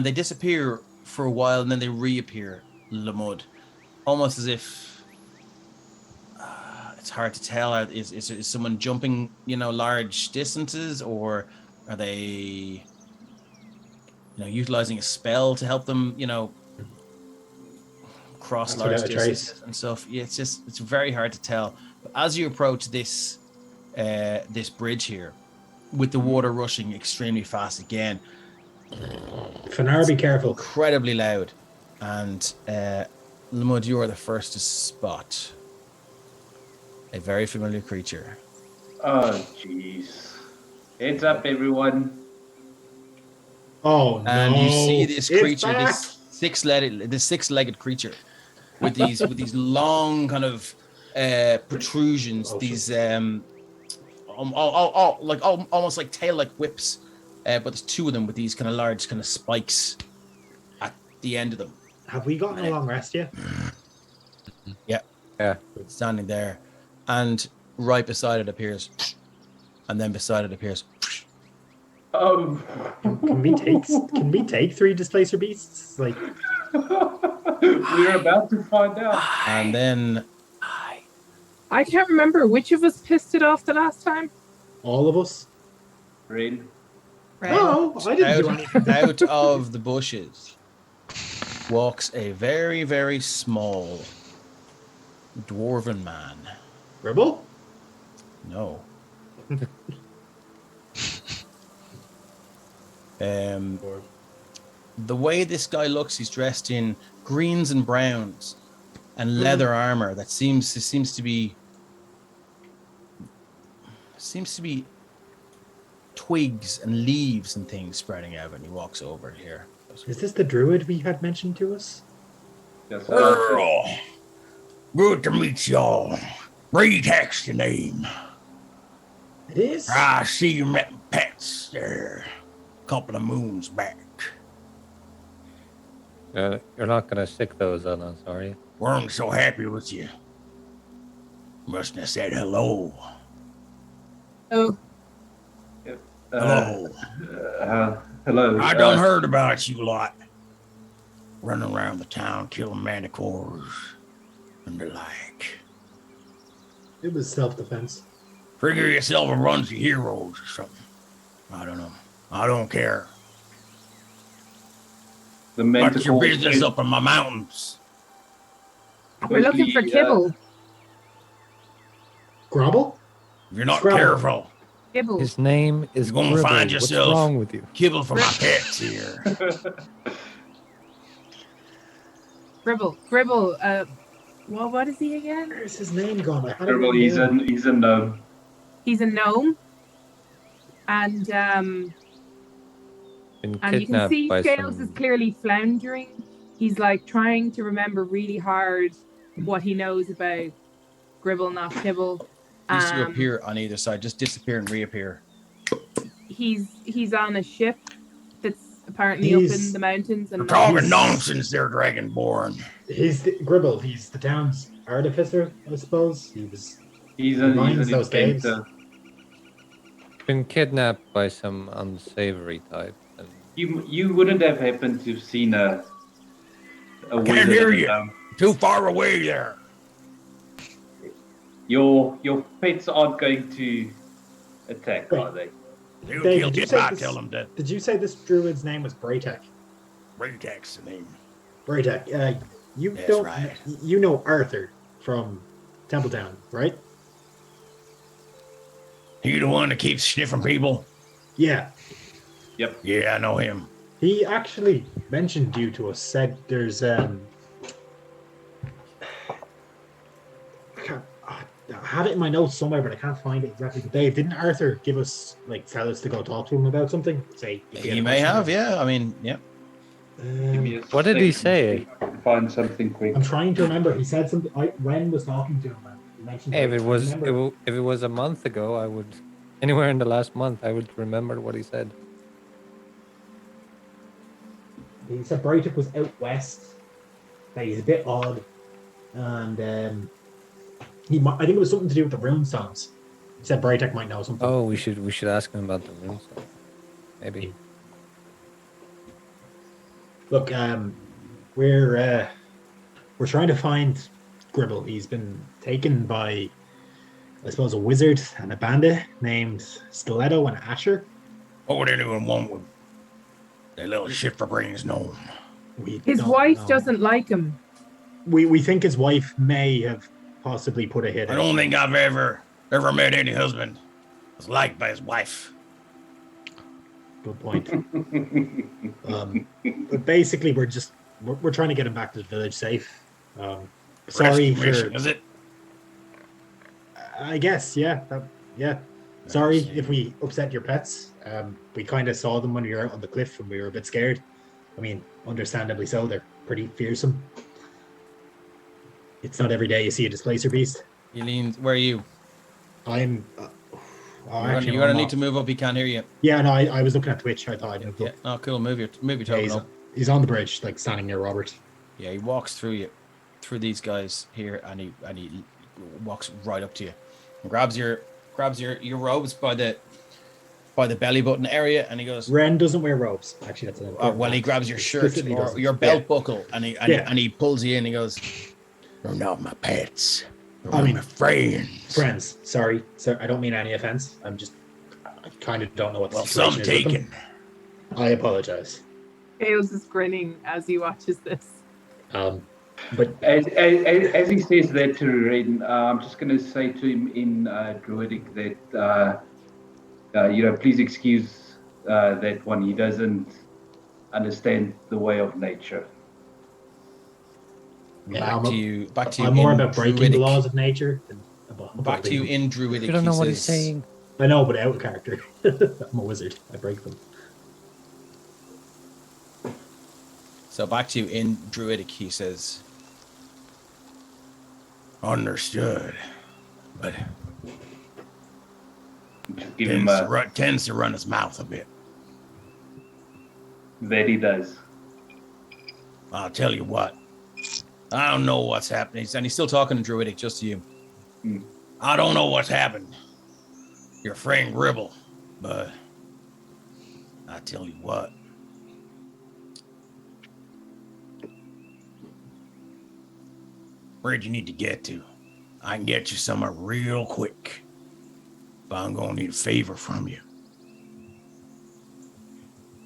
they disappear for a while, and then they reappear. Lamud, almost as if it's hard to tell. Is someone jumping, large distances, or are they, utilizing a spell to help them, cross That's large without a distances trace. and stuff? Yeah, it's very hard to tell. But as you approach this bridge here, with the water rushing extremely fast again, Fanar, be careful. incredibly loud, and Lamud, you are the first to spot a very familiar creature. Oh, jeez. Heads up, everyone. Oh no! And you see this It's creature, back! this six-legged creature, with these long kind of protrusions, these almost like tail-like whips, but there's 2 of them with these kind of large kind of spikes at the end of them. Have we gotten a long rest yet? Yeah. Standing there, and right beside it appears, and then beside it appears. Oh. Can we take 3 displacer beasts? Like, we're about to find out. And then I can't remember which of us pissed it off the last time. all of us? Ren. Right? No, I didn't do anything. out of the bushes walks a very, very small dwarven man. Gribble? No. The way this guy looks, he's dressed in greens and browns and leather armor that seems to be twigs and leaves and things spreading out when he walks over here. Is this the druid we had mentioned to us? Yes, Good to meet y'all. Bretex your name. It is? I see you met pets there a couple of moons back. You're not going to stick those on us, are you? Weren't so happy with you. Must have said hello. Oh, Hello. Hello. I done heard about you lot. Running around the town, killing manticores and the like. It was self-defense. Figure yourself a bunch of heroes or something. I don't know. I don't care. The What's your manticore business says, up in my mountains? We're looking for Firstly, kibble. Grobble? If you're not Scrabble. careful, Kibble. His name is you're gonna Gribble. find What's yourself wrong with you? kibble for my pets here. Gribble. Gribble. What is he again? Where's his name gone? I had it Gribble, written down. he's a gnome. He's a gnome. And Been you can kidnapped see by Scales is some. clearly floundering. He's like trying to remember really hard what he knows about Gribble, not Kibble. These two appear on either side, just disappear and reappear. He's on a ship that's apparently up in the mountains. You're And talking nonsense there, Dragonborn. He's Gribble. He's the town's artificer, I suppose. He's He minds an those caves. inventor. Been kidnapped by some unsavory type. And You wouldn't have happened to have seen a Can't wizard hear at the you. gnome. Too far away there. Your pets aren't going to attack, are they? They'll Dave, kill did you if say I this- tell them that. Did you say this druid's name was Braytek? Raytek's the name. Braytek. You That's don't. right. You know Arthur from Templetown, right? He the one that keeps sniffing people? Yeah. Yeah, I know him. He actually mentioned you to us. Said there's I had it in my notes somewhere, but I can't find it exactly. Dave, didn't Arthur give us like fellas to go talk to him about something? Say if He had a may question. have, yeah. I mean, yeah. Give me a What did he second say? to see if I can find something quick. I'm trying to remember. He said something. Ren was talking to him. And he mentioned. hey, if it I was remember. if it was a month ago, I would anywhere in the last month, I would remember what he said. He said Braytek was out west. That he's a bit odd, and I think it was something to do with the rune stones. He said Braytek might know something. Oh, we should ask him about the rune stone. Maybe. Look, we're trying to find Gribble. He's been taken by, I suppose, a wizard and a bandit named Stiletto and Asher. What would anyone want with that little shit for brains gnome? his don't wife know. doesn't like him. We think his wife may have possibly put a hit. I out. don't think I've ever met any husband that's liked by his wife. Good point. But basically, we're trying to get him back to the village safe. Sorry Rescue mission, for. is it? I guess, yeah, yeah. Sorry if we upset your pets. We kind of saw them when we were out on the cliff and we were a bit scared. I mean, understandably so. They're pretty fearsome. It's not every day you see a displacer beast. Eileen, where are you? I'm. You're gonna need to move up. He can't hear you. Yeah, no, I was looking at Twitch. I thought I'd moved Yeah. up. Oh, cool. Move your Yeah, token up. he's on the bridge, like standing near Robert. Yeah, he walks through these guys here, and he walks right up to you, and grabs your robes by the belly button area, and he goes. Ren doesn't wear robes. Actually, that's an Well, he grabs your shirt Explicitly or doesn't. your belt Yeah. buckle, and he pulls you in. He goes, "You're not my pets. You're I mean, my friends." Friends, sorry, sir. I don't mean any offense. I kind of don't know what the Well, situation some is with them. taken. I apologize. Scales is grinning as he watches this. But As he says that to Ren, I'm just going to say to him in Druidic that, please excuse that one. He doesn't understand the way of nature. Back to you. I'm more in about breaking Druidic. the laws of nature than about Back to you in Druidic. You don't know he what he's says- saying. I know, but out of character. I'm a wizard. I break them. So back to you in Druidic. He says, "Understood, but Just give him a, tends to run his mouth a bit. that he does. I'll tell you what. I don't know what's happening." And he's still talking in Druidic, just to you. I don't know what's happened. Your friend Gribble, but I tell you what. Where'd you need to get to? I can get you somewhere real quick. But I'm gonna need a favor from you.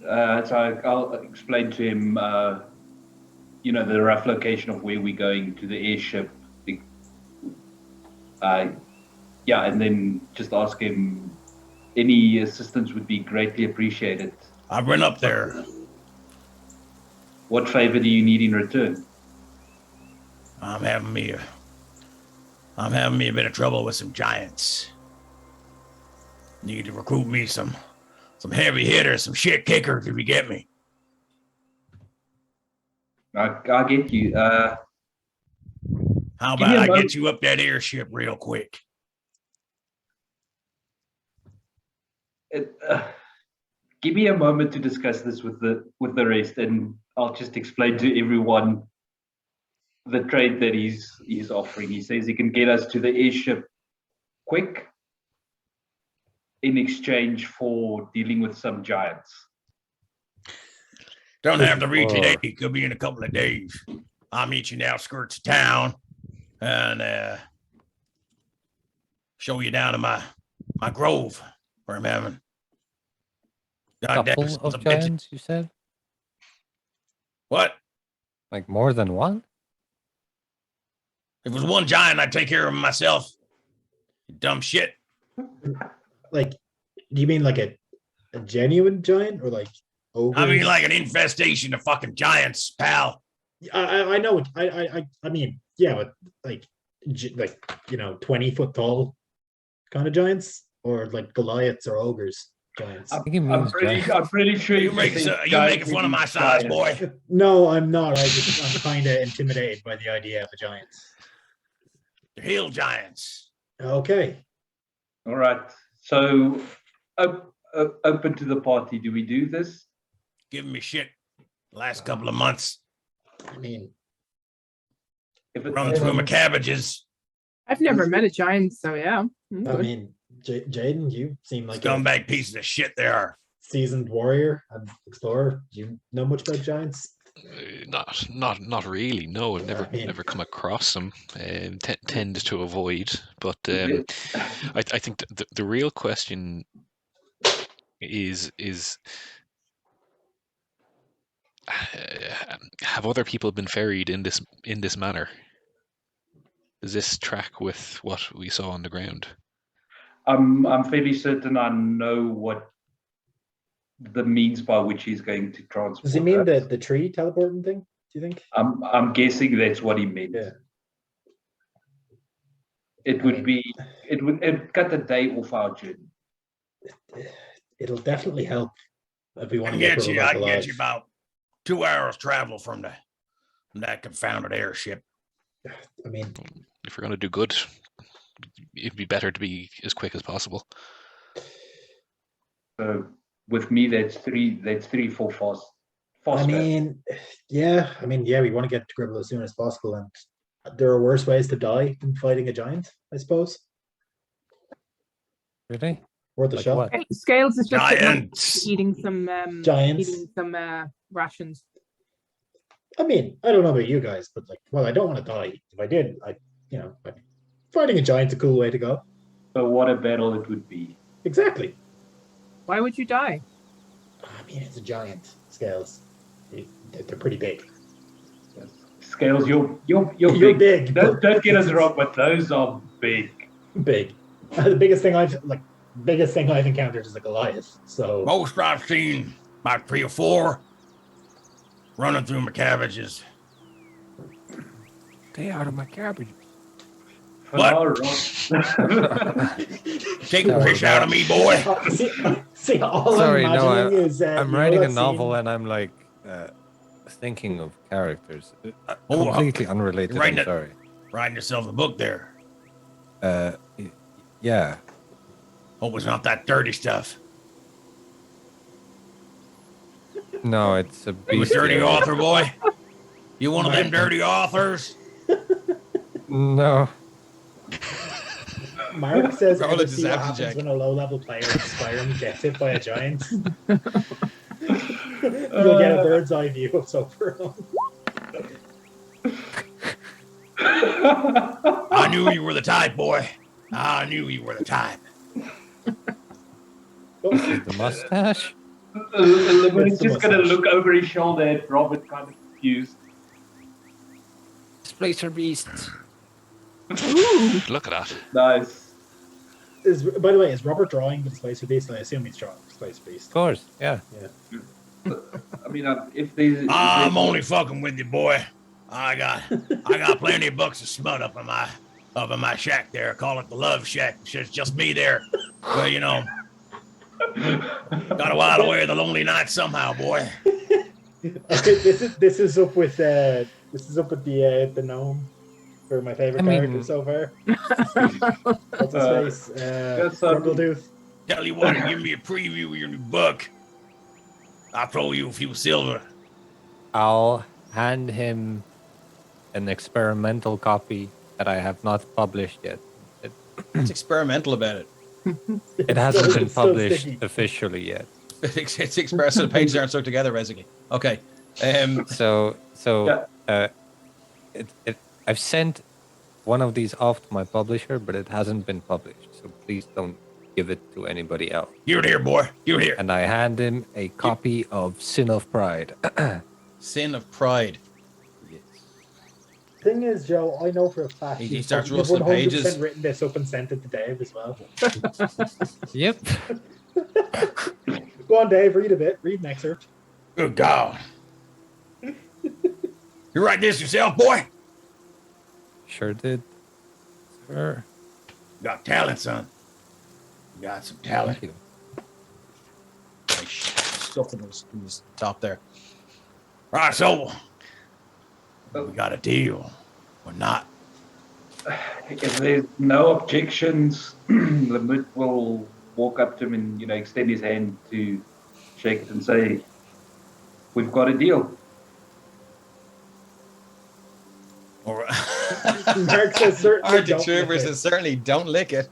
So I'll explain to him, the rough location of where we're going to the airship. And then just ask him any assistance would be greatly appreciated. I've been up there. What favor do you need in return? I'm having me a bit of trouble with some giants. Need to recruit me some heavy hitters, some shit kickers if you get me. I get you. How Give me about a I mo- get you up that airship real quick? Give me a moment to discuss this with the rest, and I'll just explain to everyone the trade that he's offering. He says he can get us to the airship quick in exchange for dealing with some giants. Don't have to reach today. It could be in a couple of days. I'll meet you in the outskirts of town and show you down to my grove where I'm having. Couple of giants, you said? What? Like more than one? If it was one giant, I'd take care of him myself. You dumb shit. Like, do you mean like a genuine giant or like ogres? I mean, like an infestation of fucking giants, pal. I know what I mean. Yeah, but like 20-foot tall kind of giants, or like Goliaths or ogres giants. I think it means I'm pretty sure You making fun of my size, boy. No, I'm not. I'm kind of intimidated by the idea of a giant. They're hill giants. Okay. All right. So, open to the party. Do we do this? Giving me shit the last couple of months. I mean, If it's Running through my cabbages. I've never met a giant, so yeah. I mean, Jaden, you seem like Scumbag pieces of shit they are. seasoned warrior and explorer. Do you know much about giants? Not really. No, I've never come across them. Tend to avoid. But I think the real question is have other people been ferried in this manner? Does this track with what we saw on the ground? I'm fairly certain I know what the means by which he's going to transport. Does he mean us. the tree teleporting thing? Do you think? I'm guessing that's what he meant. Yeah. It'd cut the day off our journey. It'll definitely help if we want I to can get get alive. you about 2 hours travel from that confounded airship. I mean, If we're going to do good, it'd be better to be as quick as possible. So with me, that's three, 4 fast. I mean, yeah, we want to get to Gribble as soon as possible, and there are worse ways to die than fighting a giant, I suppose. Really? Worth a Like shot. what? Scales is just Giants. eating some Giants. eating some rations. I mean, I don't know about you guys, but I don't want to die. If I did, fighting a giant's a cool way to go. But what a battle it would be. Exactly. Why would you die? I mean, it's a giant. Scales. They're pretty big. Scales, you're You're big. Don't get us wrong, but those are big. Big. The biggest thing I've encountered is a Goliath. So Most I've seen about 3 or 4 running through my cabbages. Stay out of my cabbage. What? Take the fish out of me, boy. See, all Sorry, I'm no, imagining is I'm writing a novel and I'm like thinking of characters. Completely unrelated. writing I'm it- sorry. Writing yourself a book there. Yeah. Hope it's not that dirty stuff. No, it's a You a beast. dirty author, boy? You one of them dirty authors? No. Mark says, Roll a ever see what deception happens check. when a low-level player in Skyrim gets hit by a giant? You'll get a bird's eye view of Sopherone. I knew you were the type, boy. I knew you were the type. The mustache? He's just going to look over his shoulder at Robert, kind of confused. Displacer beast. Look at that. Nice. By the way, is Robert drawing the Displacer Beast? I assume he's drawing the Displacer Beast. Of course, yeah. I mean, if there's... I'm only fucking with you, boy. I got plenty of books of smut up in my shack there. I call it the Love Shack. It's just me there. Well, you know, got to while away the lonely night somehow, boy. Okay, this is up with the gnome for my favorite character so far. What's his face? Grumbledooth. Tell you what, give me a preview of your new book. I'll throw you a few silver. I'll hand him an experimental copy that I have not published yet. What's experimental about it? It hasn't been It's so published sticky. officially yet. It's expressed, so the pages aren't stuck together, basically. Okay. I've sent one of these off to my publisher, but it hasn't been published. So please don't give it to anybody else. You're here, boy. You're here. And I hand him a copy of Sin of Pride. Sin of Pride. Thing is, Joe, I know for a fact He you've starts 100% rustling pages. written this up and sent it to Dave as well. Yep. Go on, Dave, read a bit. Read an excerpt. Good God. You write this yourself, boy? Sure did. Sure. You got talent, son. You got some talent. Thank you. Stuff in his top there. All right, so we got a deal or not? If there's no objections, Lamut will walk up to him and, you know, extend his hand to shake it and say, "We've got a deal." Or Mark says certainly Arctic don't Troopers lick it. says certainly don't lick it.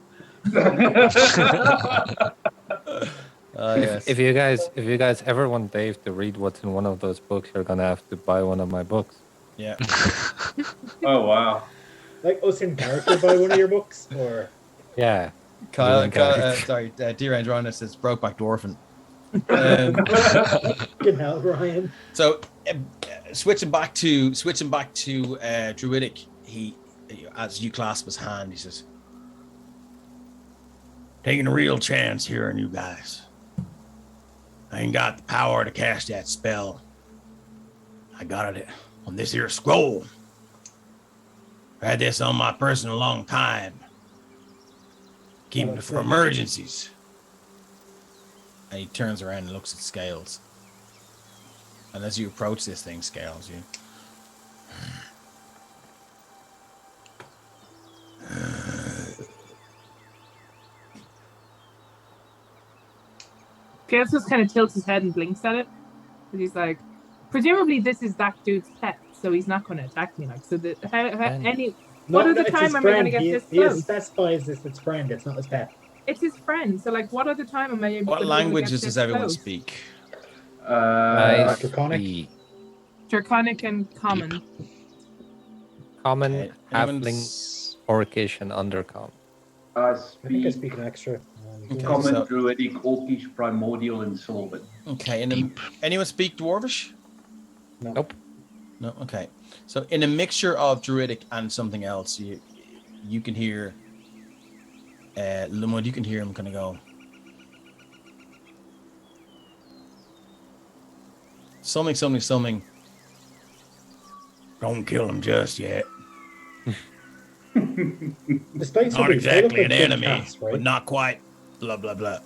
Yes. If you guys ever want Dave to read what's in one of those books, you're gonna have to buy one of my books. Yeah. Oh, wow. Like us in character by one of your books, or Yeah. Kyle, Kyle, D-Range Rhino says Brokeback Dwarfin. fucking hell, Ryan. So switching back to Druidic, he, as you clasp his hand, he says, "Taking a real chance here on you guys. I ain't got the power to cast that spell. I got it on this here scroll. I had this on my person a long time. Keeping it for emergencies." And he turns around and looks at Scales. And as you approach this thing, Scales, you... Gales just kind of tilts his head and blinks at it. Because he's like, presumably this is that dude's pet, so he's not going to attack me. Like, so what other time am I going to get this He close? specifies this it's friend, it's not his pet. It's his friend. So, like, what other time am I able What to languages does everyone close? speak? Draconic. speak Draconic and Common. Common, Okay, Halfling, anyone's- Orcish, and Undercommon. I I think I speak speak an extra. Okay. Common, so- Druidic, Orcish, Primordial, and Sylvan. Okay, and anyone speak Dwarvish? No. Nope. No, okay. So in a mixture of Druidic and something else, you can hear Lumud, you can hear him kind of go, something. Don't kill him just yet. Despite Not something, they look exactly like an good enemy, cats, right? but not quite. Blah blah blah.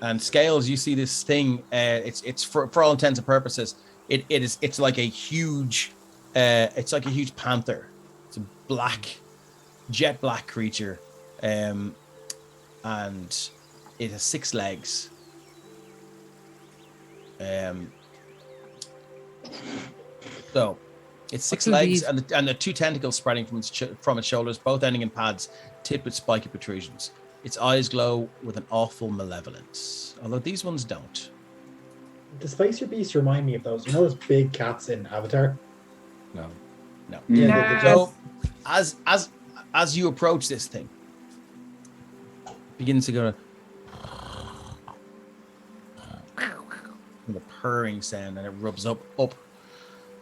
And Scales, you see this thing. It's for all intents and purposes, it's like a huge, panther. It's a jet black creature, and it has 6 legs. So it's 6 What do legs these- and the 2 tentacles spreading from its shoulders, both ending in pads, tipped with spiky protrusions. Its eyes glow with an awful malevolence, although these ones don't. The Spicer Beasts remind me of those. You know those big cats in Avatar? No. No. Yeah, So as you approach this thing, it begins to go. with a purring sound, and it rubs up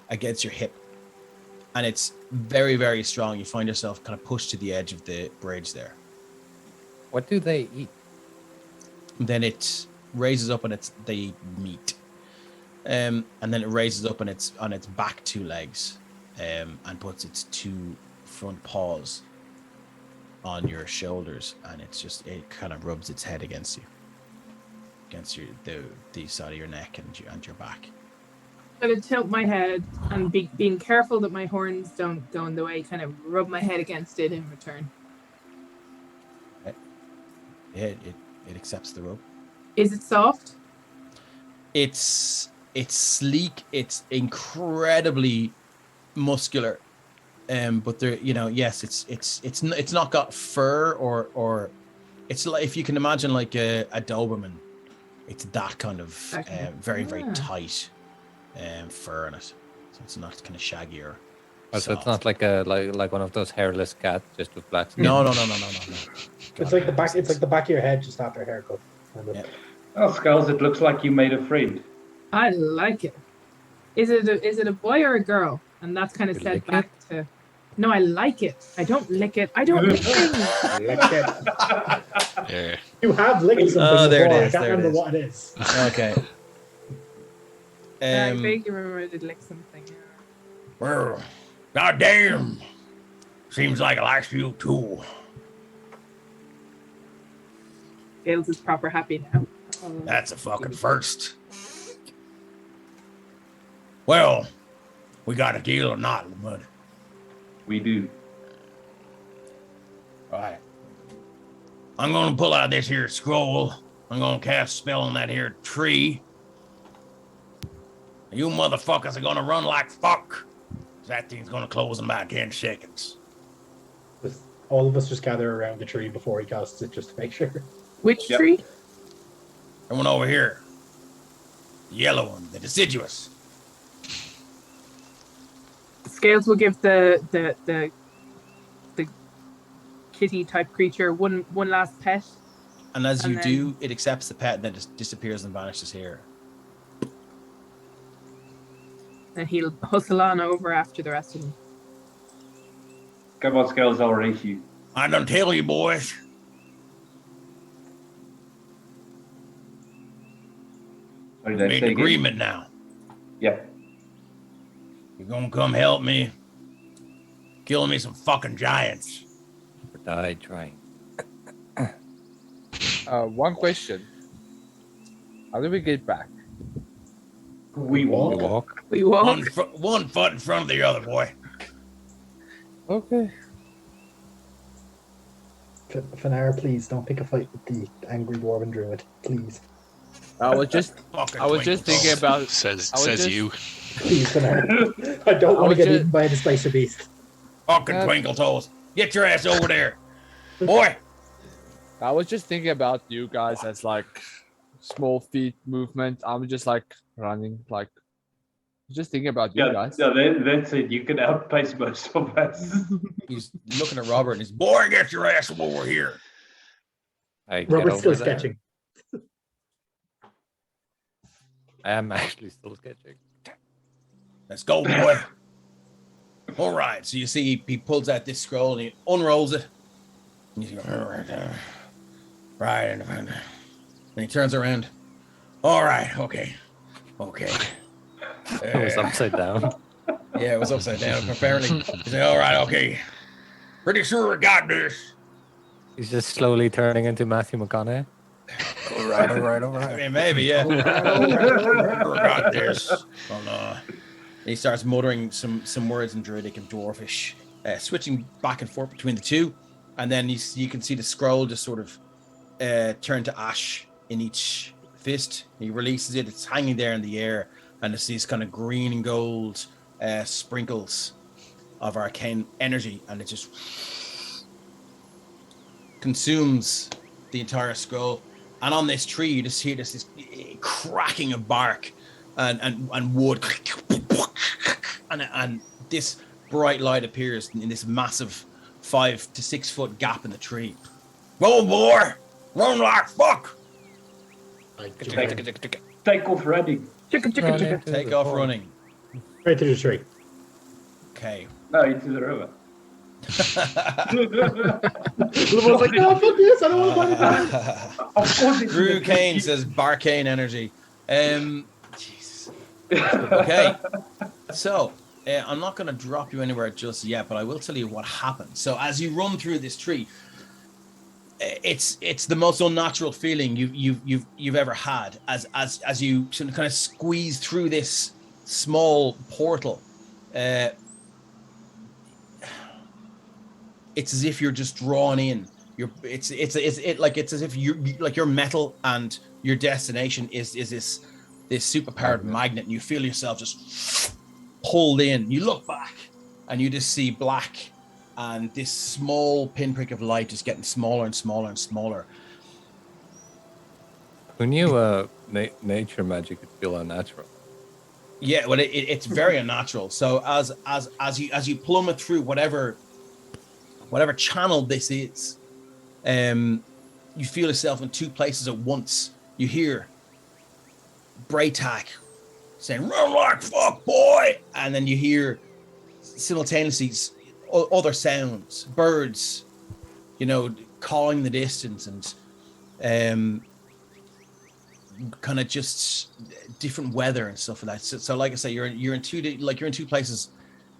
against your hip. And it's very, very strong. You find yourself kind of pushed to the edge of the bridge there. What do they eat? And then it raises up and they eat meat. And then it raises up on its back 2 legs, and puts its 2 front paws on your shoulders, and it kind of rubs its head against the side of your neck and your back. I'm gonna tilt my head and being careful that my horns don't go in the way, kind of rub my head against it in return. It accepts the rub. Is it soft? It's sleek. It's incredibly muscular. But there, yes, it's not got fur or it's like, if you can imagine like a Doberman, it's that kind of very, very tight fur in it. So it's not kind of shaggy or So it's not like like one of those hairless cats just with black skin. No. It's like the back. It's like the back of your head just after a haircut. Yeah. Oh, Skulls, it looks like you made a friend. I like it. Is it a boy or a girl? And that's kind of You said lick back to. No, I like it. I don't lick it. I don't lick things. Lick it. Yeah. You have licked something Oh, there it before. is, I can't there it remember is. what it is. Okay. I vaguely remember I did lick something. Well, goddamn. Seems like it likes you too. Gales is proper happy now. That's a fucking first. Well, we got a deal or not, bud? We do. Right. I'm gonna pull out this here scroll. I'm gonna cast a spell on that here tree. You motherfuckers are gonna run like fuck. That thing's gonna close in about 10 seconds. All of us just gather around the tree before he casts it, just to make sure. Which Yep. tree? Everyone over here. The yellow one, the deciduous. Scales will give the kitty type creature one last pet. And as And you do, it accepts the pet and then just disappears and vanishes here. And he'll hustle on over after the rest of them. Come on, Skulls, I'll race you. I done tell you, boys. Sorry, We did I made say an again? agreement now. Yeah. You're gonna come help me. Kill me some fucking giants. Or die trying. One question. How do we get back? We We walk. walk. We walk. One foot in front of the other, boy. Okay. Fanara, please don't pick a fight with the angry dwarven druid, please. I was just thinking about. Says I was just- you. Please, Fanara. I don't I want to was get just- eaten by the spicer beast. Fucking twinkle toes. Get your ass over there. Boy. I was just thinking about you guys as like small feet movement. I'm just like running, like just thinking about you Yeah, guys. that's it. You can outpace most of us. He's looking at Robert and he's, boy, get your ass over here. I get Robert's still over there. sketching. I am actually still sketching. Let's go, boy. All right. So you see he pulls out this scroll and he unrolls it. And he's going, right. And he turns around. All right. Okay. It was upside down. Yeah, it was upside down. Apparently. He's like, all right. Okay. Pretty sure we got this. He's just slowly turning into Matthew McConaughey. All right. I mean, maybe, yeah. We got this. He starts muttering some words in Druidic and Dwarfish, switching back and forth between the two. And then you can see the scroll just sort of turn to ash in each fist. He releases it. It's hanging there in the air. And it's these kind of green and gold sprinkles of arcane energy. And it just consumes the entire scroll. And on this tree, you just hear this cracking of bark and wood. And this bright light appears in this massive 5 to 6 foot gap in the tree. Roll, boy! Run like fuck! Take off running. Running to Take the off pond. running. Right to the tree. Okay. No, into the river. Everyone's like, no, fuck this, I don't want to fight it. Of course, it's Drew in the Kane tree. says Barcane energy. Jesus. Okay. So I'm not going to drop you anywhere just yet, but I will tell you what happened. So as you run through this tree, it's the most unnatural feeling you've ever had as you kind of squeeze through this small portal. It's as if you're just drawn in. It's as if you're metal and your destination is this superpowered magnet, and you feel yourself just pulled in. You look back and you just see black and this small pinprick of light just getting smaller and smaller and smaller. Who knew nature magic could feel unnatural? Yeah, well, it's very unnatural. So as you plummet through whatever channel this is, you feel yourself in two places at once. You hear Braytac saying "Run like fuck, boy," and then you hear simultaneously other sounds, birds, calling the distance, and kind of just different weather and stuff like that. So like I say, you're in two places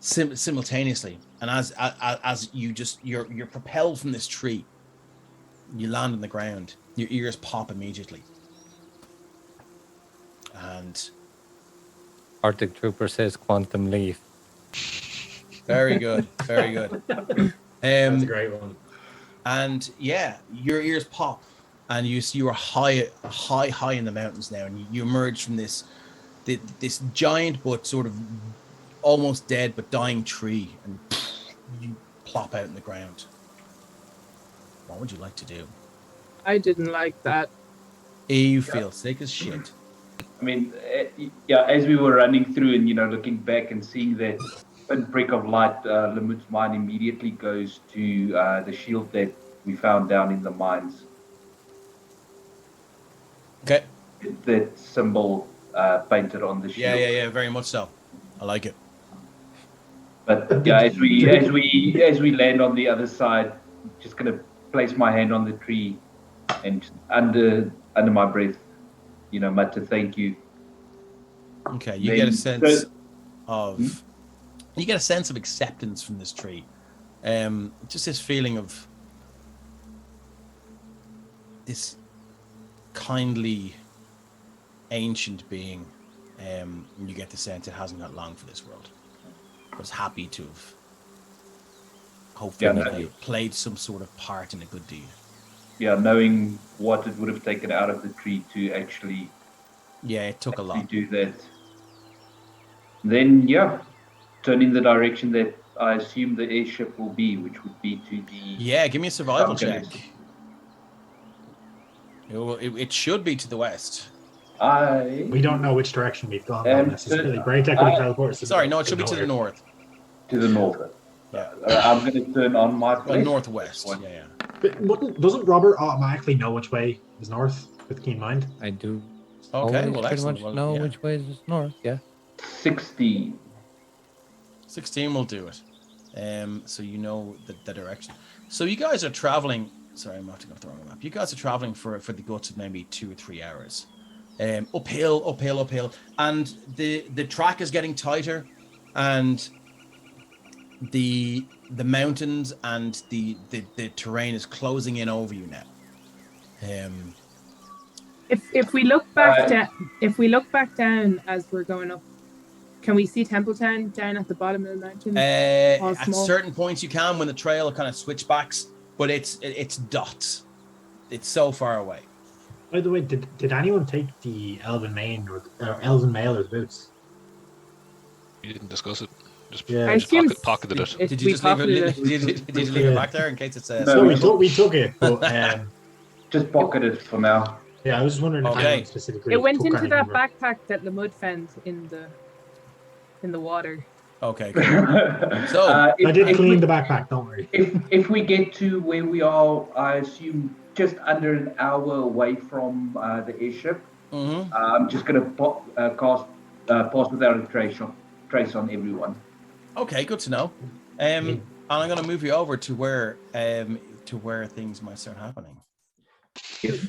simultaneously, and as you're propelled from this tree, you land on the ground. Your ears pop immediately, and Arctic Trooper says quantum leaf. very good. That's a great one. And yeah, your ears pop, and you are high in the mountains now, and you emerge from this giant but sort of almost dead but dying tree, and you plop out in the ground. What would you like to do? I didn't like that. You feel sick as shit. I mean, yeah, as we were running through and, looking back and seeing that pinprick of light, Lamut's mind immediately goes to the shield that we found down in the mines. Okay. That symbol painted on the shield. Yeah, very much so. I like it. But yeah, as we land on the other side, just gonna place my hand on the tree and under my breath, mutter thank you. Okay, you get a sense of acceptance from this tree. Just this feeling of this kindly ancient being. And you get the sense it hasn't got long for this world. But it's happy to have hopefully played some sort of part in a good deed. Yeah, knowing what it would have taken out of the tree to actually it took a lot. Do that. Then turn in the direction that I assume the airship will be, which would be to the give me a survival check. It should be to the west. We don't know which direction we've gone necessarily. Braytac would teleport. Sorry, no, it should be to the north. To the north. Yeah. I'm going to turn on my place. Northwest. Yeah. But doesn't Robert automatically know which way is north with keen mind? I do. Okay, well, pretty excellent. much know which way is north. Yeah. 16. 16 will do it. So you know the direction. So you guys are traveling. Sorry, I'm not going to throw on a map. You guys are traveling for the guts of maybe 2 or 3 hours. Uphill, and the track is getting tighter, and the mountains and the terrain is closing in over you now. If we look back down as we're going up, can we see Templetown down at the bottom of the mountain? At certain points you can when the trail kind of switchbacks, but it's dots. It's so far away. By the way, did anyone take the Elven Mail or the boots? You didn't discuss it. Just pocketed it. Did you just leave it? Did you leave it back there in case it's? No, we took it, but just pocket it for now. Yeah, I was just wondering if anyone specifically. It went took into that anything. backpack that Lamud found in the water. Okay. Cool. So I did clean the backpack. Don't worry. If we get to where we are, I assume just under an hour away from the airship, Mm-hmm. I'm just going to cast Pass Without a Trace on everyone. Okay, good to know. And I'm going to move you over to where things might start happening.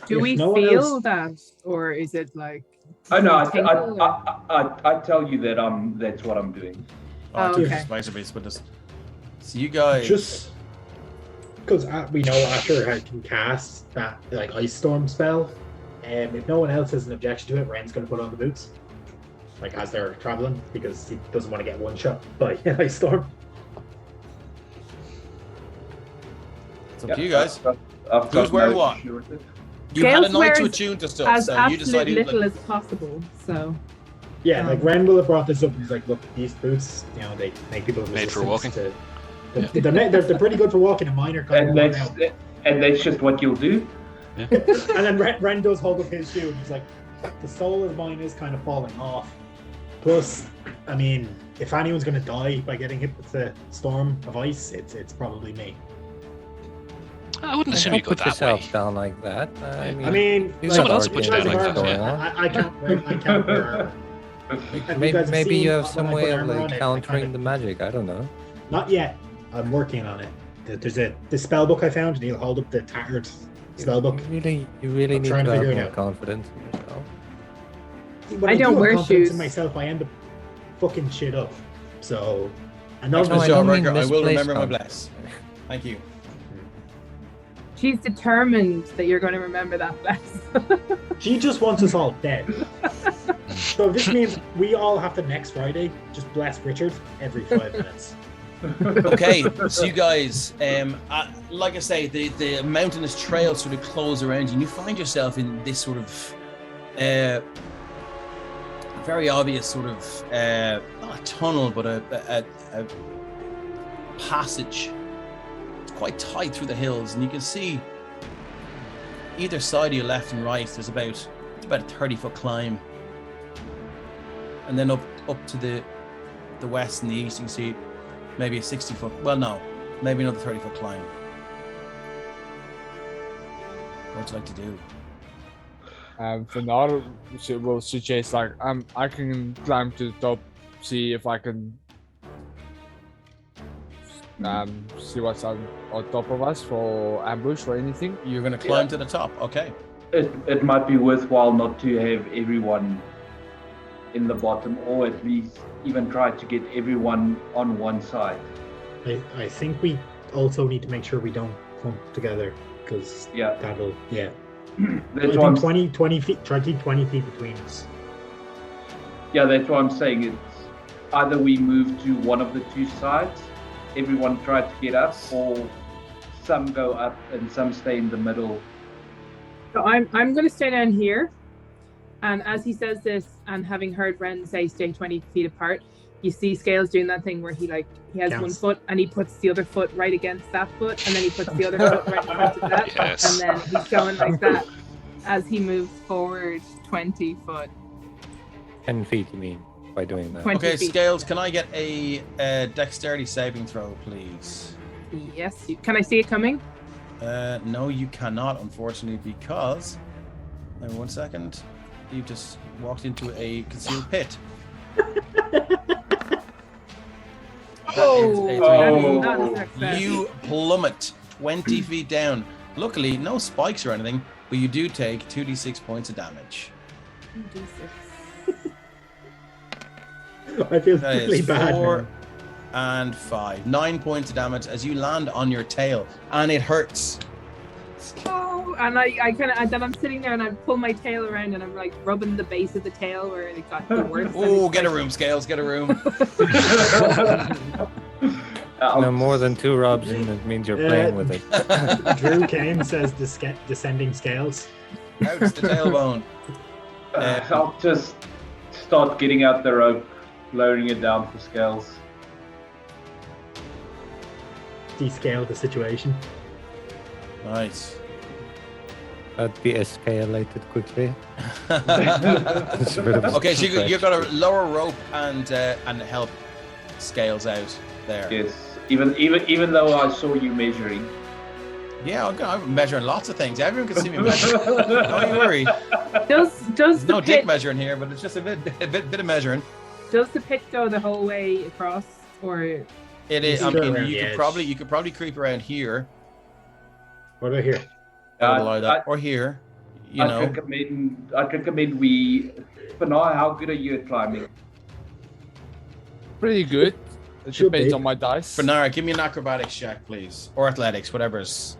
Do we no one feel else- that, or is it like? Oh no, I I tell you that that's what I'm doing. I Oh, took okay. the spicer base with us. So you guys, Just because we know Asher can cast that like ice storm spell, and if no one else has an objection to it, Ren's going to put on the boots, like as they're traveling, because he doesn't want to get one shot by ice storm. it's up to you guys. I've Who's got wearing no what? issue with it. You had a Scales night to wears attune to stuff, as so you absolute decided. little as possible. So Yeah, like Ren will have brought this up. He's like, look, these boots, they make people Made for resistant walking. They're pretty good for walking. And mine are kind And of that's just what you'll do. And then Ren does hold up his shoe, and he's like, the sole of mine is kind of falling off. Plus, I mean, if anyone's going to die by getting hit with the storm of ice, it's probably me. I wouldn't assume you Don't go put that way. yourself down like that. I mean, you Someone got else will put you down arguments like that, going yeah. on. I can't wear armor. Have Maybe, guys maybe seen you have when some I put way of armor like on it, I countering kinda- the magic. I don't know. Not yet. I'm working on it. There's the spell book I found, and he'll hold up the tattered spell book. You really I'm need trying to to have figure it more out. confidence in yourself. When I don't do have wear confidence shoes. in myself, I end up fucking shit up. So, I Thanks, know No, Mr. I don't mean Jawbreaker. I will misplaced remember my confidence. bless. Thank you. she's determined that you're going to remember that bless. she just wants us all dead. So this means we all have to next Friday just bless Richard every 5 minutes. Okay, so you guys, like I say, the mountainous trail sort of close around you, and you find yourself in this sort of very obvious sort of not a tunnel, but a passage. It's quite tight through the hills, and you can see either side of you, left and right. There's about a 30-foot climb, and then up to the west and the east, you can see maybe a 60-foot. Well, no, maybe another 30-foot climb. What would you like to do? For now, we'll suggest like I can climb to the top, see if I can see what's on top of us for ambush or anything. You're going to climb to the top. Okay. It might be worthwhile not to have everyone in the bottom, or at least even try to get everyone on one side. I think we also need to make sure we don't clump together, because that'll That's I why I'm, think 20 feet. Try to keep 20 feet between us. yeah, that's why I'm saying it's either we move to one of the two sides, everyone try to get up, or some go up and some stay in the middle. So I'm going to stay down here, and as he says this, and having heard Ren say stay 20 feet apart, you see Scales doing that thing where he has one Counts. foot and he puts the other foot right against that foot, and then he puts the other foot right in front of that, Yes. and then he's going like that as he moves forward 20 foot. 10 feet, you mean, by doing that? 20 Okay, feet. Scales, can I get a dexterity saving throw, please? Yes, can I see it coming? No, you cannot, unfortunately, because... Wait 1 second. You just walked into a concealed pit. Oh, that is not a success. You plummet 20 feet down. Luckily, no spikes or anything, but you do take 2d6 points of damage. I feel That really is bad. 4 now. and 5. 9 points of damage as you land on your tail, and it hurts. Oh, and I kind of, and then I'm sitting there and I pull my tail around and I'm like rubbing the base of the tail where it got the worst. Oh, get a room, Scales, get a room. No more than 2 robs in, it means you're playing with it. Drew Kane says descending scales. Ouch, the tailbone. I'll just start getting out the rope, lowering it down for Scales. Descale the situation. Nice. That'd be escalated quickly. It's a bit of a Okay, so stretch. you've got to lower rope and help Scales out there. Yes, even though I saw you measuring. Yeah, I'm measuring lots of things. Everyone can see me measure. Don't you worry. Does There's the no dick pit measuring here, but it's just a bit of measuring. does the pit go the whole way across, or It is. You I can go mean, around you the could edge. probably creep around here. What about here? I would allow that, or here. You know. I'd recommend we. For now, how good are you at climbing? Pretty good. It Should depends be. on my dice. Bernard, give me an acrobatics check, please, or athletics, whatever's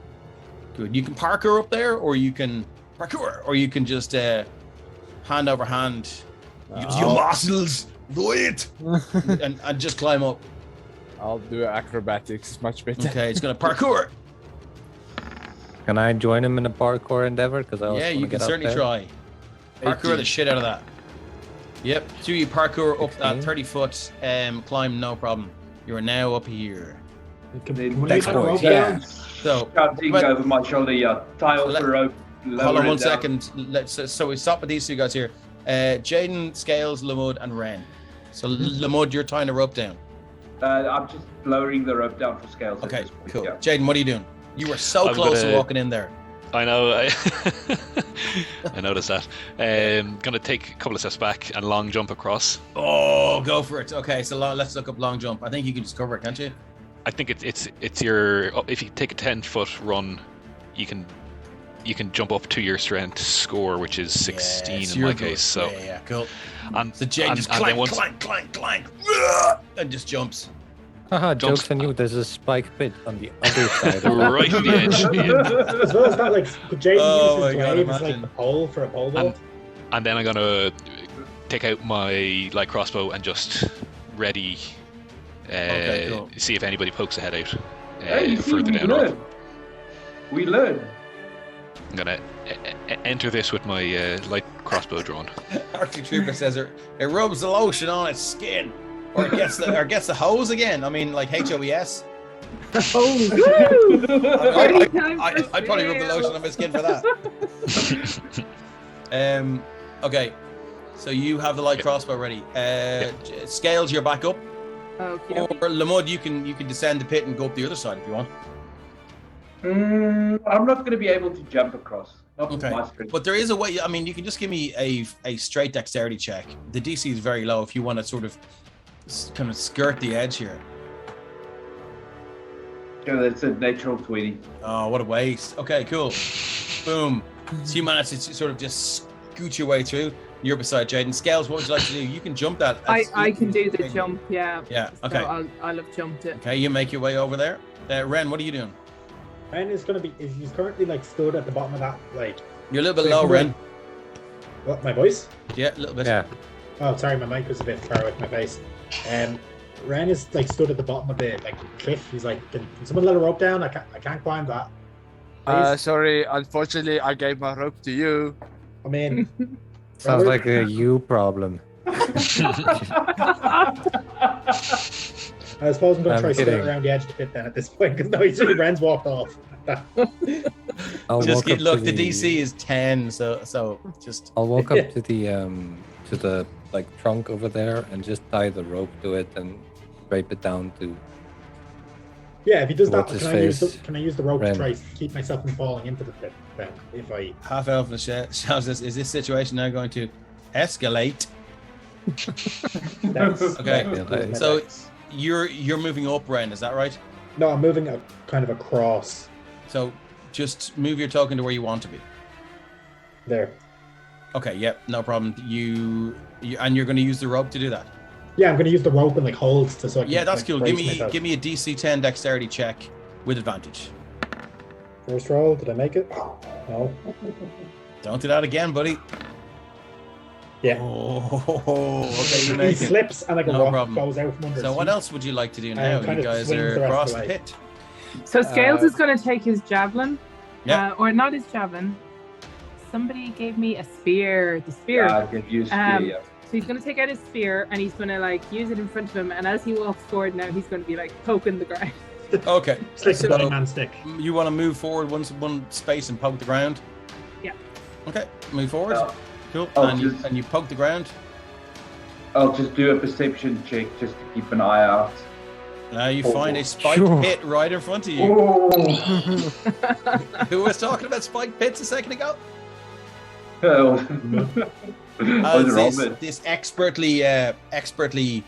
good. You can parkour up there, or you can just hand over hand. Use your muscles, do it, and just climb up. I'll do acrobatics. It's much better. Okay, it's gonna parkour. Can I join him in a parkour endeavor? Because I also Yeah, want you to can get up certainly there. try. Parkour the shit out of that. Yep, so you parkour up that 16. 30-foot climb, no problem. You are now up here. Then Thanks, put boys. the rope down, So, shouting but- over my shoulder, yeah. Tie off let- the rope. hold lower on it one down. second. So we stop with these two guys here. Jaden, Scales, Lamud, and Ren. So Lamud, you're tying the rope down. I'm just lowering the rope down for Scales. at Okay, this point, cool. yeah. Jaden, what are you doing? You were so I'm close to gonna- walking in there. I know. I noticed that. Gonna take a couple of steps back and long jump across. Oh, go for it. Okay, so let's look up long jump. I think you can just cover it, can't you? I think it's your. If you take a 10-foot run, you can jump up to your strength score, which is 16 Yes, in you're my good. case. So yeah, cool. and So Jaden just and then clank, and just jumps. Haha, Jumps- jokes on you. There's a spike pit on the other side. Of that. right on the edge. Yeah. As well as that, like, could Jaden Oh use his my God, glaive as imagine. like the pole for a pole vault? And then I'm gonna take out my light crossbow and just ready. Okay, cool. See if anybody pokes a head out Hey, you see, further we down. learn. We learn. I'm gonna enter this with my light crossbow drawn. Arctic Trooper says it rubs the lotion on its skin, or it gets the hose again. I mean, like HOES. oh, woo! I'd probably rub the lotion on my skin for that. Okay, so you have the light Yeah. crossbow ready. Scales, you're back up, Okay. or Lamud, you can descend the pit and go up the other side if you want. I'm not going to be able to jump across. Not with Okay. my strength. But there is a way. I mean, you can just give me a straight dexterity check. The DC is very low if you want to sort of kind of skirt the edge here. Yeah, that's a natural 20. Oh, what a waste. Okay, cool. Boom. So you managed to sort of just scoot your way through. You're beside Jaden. Scales, what would you like to do? You can jump that. I can do the jump. Yeah. Yeah, okay. So I'll have jumped it. Okay, you make your way over there. Ren, what are you doing? Ren is gonna be. He's currently like stood at the bottom of that. Like, You're a little bit Wait, low, wait. Ren. what? My voice? Yeah, a little bit. Yeah. Oh, sorry, my mic was a bit far away from my face. Ren is like stood at the bottom of the like cliff. He's like, can someone let a rope down? I can't climb that. Please? Sorry, unfortunately, I gave my rope to you. I mean, Sounds Robert? like a you problem. I suppose I'm gonna I'm try to sit kidding. around the edge of the pit then at this point because no, he's Ren's walked off. I'll Just walk up look, to the DC is 10, so just I'll walk up to the like trunk over there and just tie the rope to it and drape it down to. Yeah, if he does that, What's his face? can I use the rope Ren. to try to keep myself from falling into the pit? Then, if I half elf shouts this. Is this situation now going to escalate? that's, Okay, that's so- my dex. You're moving up, Ren, is that right? No, I'm moving kind of across So just move your token to where you want to be. there. Okay, yep, no problem. You and you're going to use the rope to do that. Yeah, I'm going to use the rope and like holds to so I can, Yeah, that's like, cool. brace Give myself. me a DC 10 dexterity check with advantage. First roll, did I make it? No. Don't do that again, buddy. Yeah. Oh, okay, you He make it. slips and like a No rock problem. goes out from under So his what feet. else would you like to do now? kind You of guys swings are the rest across of the the way. pit. So Scales is going to take his javelin. Yeah. Or not his javelin. Somebody gave me a spear. The spear. Yeah, I'll give you a spear, yeah. So he's going to take out his spear and he's going to like use it in front of him. And as he walks forward now, he's going to be like poking the ground. Okay. It's like the So Blind Man stick. you want to move forward one space and poke the ground? Yeah. Okay, move forward. I'll- Cool. I'll And just- you poke the ground. I'll just do a perception check just to keep an eye out. Now you find a spiked Sure. pit right in front of you. Who was talking about spiked pits a second ago? This expertly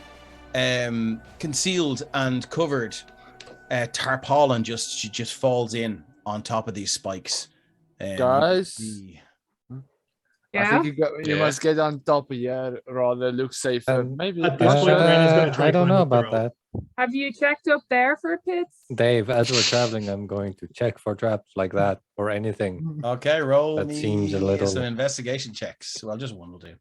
concealed and covered tarpaulin just falls in on top of these spikes. Guys? I Yeah. think you must get on top of here rather look safer. Maybe At this point, Ren is going to try I don't climb know up the about rope. that. Have you checked up there for pits? Dave, as we're traveling, I'm going to check for traps like that or anything. Okay, roll That me seems a little- some investigation checks. Well, just one will do.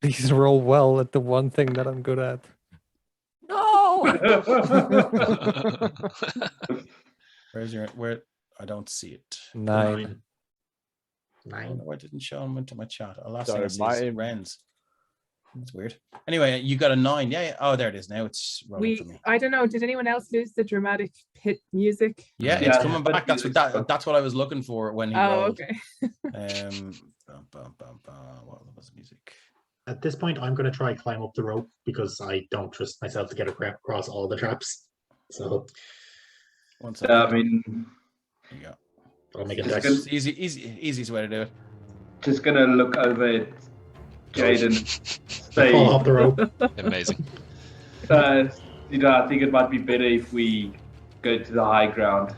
Please roll well at the one thing that I'm good at. No! Where's your where? I don't see it. 9. I don't know why it didn't show them into my chat. Oh, last Sorry, thing I see is Ren's. That's weird. Anyway, you got a 9. Yeah. Oh, there it is. Now it's rolling for me. I don't know. Did anyone else lose the dramatic pit music? Yeah, it's coming back. That's what I was looking for when he rolled. Okay. What was the music? At this point, I'm going to try climb up the rope because I don't trust myself to get across all the traps. So, One second. I mean, There you go. I'll make a Just dex. gonna- It's easiest way to do it. just gonna look over at Jaden. Say, Fall off the rope. Amazing. I think it might be better if we go to the high ground.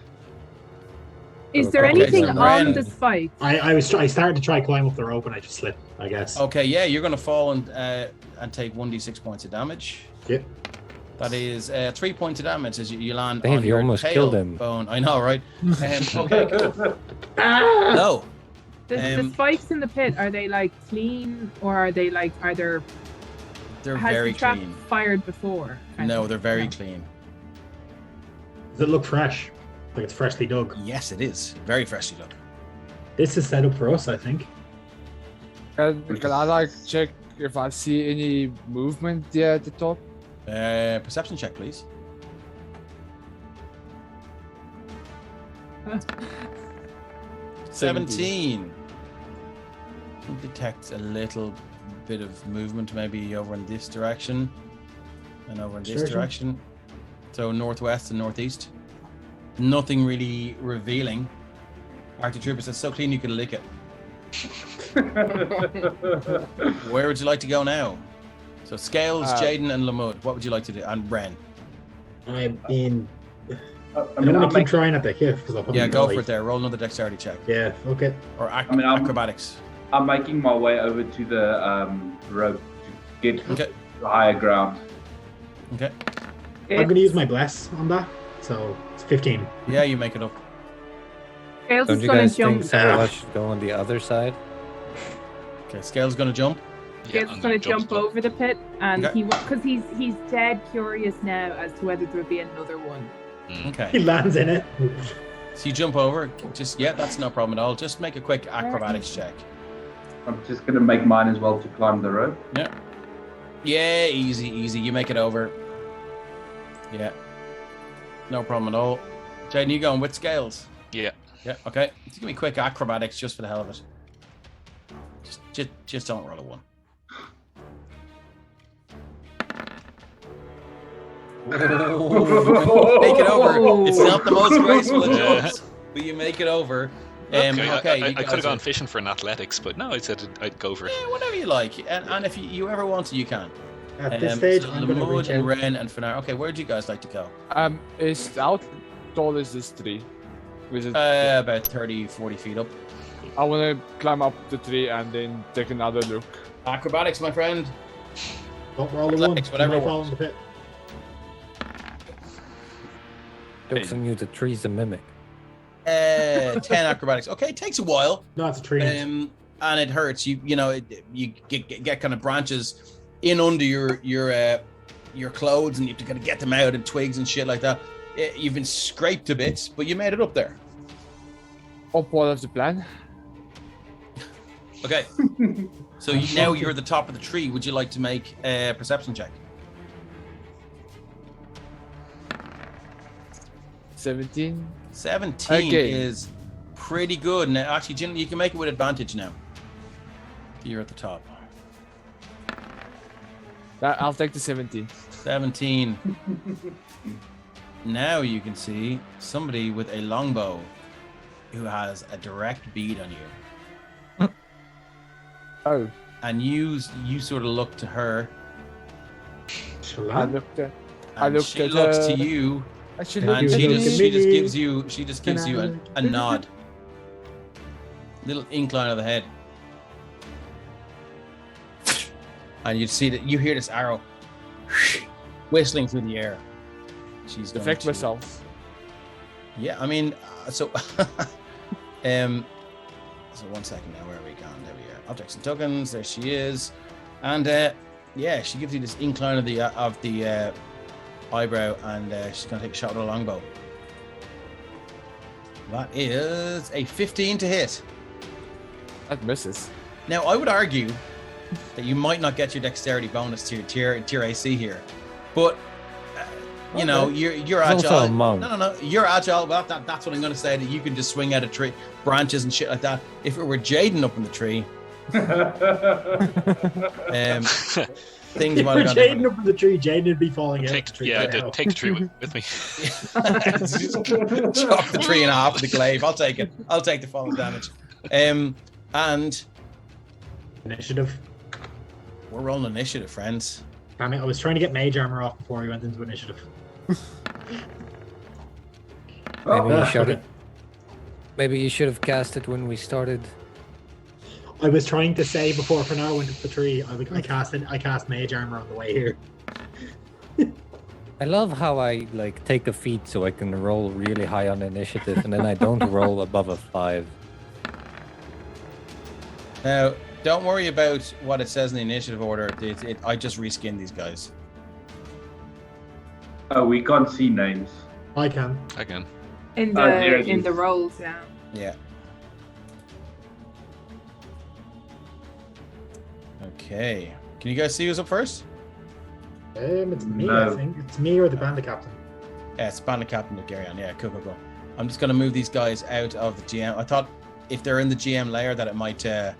Is there Okay, anything so on Ren- the spike? I started to try climb up the rope and I just slipped, I guess. Okay, yeah, you're gonna fall and take 1d6 points of damage. Yep. That is 3 points of damage as you land Dave, on you your almost killed him. tailbone. I know, right? Okay, cool. Ah! No, The spikes in the pit, are they like clean or are they like they're has very the trap clean. fired before? kind No, of? they're very No. clean. Does it look fresh? Like it's freshly dug? Yes, it is. Very freshly done. This is set up for us, I think. Can I like check if I see any movement there at the top? Perception check, please. Huh. 17. You detect a little bit of movement, maybe over in this direction and over in this Sure. direction. So northwest and northeast. Nothing really revealing. Arctic Troopers, it's so clean you could lick it. Where would you like to go now? So Scales, Jaden, and Lamud. What would you like to do? And Ren. I mean, I I'm mean, going I'm to keep trying at the hip because I'll probably Yeah, go die. for it there. Roll another dexterity check. Yeah, okay. Or I mean, I'm- acrobatics. I'm making my way over to the rope to get Okay. the higher ground. Okay. I'm going to use my bless on that. So it's 15. Yeah, you make it up. Scales Don't is you going guys to jump. think some of us should go on the other side? Okay, Scales going to jump. Scales I'm is going to jump up. over the pit, and Okay. because he's dead curious now as to whether there will be another one. He Okay. lands in it. So you jump over. That's no problem at all. Just make a quick acrobatics check. I'm just gonna make mine as well to climb the rope. Yeah, easy. You make it over. Yeah. No problem at all. Jaden, you going with Scales? Yeah. Yeah, okay. Just give me quick acrobatics just for the hell of it. Just don't roll a 1. Make it over. It's not the most graceful of jumps, but you make it over. Okay, Okay, I you could guys have gone are- fishing for an athletics, but no, I said I'd go for it. Yeah, whatever you like. And if you ever want to, you can. At this stage, so I'm going to Lamud reach and out. Ren and Finar. Okay, where do you guys like to go? Is how tall is this tree? Is it, About 30, 40 feet up. I want to climb up the tree and then take another look. Acrobatics, my friend. Don't roll a 1. Athletics, whatever You might fall works. in the pit. Jokes on you, the tree's a mimic. 10 acrobatics. Okay, it takes a while. No, it's a tree. And it hurts. You get kind of branches in under your clothes, and you have to kind of get them out and twigs and shit like that. You've been scraped to bits, but you made it up there. All part of the plan. Okay. So now you're at the top of the tree. Would you like to make a perception check? 17. 17 Okay. is pretty good. Now, actually, Jim, you can make it with advantage now. You're at the top. I'll take the 17. 17. Now you can see somebody with a longbow who has a direct bead on you. Oh, And you sort of look to her, I Shalom. looked at. and she looks to you, I should and look she at just gives you a nod, little incline of the head, and you see that you hear this arrow whistling through the air. She's going Defect to myself. Yeah, I mean, so so 1 second now. Where are we gone? There we are. Objects and tokens. There she is, and yeah, she gives you this incline of the eyebrow, and she's gonna take a shot with a longbow. That is a 15 to hit. That misses. Now, I would argue that you might not get your dexterity bonus to your AC here, but you know, you're He's agile. also a monk. No, you're agile. Well, that's what I'm going to say. That you can just swing out of tree branches and shit like that. If it were Jaden up in the tree, things might have gone Jaden different. up in the tree, Jaden would be falling out. Take, the tree yeah, right now. take the tree with me. Chop the tree in half with the glaive. I'll take it. I'll take the falling damage. And Initiative. we're rolling initiative, friends. Damn it, I was trying to get mage armor off before we went into initiative. Maybe you should have cast it when we started. I was trying to say before for now I went up the tree. I cast mage armor on the way here. I love how I like take a feat so I can roll really high on initiative, and then I don't roll above a 5. Now, don't worry about what it says in the initiative order. I just reskinned these guys. Oh, we can't see names. I can. Again. In there it is. the rolls now. Yeah. Okay. Can you guys see who's up first? It's me, No. I think. It's me or the bandit captain. Yeah, it's Bandit Captain of Gary on. Yeah, cool. I'm just gonna move these guys out of the GM. I thought if they're in the GM layer that it might. No,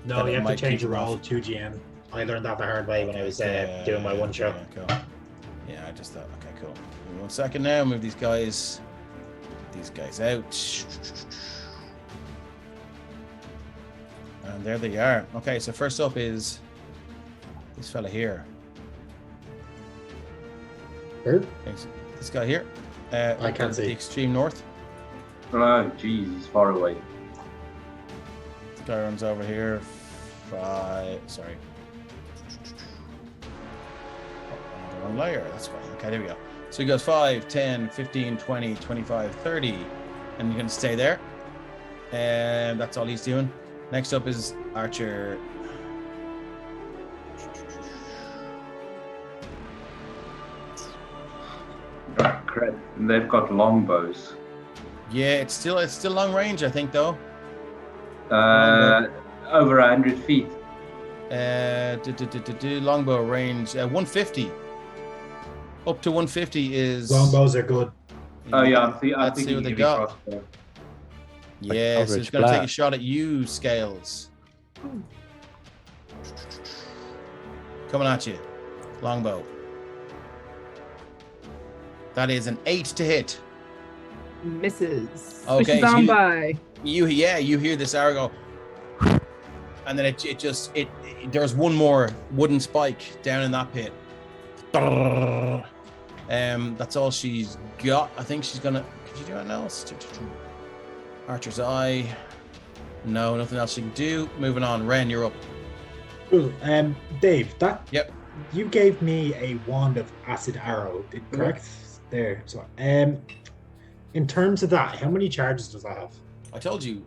Then it you have might to change keep your them role off. to GM. I learned that the hard way when I was doing my one shot. Yeah, cool. Yeah, I just thought. Okay, cool. Give me 1 second now. Move these guys out. And there they are. Okay, so first up is this fella here. Who? This guy here. I can't the see. extreme north. Oh, jeez, he's far away. This guy runs over here. Sorry. Oh, wrong layer. That's fine. Okay, there we go. So he goes 5, 10, 15, 20, 25, 30. And you're going to stay there. And that's all he's doing. Next up is Archer. Oh, crap. And they've got longbows. Yeah, it's still long range, I think, though. Over 100 feet. Longbow range 150. Up to 150 is. Longbows are good. Oh, yeah, I think Let's see he what they can be got. crossbow. Yeah, so Eldritch he's going to take a Blast. shot at you, Scales. Coming at you. Longbow. That is an 8 to hit. Misses. Okay, Pushes so on you- by. You hear this arrow go, and then it there's one more wooden spike down in that pit. That's all she's got. I think she's gonna. Could you do anything else? Archer's Eye. No, nothing else she can do. Moving on. Ren, you're up. Cool. Dave, Yep. you gave me a wand of acid arrow, correct? There. So, in terms of that, how many charges does that have? I told you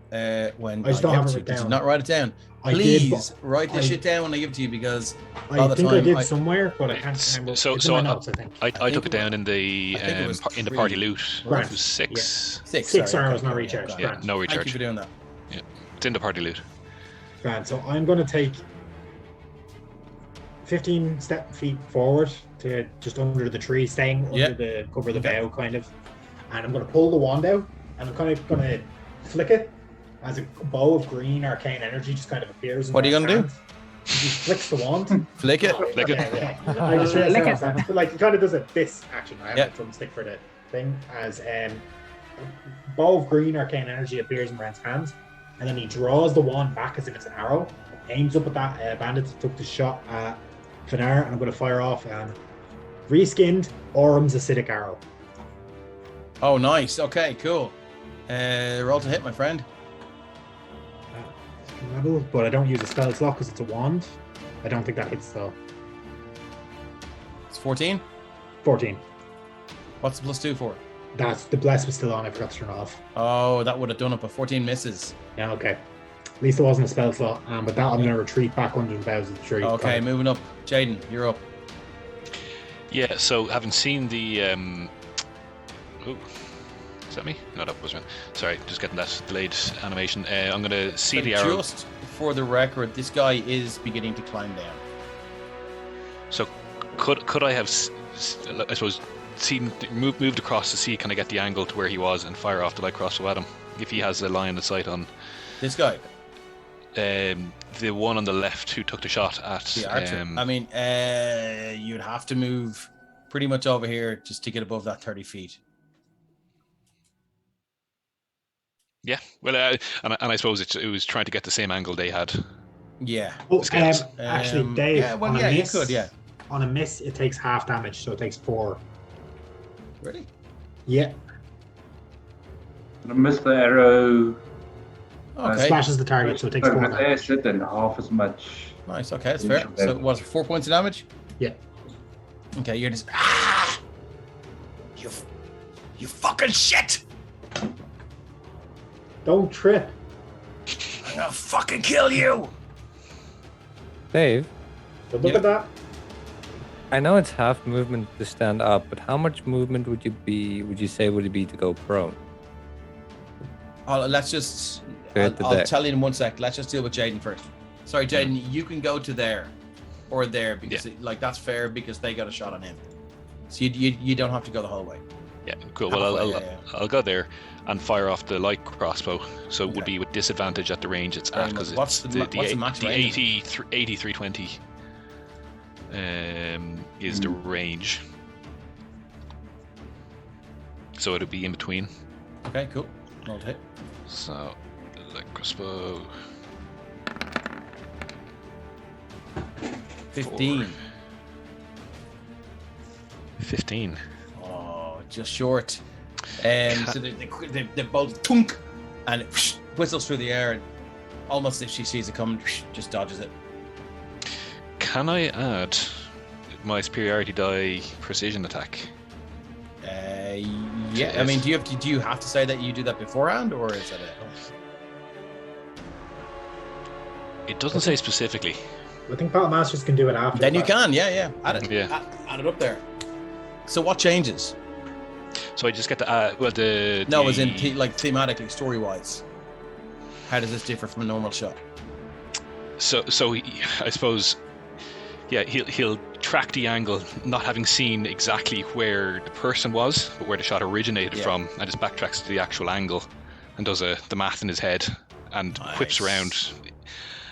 when I just don't gave have it it to you. written Did you down. not write it down? I did, Please but write this I- shit down when I give it to you because I all the think I time did I- somewhere, but I can't remember. So- It's so in my I- notes, I think. I think took it it down in the I think it was in the 3. party loot. Right. It was 6. 6. Six sorry, arrows, okay, not okay, recharge. okay. Yeah, Grand. no Thank you recharge. for doing that. It's in the party loot. Grand. So I'm going to take 15 feet forward to just under the tree, staying Yeah. under the cover of the Okay. bough, kind of. And I'm going to pull the wand out, and I'm kind of going to flick it as a bow of green arcane energy just kind of appears. in What are you my gonna do? hand. He flicks the wand. Flick it. Flick it. Yeah. I just realized Lick how it. fast- but like he kind of does this action. I have Yeah. a drumstick for the thing as a ball of green arcane energy appears in Ren's hands, and then he draws the wand back as if it's an arrow, aims up at that bandit that took the shot at Finar, and I'm going to fire off reskinned Orum's acidic arrow. Oh, nice. Okay, cool. Roll to hit, my friend. Level, but I don't use a spell slot because it's a wand. I don't think that hits though. It's 14. 14. What's the +2 for? That's the bless was still on. I forgot to turn it off. Oh, that would have done it, but 14 misses. Yeah, okay. At least it wasn't a spell slot. With that, I'm going to retreat back under the boughs of the tree. Okay, moving up. Jaden, you're up. Yeah, so having seen the oh, is that me? No, that wasn't. Sorry, just getting that delayed animation. I'm gonna see the arrow. Just for the record, this guy is beginning to climb down. So could I have, I suppose, moved across to see, can I get the angle to where he was and fire off the light crossbow at him? If he has a line of sight on This guy, the one on the left who took the shot at the archer. I mean, you'd have to move pretty much over here just to get above that 30 feet. yeah, well, and I suppose it was trying to get the same angle they had. Yeah. Oh, Scales. actually, Dave, Yeah, well, on yeah, a you miss, could, yeah. on a miss, it takes half damage, so it takes 4. Really? Yeah, I missed the arrow. Okay. splashes the target, so it takes 4 Over damage. there, then half as much. Nice. Okay, that's fair. So, what's 4 points of damage? Yeah. Okay, you're just you fucking shit! Don't trip. I'm gonna fucking kill you! Dave, But look Yeah. at that. I know it's half movement to stand up, but how much movement would you say would it be to go prone? Let's just. Hit the I'll deck. tell you in 1 sec. Let's just deal with Jaden first. Sorry, Jaden, you can go to there or there because that's fair because they got a shot on him. So you don't have to go the whole way. Yeah, cool. Well, Halfway, yeah. I'll go there and fire off the light crossbow. So it would Okay. be with disadvantage at the range it's Very at because much. What's the max range? 8320 is the range. So it'll be in between. Okay, cool. Roll to hit. So light crossbow. 15. 15. Oh, just short. So they both tunk, and it whistles through the air, and almost if she sees it coming, just dodges it. Can I add my superiority die precision attack? Yeah. I mean, do you have to say that you do that beforehand, or is that it? It doesn't say specifically. I think Battle Masters can do it after. Then you that. can, yeah. Add it. Yeah. Add it up there. So what changes? So I just get to add, well, No, as in thematically, story wise. How does this differ from a normal shot? So I suppose, yeah, he'll track the angle, not having seen exactly where the person was, but where the shot originated from, and just backtracks to the actual angle, and does the math in his head, and whips around,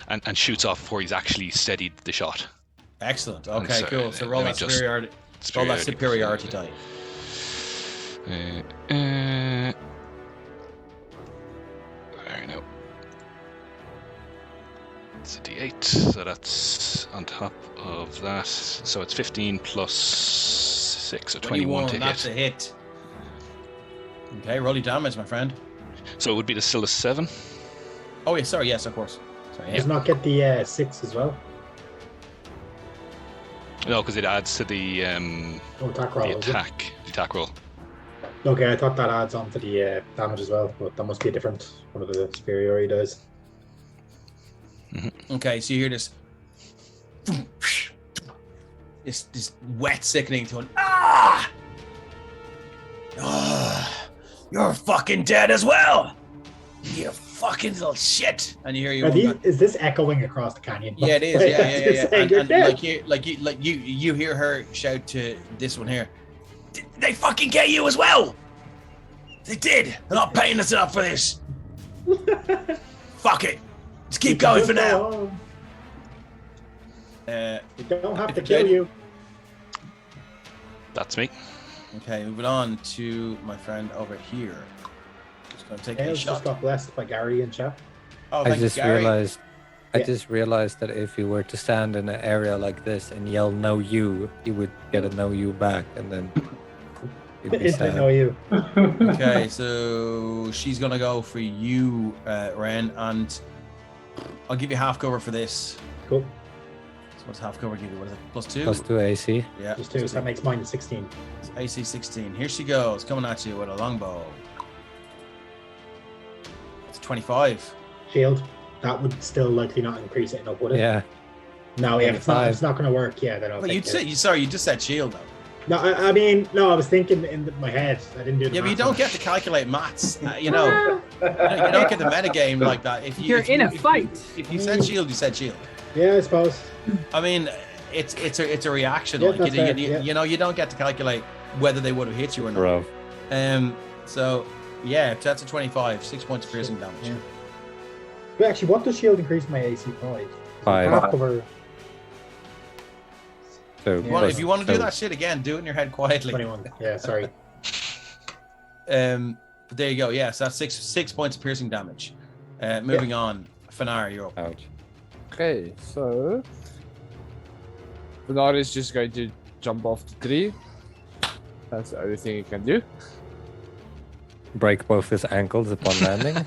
and shoots off before he's actually steadied the shot. Excellent. Okay, cool. So roll let that me just- superiority die. There we go. It's a D8, so that's on top of that. So it's 15 plus 6, so 21 to That's hit. a hit. Okay, roll your damage, my friend. So it would be still a 7. Oh, yeah, sorry. Yes, of course. Sorry, Does yeah. not get the 6 as well. No, because it adds to the Attack roll. the is it? attack roll. Okay, I thought that adds on to the damage as well, but that must be a different one of the superiority dice. Okay, so you hear this wet, sickening tone. You're fucking dead as well. You fucking little shit. And you hear your Is this echoing across the canyon? yeah, it is. Yeah. Saying you're And dead. you hear her shout to this one here. They fucking get you as well. They did. They're not paying us enough for this. Fuck it. Just keep going for now. You don't have to Jaden. kill you. That's me. Okay, moving on to my friend over here. Just going to take a Tails shot. just got blessed by Gary and chat. Oh, I thank you, just Gary. realized. I Yeah. just realized that if you were to stand in an area like this and yell "No you," you would get a "No you" back, and then you'd be Instant sad. know you. Okay, so she's gonna go for you, Ren, and I'll give you half cover for this. Cool. So what's half cover give you? What is it? +2? +2 AC. Yeah. Just 2, so that makes mine 16. It's AC 16. Here she goes, coming at you with a longbow. It's 25. Shield. That would still likely not increase it enough, would it? Yeah. No, yeah, if it's 25. not going to work, yeah, then I'll But take you it. said you just said shield though. No, I mean, no, I was thinking in my head. I didn't do the Yeah, but you maths don't on get to calculate maths. You know, you don't get the metagame like that. If You're in a fight. If you said shield, you said shield. it. Yeah, I suppose. I mean, it's a reaction. Yeah, Like that's fair, yeah. you know, you don't get to calculate whether they would have hit you or not. Bro. So yeah, that's a 25, 6 points of piercing damage. Yeah. But actually, what does shield increase my AC by? 5. Half cover So If you want to do that shit again, do it in your head quietly. 21. Yeah, sorry. But there you go. Yeah, so that's six points of piercing damage. Moving on, Fanar, you're up. Ouch. Okay, so Bernard is just going to jump off the tree. That's the only thing he can do. Break both his ankles upon landing.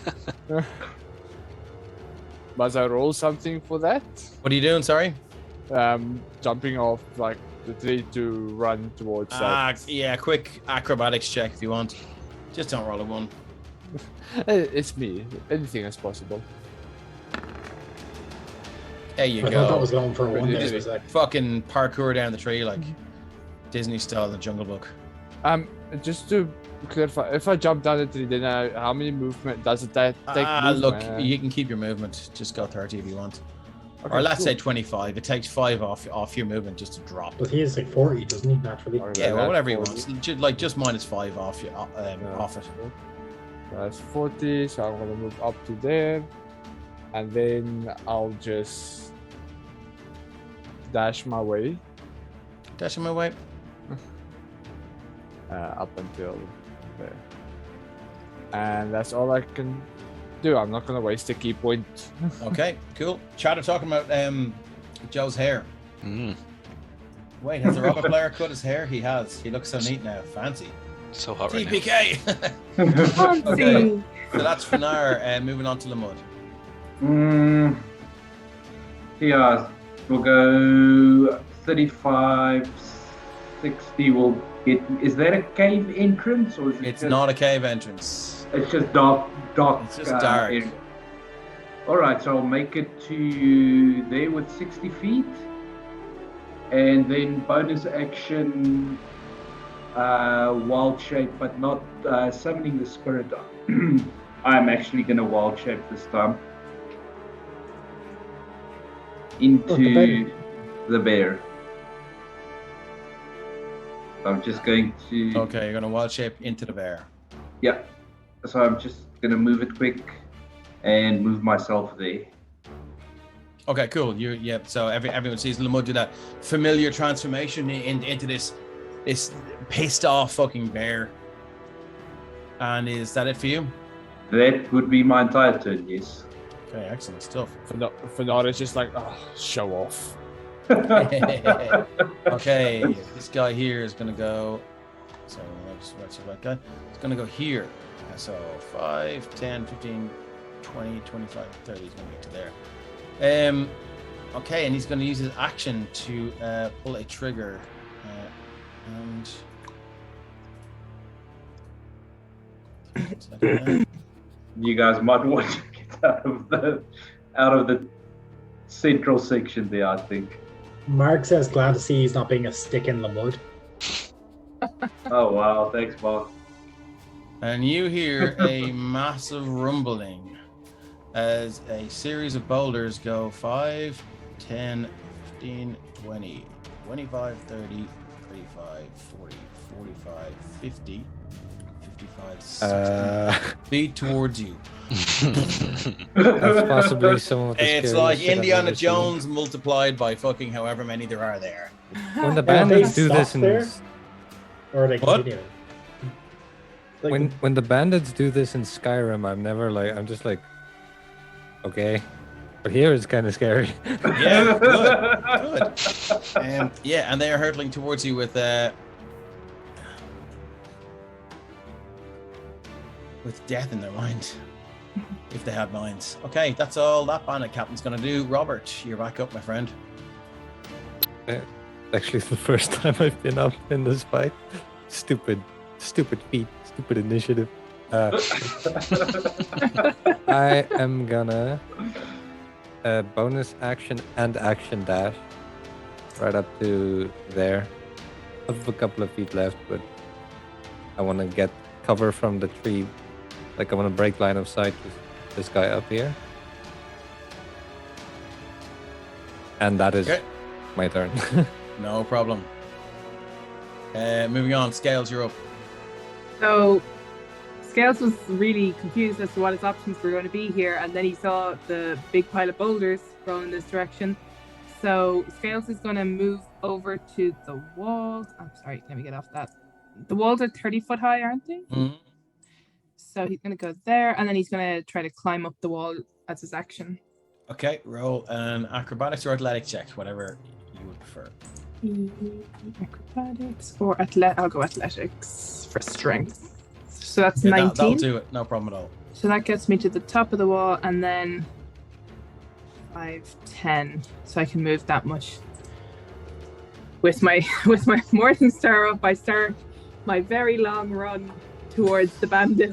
Must I roll something for that? What are you doing? Sorry. Jumping off like the tree to run towards that. Yeah, quick acrobatics check if you want. Just don't roll a 1. It's me. Anything is possible. There you I thought that go. was going for a 1 there. Really? It was like, Fucking parkour down the tree like Disney style in the Jungle Book. Just to clarify, if I jump down the tree, then how many movement does it take? Look, movement? you can keep your movement. Just go 30 if you want. Okay, Or let's cool. say 25. It takes 5 off your movement just to drop. but he is like 40, doesn't he, naturally? Or Yeah, well, that's whatever you 40. want. Just minus 5 off you off it. That's 40, so I'm gonna move up to there, and then I'll just dash my way Dashing my way. up until there, and that's all I can do. I'm not gonna waste a key point. Okay, cool. Chatter talking about Joe's hair. Mm, Wait, has the rubber player cut his hair? He has. He looks so neat now. Fancy. so hot right now. TPK. Fancy. Okay. So that's Fanar. Moving on to Lamud. Yeah, we'll go 35, 60. We'll get. Is that a cave entrance or is it It's just, not a cave entrance. It's just dark. It's just dark. area. All right, so I'll make it to there with 60 feet, and then bonus action, wild shape, but not summoning the spirit. I'm actually gonna wild shape this time into the bear. I'm just going to. Okay, you're gonna wild shape into the bear. Yeah. So I'm just gonna move it quick and move myself there. Okay, cool. So everyone sees Lamud do that familiar transformation into this pissed off fucking bear. And is that it for you? That would be my entire turn, yes. Okay, excellent stuff. Bernard is just like, oh, show off. Okay, this guy here is gonna go. So let's the right guy. It's gonna go here. So 5, 10, 15, 20, 25, 30. He's gonna get to there. Okay, and he's gonna use his action to pull a trigger. And You guys might want to get out of the central section there, I think. Mark says, glad to see he's not being a stick in the mud. Oh wow, thanks, Mark. And you hear a massive rumbling as a series of boulders go 5, 10, 15, 20, 25, 30, 35, 40, 45, 50, 55, 60 feet towards you. That's possibly some of the It's scariest like shit I've Indiana ever seen. Jones multiplied by fucking however many there are there. When the Have they bandits do this stopped there? in Or are they What? continuing? Like, when the bandits do this in Skyrim, I'm just like, okay, but here it's kind of scary. Yeah, good. Yeah, and they are hurtling towards you with death in their mind, if they have minds. Okay, that's all that bandit captain's gonna do. Robert, you're back up, my friend. Actually, it's the first time I've been up in this fight. Stupid feat, stupid initiative. I am gonna bonus action and action dash right up to there. I have a couple of feet left, but I want to get cover from the tree. Like I want to break line of sight with this guy up here. And that is Okay. my turn. No problem. Moving on, Scales, you're up. So Scales was really confused as to what his options were going to be here, and then he saw the big pile of boulders rolling in this direction. So Scales is going to move over to the walls. I'm sorry, let me get off that. The walls are 30 foot high, aren't they? Mhm. So he's going to go there, and then he's going to try to climb up the wall as his action. Okay, roll an acrobatics or athletic check, whatever you would prefer. Acrobatics or I'll go athletics for strength. So that's Yeah, 19. that'll do it. No problem at all. So that gets me to the top of the wall, and then 5, 10. So I can move that much. With my Morning Star up, I start my very long run towards the bandit.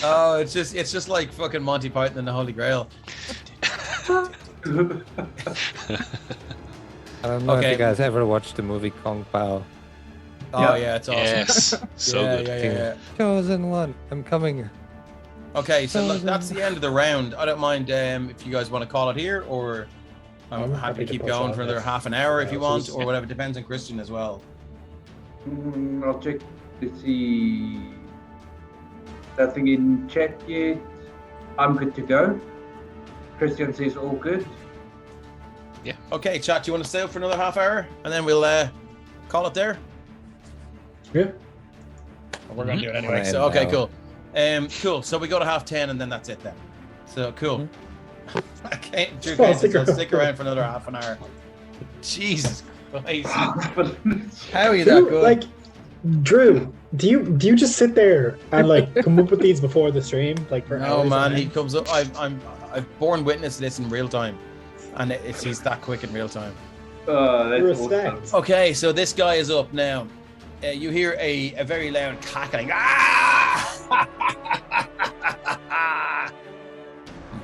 Oh, it's just like fucking Monty Python and the Holy Grail. I don't know if Okay. you guys ever watched the movie Kong Pao. Oh yeah, it's awesome. Yes, so yeah, good. yeah. Chosen one, I'm coming. Okay, so look, that's the end of the round. I don't mind if you guys want to call it here, or I'm happy to keep push going on for another if half an hour if you want, else is- or whatever. Depends on Christian as well. I'll check to see. Nothing in chat yet. I'm good to go. Christian says all good. Okay, chat. Do you want to stay up for another half hour, and then we'll call it there? Yeah. We're gonna do it anyway. Right So okay, now. cool. Cool. So we go to 10:30, and then that's it then. So cool. Okay, Drew Well, Casey, stick so around. stick around for another half an hour. Jesus Christ! But How are you that Drew, good? like, Drew, do you just sit there and like come up with these before the stream, like for No hours man, on he end? comes up. I've borne witness to this in real time, and he's that quick in real time. that's Respect. awesome. Okay, so this guy is up now. You hear a very loud cackling. Ah!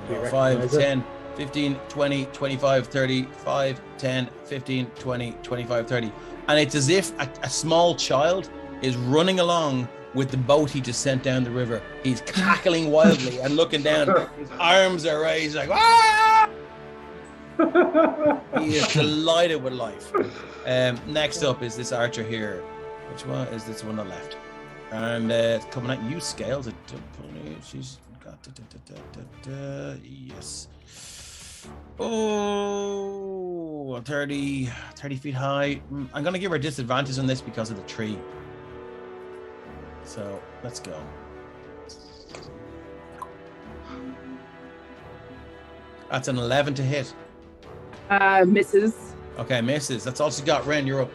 Do you 5, recognize it? 10, 15, 20, 25, 30, 5, 10, 15, 20, 25, 30. And it's as if a small child is running along with the boat he just sent down the river. He's cackling wildly and looking down. His arms are raised like, ah! He is delighted with life. Next up is this archer here. Which one is this one on the left? And it's coming at you, Scales. She's got yes. Oh, 30 feet high. I'm gonna give her disadvantage on this because of the tree. So let's go. That's an 11 to hit. Misses. Okay, misses. That's all she got. Ren, you're up.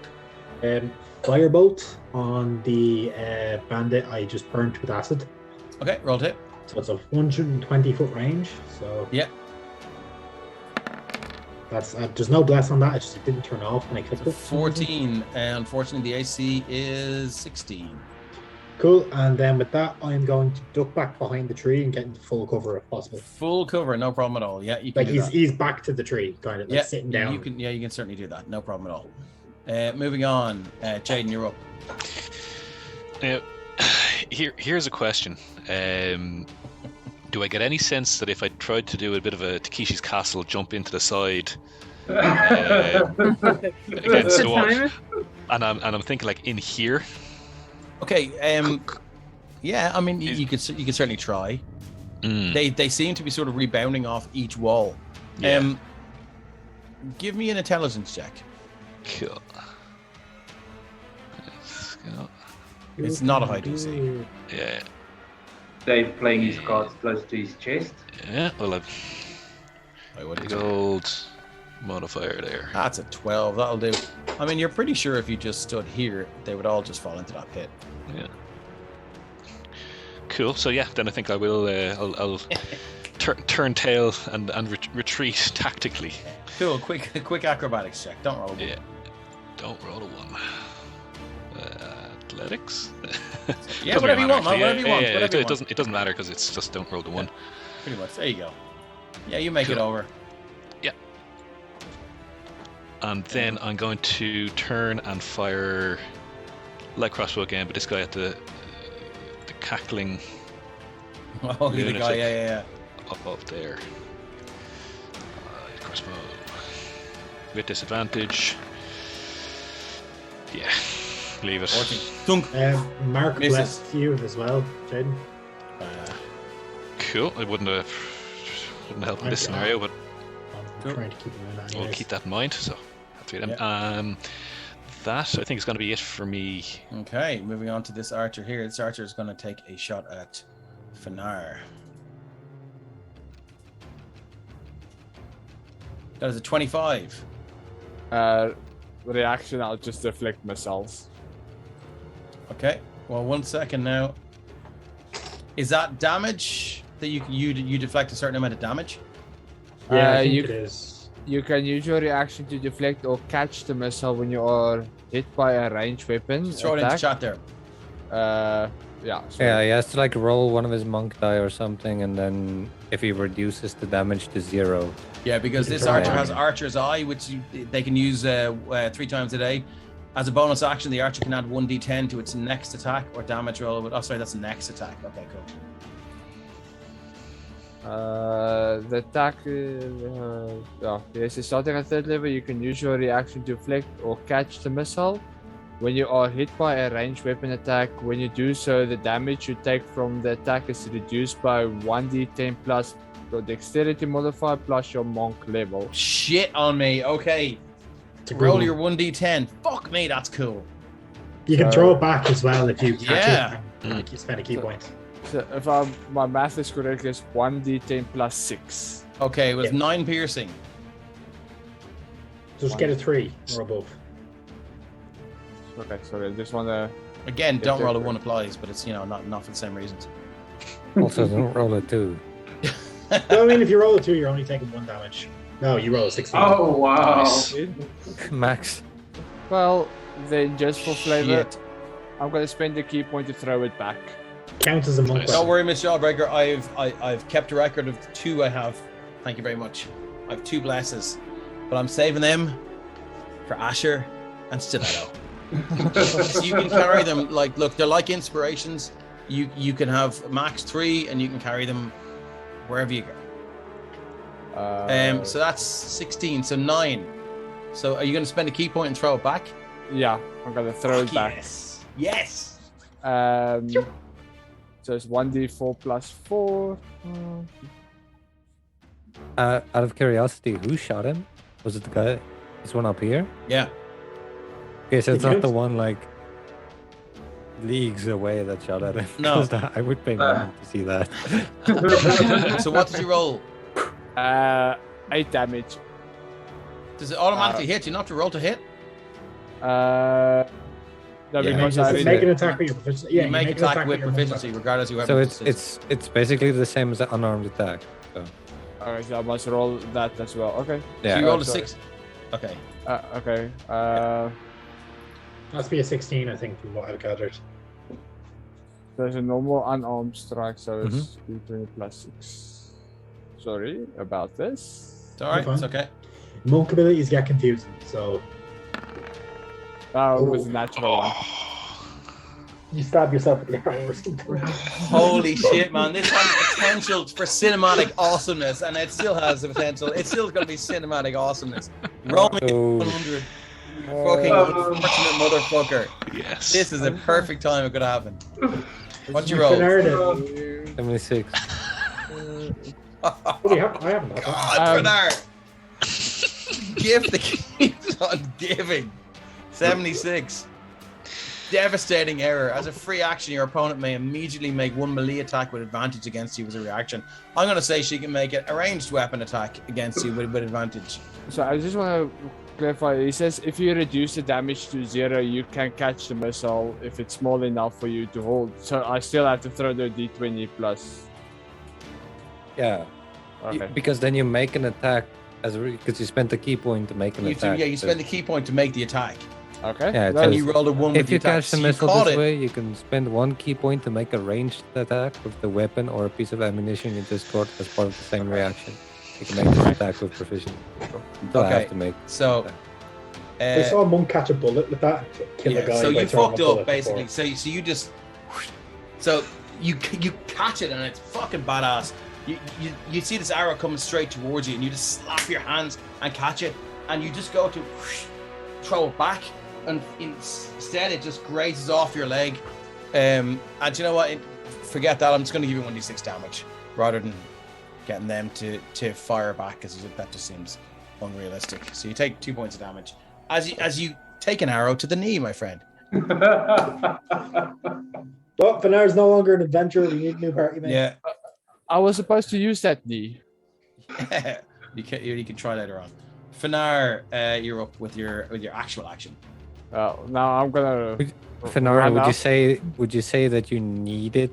Firebolt on the bandit I just burnt with acid. Okay, roll to hit. So it's a 120-foot range. So Yeah. that's there's no bless on that. It just didn't turn off when I clicked it. 14. Unfortunately, the AC is 16. Cool. And then with that, I'm going to duck back behind the tree and get into full cover if possible. Full cover, no problem at all. Yeah, you can Like do he's that. he's back to the tree, kind of like Yeah, sitting down. You can certainly do that. No problem at all. Moving on, Jaden, you're up. Now, here's a question. Do I get any sense that if I tried to do a bit of a Takeshi's Castle jump into the side against the wall, Time. and I'm thinking like in here, Okay. Yeah. I mean, you could certainly try. They seem to be sort of rebounding off each wall. Yeah. Give me an intelligence check. Cool. Let's go. It's not a high DC. Yeah. Dave playing his cards close to his chest. Yeah. Well, I've Wait, what did big you do? old modifier there. That's a 12. That'll do. I mean, you're pretty sure if you just stood here, they would all just fall into that pit. Yeah. Cool. So yeah, then I think I will. I'll turn tail and retreat tactically. Cool. Quick acrobatics check. Don't roll. Yeah. Don't roll a 1. Athletics. Yeah, Doesn't whatever you really want, man. matter, Whatever you want. Yeah, Whatever you want. it doesn't matter because it's just don't roll the 1. Pretty much. There you go. Yeah, you make it Cool. over. And then I'm going to turn and fire light crossbow again, but this guy at the cackling Oh, you're the guy. Yeah. up there. Crossbow with disadvantage. Yeah, leave it. 14. Dunk. Mark Misses. blessed you as well, Jaden. Cool. It wouldn't help in this scenario, but I'm trying to keep him in that. we'll keep that in mind. So that's it. That I think is going to be it for me. Okay, moving on to this archer here. This archer is going to take a shot at Finar. That is a 25. Reaction, I'll just deflect missiles. Okay. Well, 1 second now. Is that damage that you deflect a certain amount of damage? Yeah, I think you it is. You can use your reaction to deflect or catch the missile when you are hit by a ranged weapon. Just throw it into chat there. Yeah. Yeah, he has to like roll one of his monk die or something, and then if he reduces the damage to 0. Yeah, because this try archer it. has Archer's Eye, which they can use 3 times a day. As a bonus action, the archer can add 1d10 to its next attack or damage roll. Oh, sorry, that's the next attack. Okay, cool. The attack yes, it's starting at 3rd level. You can use your reaction to deflect or catch the missile when you are hit by a ranged weapon attack. When you do so, the damage you take from the attack is reduced by 1d10 plus your dexterity modifier plus your monk level. Shit on me. Okay. It's a Roll good your one. 1d10. Fuck me, that's cool. You can throw it back as well if you catch Yeah. it and you spend a key point. So if my math is correct, it's 1d10 plus 6. Okay, it was Yeah. 9 piercing. So just get a 3 or above. Okay, sorry, I just want to... Again, don't Yeah, roll a yeah. 1 applies, but it's, not for the same reasons. Also, don't roll a 2. No, I mean, if you roll a 2, you're only taking 1 damage. No, you roll a 16. Oh wow! Nice. Max. Well, then just for flavor, Shit. I'm going to spend the key point to throw it back. Count as a monk Nice. Don't weapon. worry, Miss Jawbreaker. I've kept a record of the 2 I have. Thank you very much. I have 2 blesses, but I'm saving them for Asher and Stiletto. So you can carry them look, they're like inspirations. You can have max 3 and you can carry them wherever you go. So that's 16, so 9. So are you going to spend a key point and throw it back? Yeah, I'm going to throw it back. Yes. So it's 1d4 plus 4. Out of curiosity, who shot him? Was it the guy? This one up here? Yeah. Okay, so it's It not the counts. one like leagues away that shot at him. No. 'Cause I would pay money to see that. So what did you roll? 8 damage. Does it automatically hit? You not have to roll to hit? No, Yeah, because Just I make an attack with your proficiency. Yeah, you make an attack with your monk proficiency, weapon. regardless of whoever. So it is. it's basically the same as an unarmed attack. So Okay, so I must roll that as well. Okay. So yeah. you rolled a sorry. 6. Okay. Okay. Must be a 16, I think, from what I've gathered. There's a normal unarmed strike, so it's d20 plus 6. Sorry about this. It's all right. You're It's fine. okay. Monk abilities get confusing, so That was a natural one. you stab yourself with your arm or something. Holy shit, man! This has the potential for cinematic awesomeness, and it still has the potential. It's still going to be cinematic awesomeness. Roll me So 100. Fucking unfortunate motherfucker. Yes. This is a perfect time it could happen. What'd you roll? Bernard, 76. I haven't got that. God, Bernard. Gift that keeps on giving. 76. Devastating error. As a free action, your opponent may immediately make one melee attack with advantage against you as a reaction. I'm going to say she can make it a ranged weapon attack against you with advantage. So I just want to clarify. He says if you reduce the damage to 0, you can catch the missile if it's small enough for you to hold. So I still have to throw the d20 plus. Yeah. Okay. Because then you make an attack because you spent the key point to make an attack. You spend the key point to make the attack. Okay. Yeah, it And says, you rolled a 1 with if the you attack. catch the So missile caught this it. way, you can spend 1 key point to make a ranged attack with the weapon or a piece of ammunition you just got as part of the same reaction. You can make this attack with precision. So I have to make. So, I saw a monk catch a bullet with that. Kill a guy so by you throwing fucked a bullet up basically. before. So you just, so you catch it and it's fucking badass. You see this arrow coming straight towards you and you just slap your hands and catch it and you just go to throw it back and instead it just grazes off your leg. And you know what? Forget that. I'm just going to give you 1d6 damage rather than getting them to fire back because that just seems unrealistic. So you take 2 points of damage as you take an arrow to the knee, my friend. Well, Bernard's no longer an adventurer. We need a new party, man. Yeah. I was supposed to use that knee. you can try later on. Finar, you're up with your actual action. Now I'm gonna. Fenara, run up. would you say that you need it?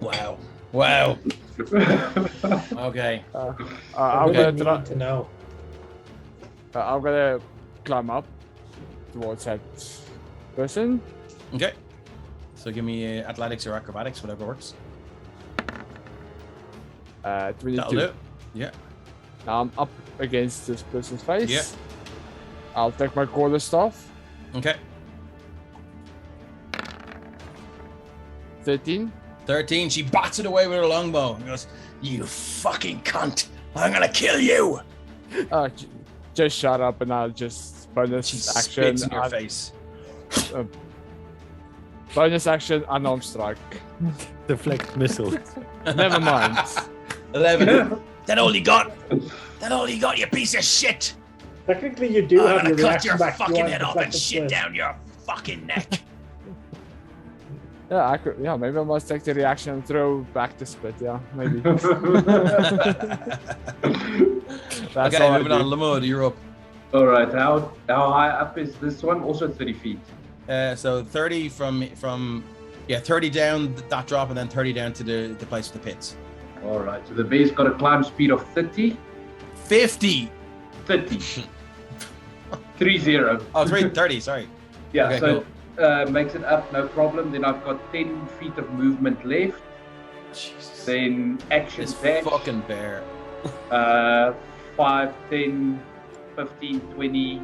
Wow. Okay. I'm gonna Need try. to know. I'm gonna climb up towards that person. Okay. So give me athletics or acrobatics, whatever works. 22. That'll do. Yeah. Now I'm up against this person's face. Yeah. I'll take my quarterstaff. Okay. 13. 13. She bats it away with her longbow and goes, "You fucking cunt! I'm gonna kill you!" Just shut up and I'll just bonus She action. spits in your face. Bonus action, unarmed strike. Deflect missile. Never mind. 11. That all you got? You piece of shit! Technically, you do I'm have your gonna cut reaction your back. fucking You want head off and deflected shit split. down your fucking neck. Yeah, maybe I must take the reaction and throw back the spit. Yeah, maybe. That's Okay, all I moving do. on. Lamud, you're up. All right, how high up is this one? Also 30 feet. So 30 from 30 down that drop and then 30 down to the place with the pits. All right, so the bear's got a climb speed of 30. 50. 30. 30. Oh, 30, sorry. Yeah, Okay, so makes it up, no problem. Then I've got 10 feet of movement left. Jesus. Then action This dash. fucking bear. 5, 10, 15, 20,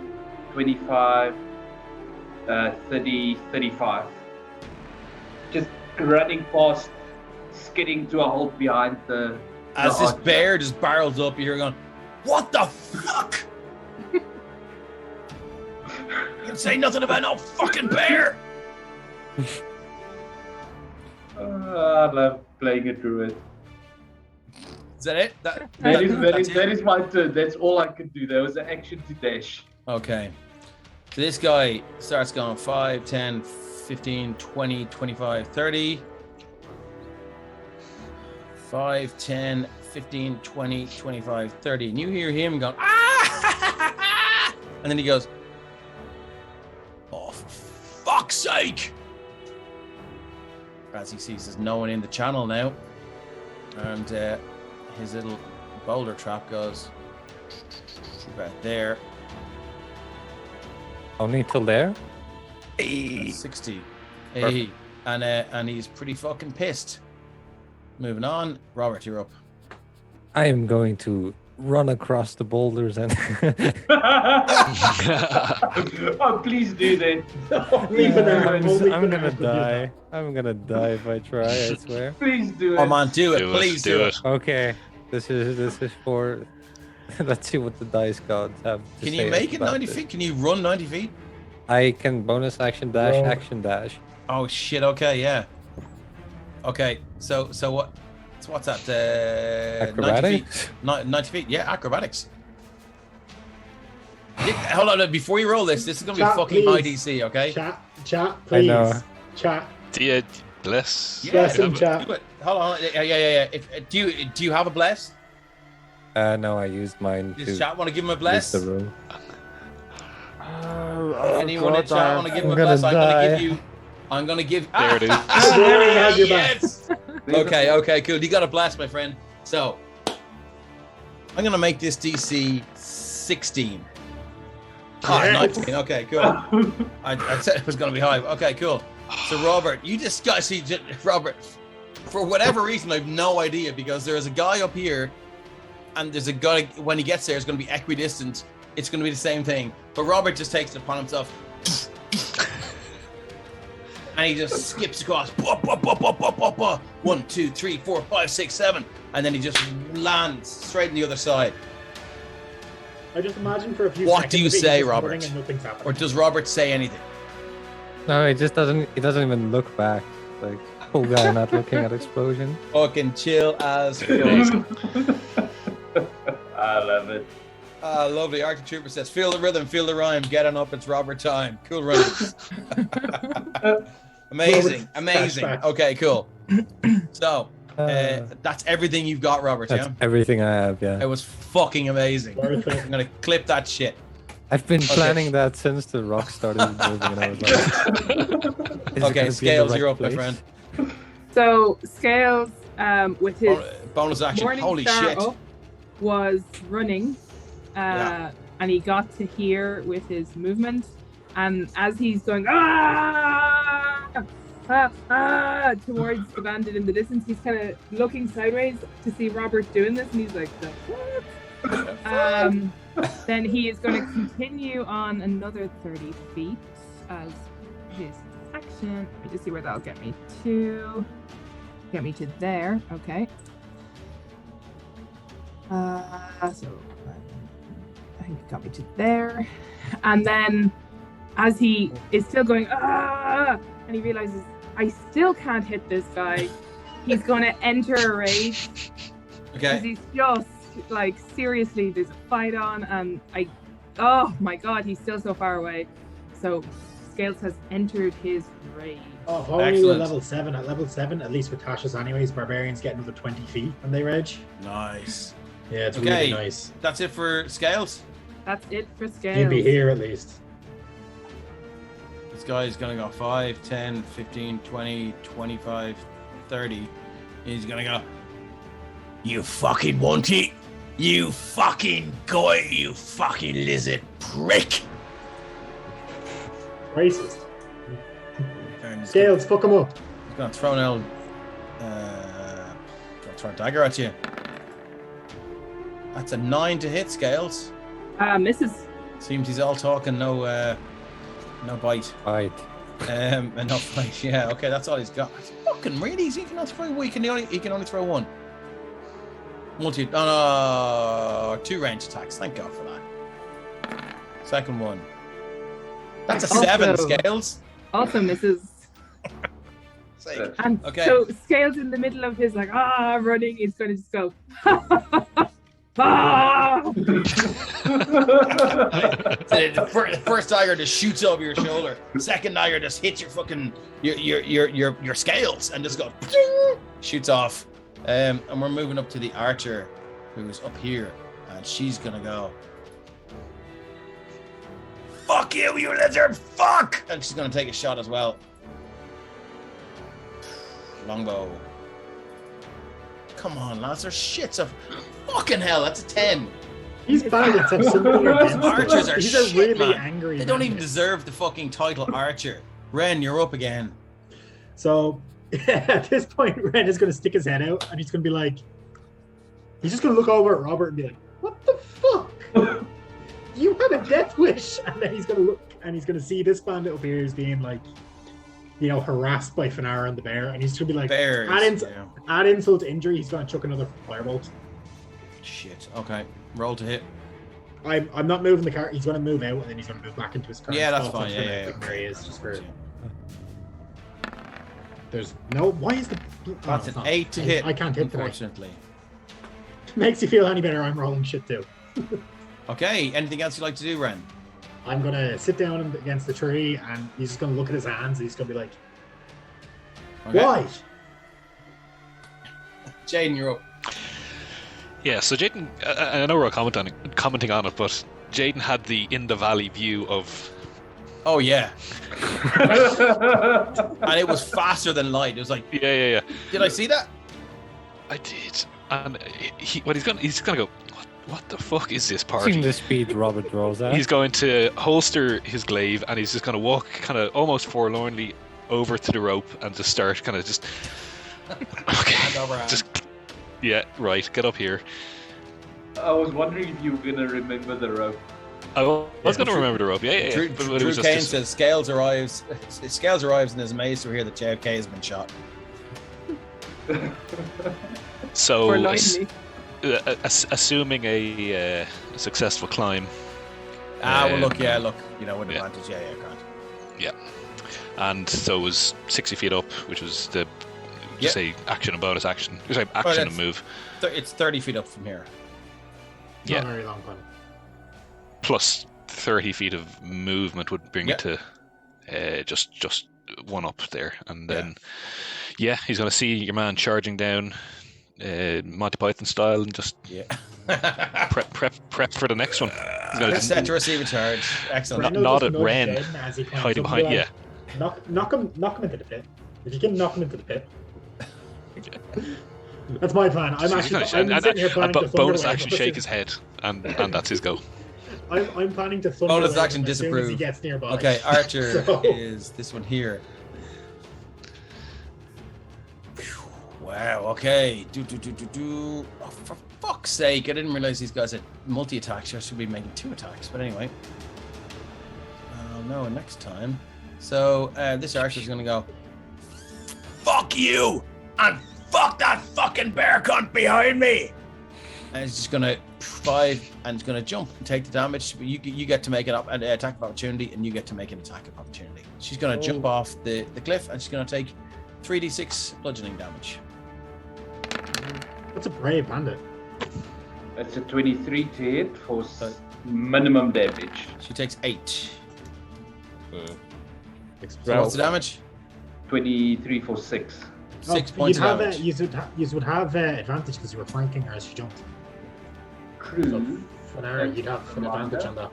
25, 30, 35. Just running past, skidding to a halt behind the. As the this archer. bear just barrels up, you're going, "What the fuck?" You can say nothing about no fucking bear. I love playing a druid. Is that it? That's That it? is my turn. That's all I could do. There was an action to dash. Okay. So this guy starts going 5, 10, 15, 20, 25, 30. 5, 10, 15, 20, 25, 30. And you hear him going, "Ah!" And then he goes, "Oh, for fuck's sake!" As he sees there's no one in the channel now. And his little boulder trap goes about there. Only till there? 60. Hey. And he's pretty fucking pissed. Moving on. Robert, you're up. I am going to run across the boulders and Oh, please do that. Leave it there. Only I'm gonna Bernard would do that. die. I'm gonna die if I try, I swear. Please do it. Come on, do it. Do Please do it. Okay. This is for Let's see what the dice gods have to Can say you make it about 90 this. feet? Can you run 90 feet? I can bonus action dash, Roll. action dash. Oh shit! Okay, yeah. Okay, so what? So what's that? 90 feet. Acrobatics? 90 feet. Yeah, acrobatics. Hold on, before you roll this is gonna be Chat, fucking high please. DC, okay? Chat, I know. please. Chat. Yeah, bless. Bless him, do chat. it. Hold on. Yeah. Do you have a bless? No, I used mine Does to chat want to give him a leave bless? the room. Anyone in chat want to give him a I'm gonna bless? die. I'm gonna give. There it is. There he has your Yes. Okay, cool. You got a blast, my friend. So I'm gonna make this DC 16. Ah, Yes. 19. Okay, cool. I said it was gonna be high. Okay, cool. So Robert, you just got see Robert. For whatever reason, I have no idea because there is a guy up here, and there's a guy when he gets there, it's gonna be equidistant. It's gonna be the same thing. But Robert just takes it upon himself. And he just skips across. 1, 2, 3, 4, 5, 6, 7. And then he just lands straight on the other side. I just imagine for a few What seconds do you of it, he's say, just Robert? running and nothing's happening. Or does Robert say anything? No, he just doesn't. He doesn't even look back. Like, cool guy, not looking at explosion. Fucking chill as fuck. I love it. Ah, lovely. Arctic Trooper says, feel the rhythm, feel the rhyme, get on up, it's Robert time. Cool runnings. Amazing. Flashback. Okay, cool. So, that's everything you've got, Robert, That's yeah? everything I have. Yeah, It was fucking amazing. Worth it. I'm going to clip that shit. I've been planning that since the rock started moving, and I was like, is it gonna be Okay, in Scales, the right you're up, place? my friend. So Scales, with his Bonus action. morning Holy star shit. up, was running, Yeah. and he got to here with his movement, and as he's going towards the bandit in the distance, he's kind of looking sideways to see Robert doing this, and he's like, the what? Then he is going to continue on another 30 feet as his action. Let me just see where that'll get me to. Get me to there. Okay. So I think it got me to there, and then as he is still going and he realizes I still can't hit this guy, he's going to enter a rage. Okay. He's just like, seriously, there's a fight on, and oh my god, he's still so far away. So Scales has entered his rage. Oh, if only we're Excellent. level 7. At level 7, at least with Tasha's anyways, barbarians get another 20 feet when they rage. Nice. Yeah, it's Okay. really nice. That's it for Scales. That's it for Scales. You'd be here at least. This guy is going to go 5, 10, 15, 20, 25, 30. He's going to go, you fucking want it? You fucking guy, you fucking lizard prick. Racist. And he's Scales, fuck him up. going to throw an old, gonna throw a dagger at you. That's a 9 to hit, Scales. Misses. Seems he's all talking, no bite. Right. And no fight. Yeah, okay, that's all he's got. It's fucking really easy. He can only throw one. He can only throw one. No, 2 range attacks. Thank God for that. Second one. That's a 7, Also- Scales. Also misses. Sake. And Okay. so Scales in the middle of his like running, he's going to just go. The first dagger just shoots over your shoulder. Second dagger just hits your fucking your scales and just goes shoots off. And we're moving up to the archer, who's up here, and she's gonna go. Fuck you, you lizard! Fuck! And she's gonna take a shot as well. Longbow. Come on, lads, there's shits of fucking hell. That's a 10. These bandits have something against Archers us. are These are shit, really man. angry. They don't even bandits. deserve the fucking title archer. Ren, you're up again. So at this point, Ren is going to stick his head out and he's going to be like, he's just going to look over at Robert and be like, what the fuck? You had a death wish. And then he's going to look and he's going to see this bandit up here is being like, you know, harassed by Fanara and the bear. And he's going to be like, Bears. add yeah. add insult to injury. He's going to chuck another firebolt. Shit. Okay. Roll to hit. I'm not moving the car. He's going to move out and then he's going to move back into his car. Yeah, that's fine. Yeah. Where he is, just for. There's no. Why is the? That's an 8 to hit. I can't hit today. Unfortunately. Makes you feel any better? I'm rolling shit too. Okay. Anything else you'd like to do, Ren? I'm gonna sit down against the tree and he's just gonna look at his hands. And he's gonna be like, Okay. "Why?" Jaden, you're up. Yeah, so Jaden, I know we're commenting on it, but Jaden had the in the valley view of. Oh yeah. And it was faster than light. It was like, Yeah. did I see that? I did, and he's gonna go. What the fuck is this Seen party? the speed Robert draws out. He's going to holster his glaive and he's just going to walk kind of almost forlornly over to the rope and just start kind of just. Okay. Hand over hand. Just. Yeah, right. Get up here. I was wondering if you were gonna remember the rope. I was going to remember the rope. Yeah. Drew, But Drew it was Kane just says Scales arrives and is amazed to hear that JFK has been shot. so For lightning. assuming a successful climb. Well, look, with yeah. advantage, grand. Yeah. And so it was 60 feet up, which was the say action and bonus action. Sorry, action and move. It's 30 feet up from here. Yeah. Not a very long time. Plus 30 feet of movement would bring it to just one up there, and then he's going to see your man charging down, Monty Python style, and just prep for the next one. He's going Set to receive a charge. Excellent. Nod at Ren, hiding behind. Yeah. Knock him into the pit. If you can knock him into the pit. That's my plan. I'm sitting here planning to bonus action shake his head, and that's his go. I'm planning to thunder Bonus wave action him as soon as disapprove. he gets nearby. Okay, Archer So- is this one here. Wow, okay. Oh, for fuck's sake, I didn't realize these guys had multi-attacks. I should be making 2 attacks, but anyway. No, next time. So, this Archer's gonna go, fuck you! And fuck that fucking bear cunt behind me! And it's just gonna 5 and it's gonna jump and take the damage. But you get to make an attack of opportunity, and you get to make an attack of opportunity. She's gonna jump off the cliff, and she's gonna take 3d6 bludgeoning damage. That's a brave bandit. It's a 23 to hit for minimum damage. She takes 8. So Well, what's the damage? 23 for 6. 6 points of damage. You would have advantage because you were flanking her as she jumped. True. For an hour, you'd have an advantage on that.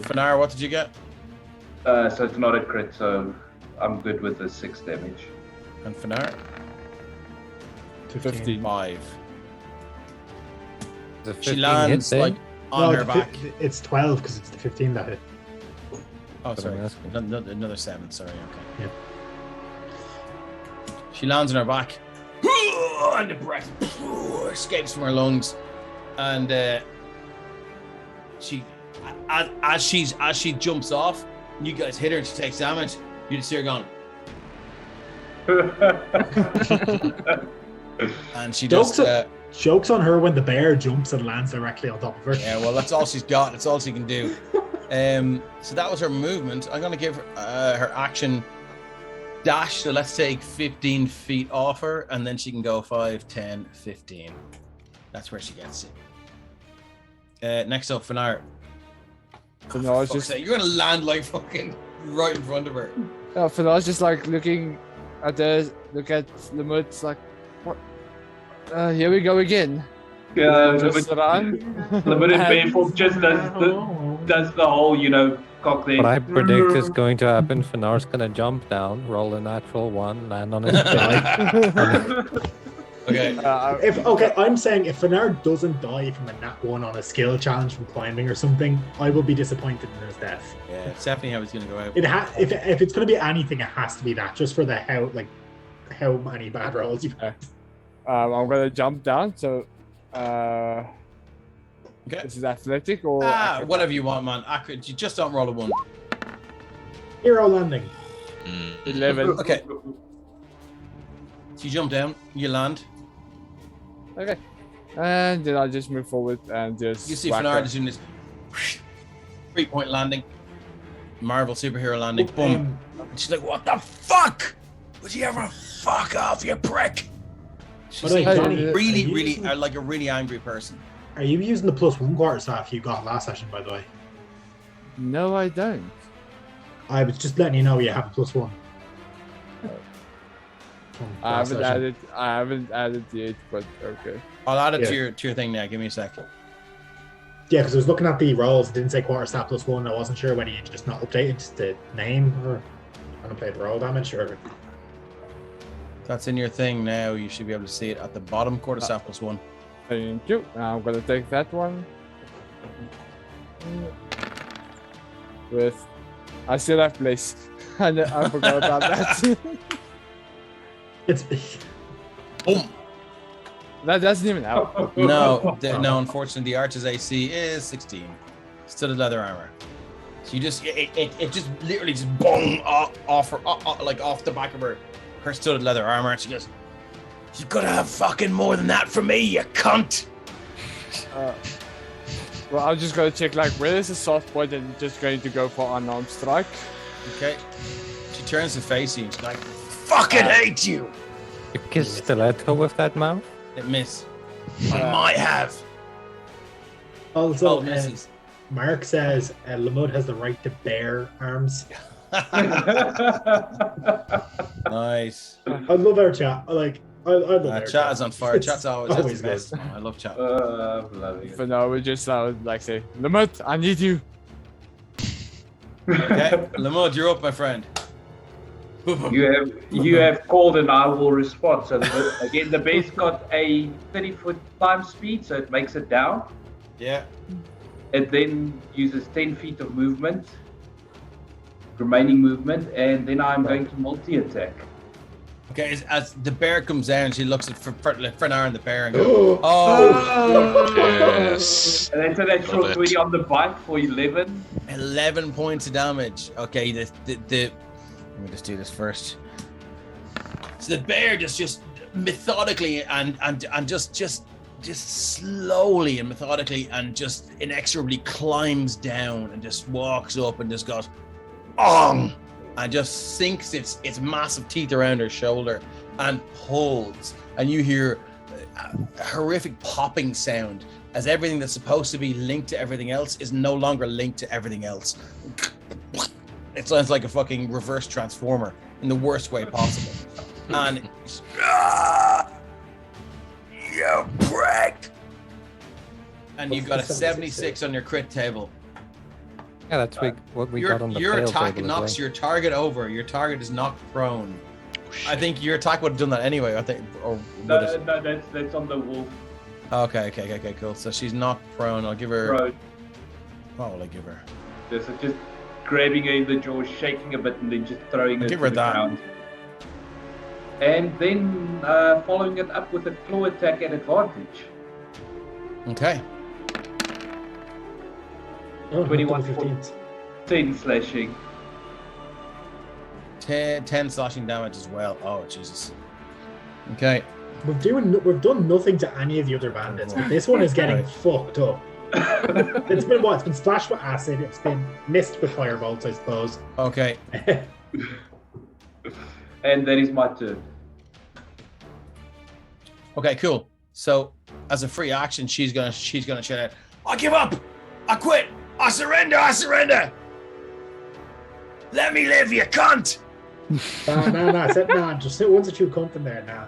Fanar, what did you get? So it's not a crit, so I'm good with the 6 damage. And Fanar? 15. 5. The She 15 lands hit, like on her the back. It's 12 because it's the 15 that hit. Oh, But sorry. I'm asking. Another 7. Sorry. Okay. Yeah. She lands on her back, and the breath escapes from her lungs, and she, as she jumps off, you guys hit her and she takes damage. You just see her going, and she just. Joke's on her when the bear jumps and lands directly on top of her. Yeah, well, that's all she's got. That's all she can do. So that was her movement. I'm going to give her her action dash. So let's take 15 feet off her, and then she can go 5, 10, 15. That's where she gets it. Next up, Fanar. Fanar is just You're going to land like fucking right in front of her. Fanar's just like looking at Lemut's like, what? Here we go again. Yeah, Just run. Limited barefoot just does the whole, cock there. What I predict is going to happen, Fanar's gonna jump down, roll a natural 1, land on his back. Okay. I'm saying if Fanar doesn't die from a nat 1 on a skill challenge from climbing or something, I will be disappointed in his death. Yeah, it's definitely how he's going to go out. If it's going to be anything, it has to be that, just for how many bad rolls you've had. I'm gonna jump down. So, Okay. this is athletic or Whatever you want, man. Accurate. You just don't roll a 1. Hero landing. 11. Okay. So you jump down, you land. Okay. And then I'll just move forward and just. You see whack Fenard her. is doing this 3-point landing, Marvel superhero landing. Boom! And she's like, "What the fuck? Would you ever fuck off, you prick?" She's But, like, Johnny, really, are you really, using- like a really angry person. Are you using the +1 quarterstaff you got last session, by the way? No, I don't. I was just letting you know you have a +1. From I last haven't session. added yet, but okay. I'll add it Yeah. to your thing now. Give me a sec. Yeah, because I was looking at the rolls, it didn't say quarterstaff +1. I wasn't sure whether you just not updated the name or gonna play the roll damage or. That's in your thing now. You should be able to see it at the bottom. Quarterstaff +1. Thank you. Now I'm gonna take that one. With, I still have place. I forgot about that. It's Boom. That doesn't even help. No, no. Unfortunately, the Archer's AC is 16. Studded leather armor. So you just it just literally just boom off like off the back of her studded leather armor. And she goes, "You gotta have fucking more than that for me, you cunt." Well, I'm just gonna check like where is the soft point and just going to go for unarmed strike. Okay. She turns to face you. She's like, "Fucking hate you." You kiss stiletto with that mouth? It miss. I might have. also Oh, misses. Mark says Lamud has the right to bear arms. Nice. I love our chat. I love our Chat is on fire. It's Chat's always the best. good. I love chat. Bloody For now, we just like say, Lamut, I need you. Okay, Lamud, you're up, my friend. You have called and I will respond. So again, the bear's got a 30-foot climb speed, so it makes it down. Yeah. It then uses 10 feet of movement, remaining movement, and then I'm going to multi-attack. Okay, as the bear comes down, she looks at Frenar and the bear and goes, "Oh, Yes. And then so that's Love short it. 20 on the bike for 11. 11 points of damage." Okay, the let me just do this first. So the bear just methodically and just slowly and methodically and just inexorably climbs down and just walks up and just goes, "Ong!" and just sinks its massive teeth around her shoulder and pulls, and you hear a horrific popping sound as everything that's supposed to be linked to everything else is no longer linked to everything else. It sounds like a fucking reverse transformer in the worst way possible. And you prick! And you got a 76 on your crit table. Yeah, that's what we got on the Your fail attack table as knocks well. your target over. Your target is knocked prone. Oh, I shit. think your attack would have done that anyway. I think, or would No, it? that's on the wolf Okay, cool. So she's knocked prone. I'll give her. road. What will I give her? Just grabbing her in the jaw, shaking a bit, and then just throwing her Give to her the that. ground. And then following it up with a claw attack at advantage. Okay. Oh, 21 15th. 10 slashing. 10 slashing damage as well. Oh Jesus. Okay. We've done nothing to any of the other bandits, but this one is getting Right. fucked up. It's been what? It's been splashed with acid. It's been missed with firebolts, I suppose. Okay. And that is my turn. Okay. Cool. So as a free action, she's gonna shout out, "I give up! I quit! I surrender! I surrender! Let me live, you cunt!" No. Just sit once or two come from there now.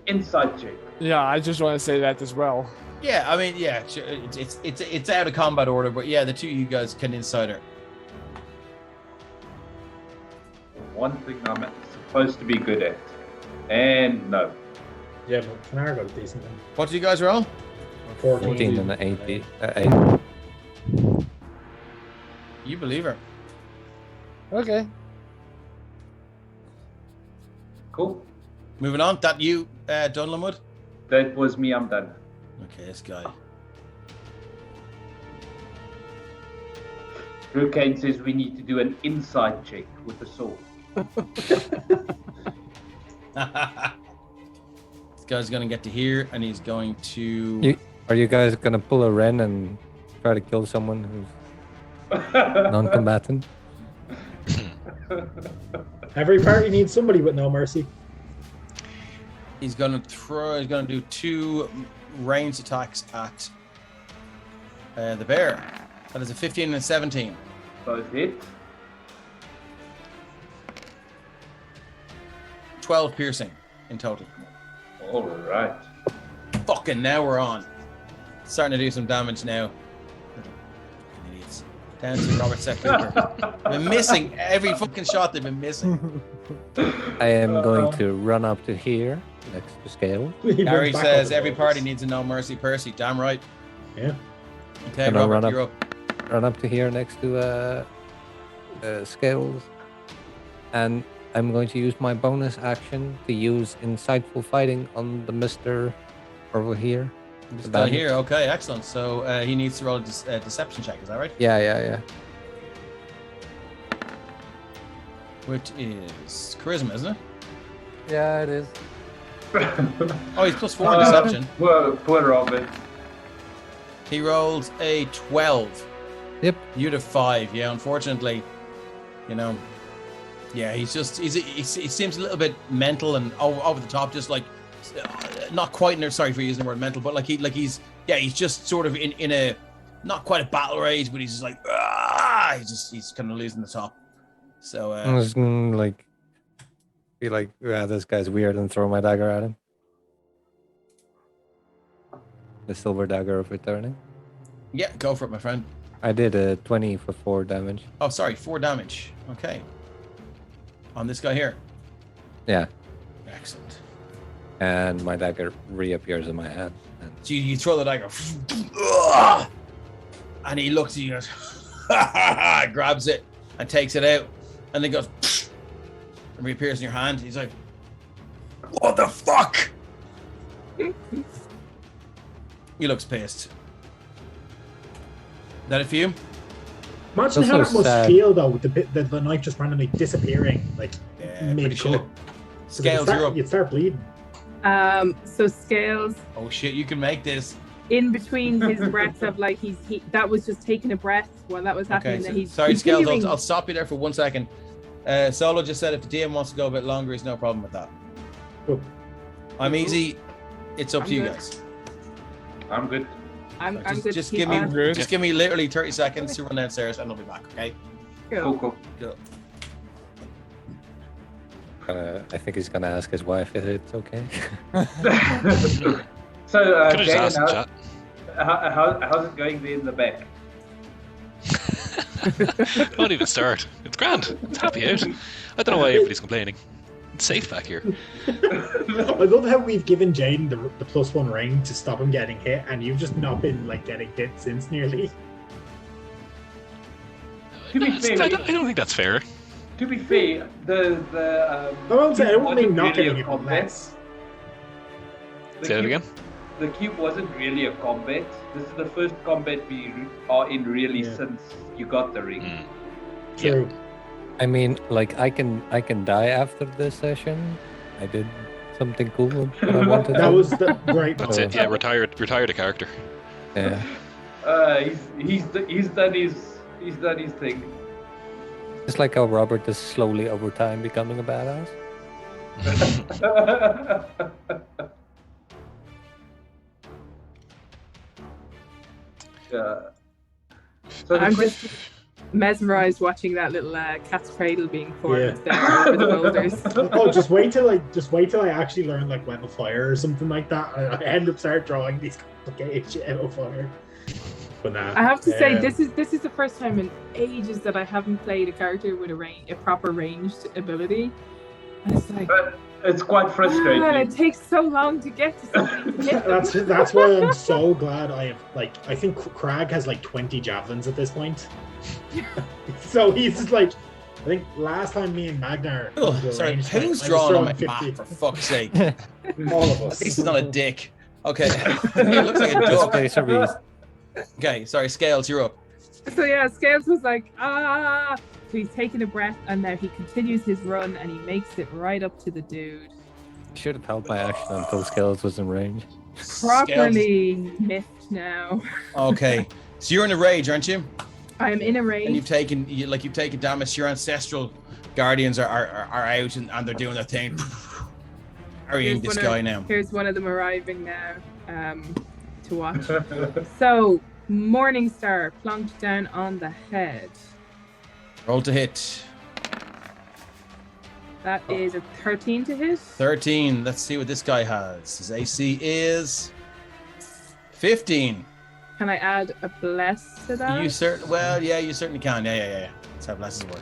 Inside check. Yeah, I just want to say that as well. Yeah, I mean, yeah, sure, it's out of combat order, but yeah, the two of you guys can inside her. One thing I'm supposed to be good at. And no. Yeah, but Fennar got a decent one. What did you guys roll? 14 and an 8. You believe her. Okay. Cool. Moving on. That you, Dunlamwood? That was me, I'm done. Okay, this guy. Drew Kane says we need to do an inside check with the sword. This guy's going to get to here, and he's going to. Are you guys gonna pull a Ren and try to kill someone who's non-combatant? Every party needs somebody with no mercy. He's going to throw. He's going to do 2 ranged attacks at the bear. That is a 15 and a 17. Both hit. 12 piercing in total. All right. Fucking now we're on. Starting to do some damage now. Fucking idiots. Down to Robert Seth Cooper. Been missing every fucking shot they've been missing. I am going to run up to here next to Scale. Gary says every party needs a no mercy Percy. Damn right. Yeah. Okay, Can I Robert, run you're up. Run up to here next to Scales, and I'm going to use my bonus action to use insightful fighting on the Mister over here. This guy here, okay, excellent. So he needs to roll a deception check, is that right? Yeah. Which is charisma, isn't it? Yeah, it is. Oh, he's +4 in deception. Poor Robert. He rolls a 12. Yep. You'd have 5. Yeah, unfortunately, you know. Yeah, he seems a little bit mental and over the top, just like not quite. Sorry for using the word mental, but he's just sort of in a not quite a battle rage, but he's just like he's kind of losing the top. So I was gonna be like, yeah, this guy's weird, and throw my dagger at him. The silver dagger of returning. Yeah, go for it, my friend. I did a 20 for 4 damage. Oh, sorry, 4 damage. Okay. On this guy here. Yeah. Excellent. And my dagger reappears in my hand. So you throw the dagger, and he looks at you and goes, grabs it and takes it out, and then goes and reappears in your hand. He's like, "What the fuck?" He looks pissed. Is that it for you? Imagine how that must feel though, with the knife just randomly disappearing, mid-cut. Scales, you're up. You'd start bleeding. So Scales. Oh shit! You can make this. In between his breaths of he that was just taking a breath while that was happening. Okay, sorry, Scales. I'll stop you there for 1 second. Solo just said if the DM wants to go a bit longer, he's no problem with that. Cool. I'm easy. It's up to you guys. I'm good. I'm good. Just give me literally 30 seconds to run downstairs, and I'll be back. Okay. Cool. I think he's gonna ask his wife if it's okay. So, Jaden, how's it going there in the back? Don't even start. It's grand. It's happy out. I don't know why everybody's complaining. It's safe back here. I love how we've given Jaden the +1 ring to stop him getting hit, and you've just not been getting hit since nearly. To be fair, I don't think that's fair. To be fair, I won't mean not getting hit. Say it again. The cube wasn't really a combat. This is the first combat we are in really since you got the ring. True. Yeah. I mean, I can die after this session. I did something cool that I wanted. That was the great. That's it. Yeah, retired a character. Yeah. He's done his thing. It's like how Robert is slowly over time becoming a badass. Yeah. So I'm just mesmerized watching that little cat's cradle being formed down over the boulders. Oh, just wait till I actually learn when to fire or something like that. I end up start drawing these complicated shit out of fire. But nah, I have to say this is the first time in ages that I haven't played a character with a proper ranged ability. And it's but it's quite frustrating. It takes so long to get to something. To get that's why I'm so glad I have I think Crag has 20 javelins at this point. So he's just I think last time me and Magnar. Sorry, who's drawing on my map for fuck's sake? All of us. At least he's not a dick. Okay, it looks like a duck. Okay, sorry, Scales, you're up. So yeah, Scales was so he's taking a breath, and now he continues his run, and he makes it right up to the dude. Should have held my action until Scales was in range. Properly miffed now. Okay, so you're in a rage, aren't you? I'm in a And rage. you've taken damage. Your ancestral guardians are out and they're doing their thing. Harrying this guy now. Here's one of them arriving now to watch. So, Morningstar plonked down on the head. Roll to hit. That is a 13 to hit. 13. Let's see what this guy has. His AC is 15. Can I add a bless to that? You certainly can. Yeah. That's how blesses work.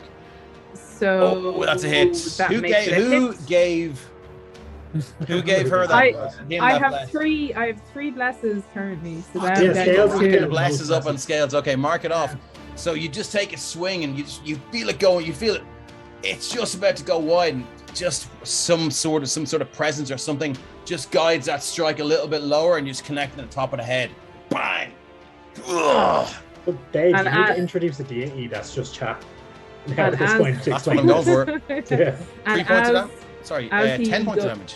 So Oh, that's a hit. That Who makes it a hit. gave her that? I have three blesses currently, so that yeah, Scales is two. getting Blesses up on Scales. Okay, mark it off. So you just take a swing and you feel it going. You feel it. It's just about to go wide, and just some sort of presence or something just guides that strike a little bit lower, and you just connect at the top of the head. Bang! Ugh. But Dave, you And need to introduce a deity that's just chat. Now And at this as- point to That's what explain I'm going this. for. Yeah. 3 And points of as, damage. Sorry, as he 10 points of go- damage.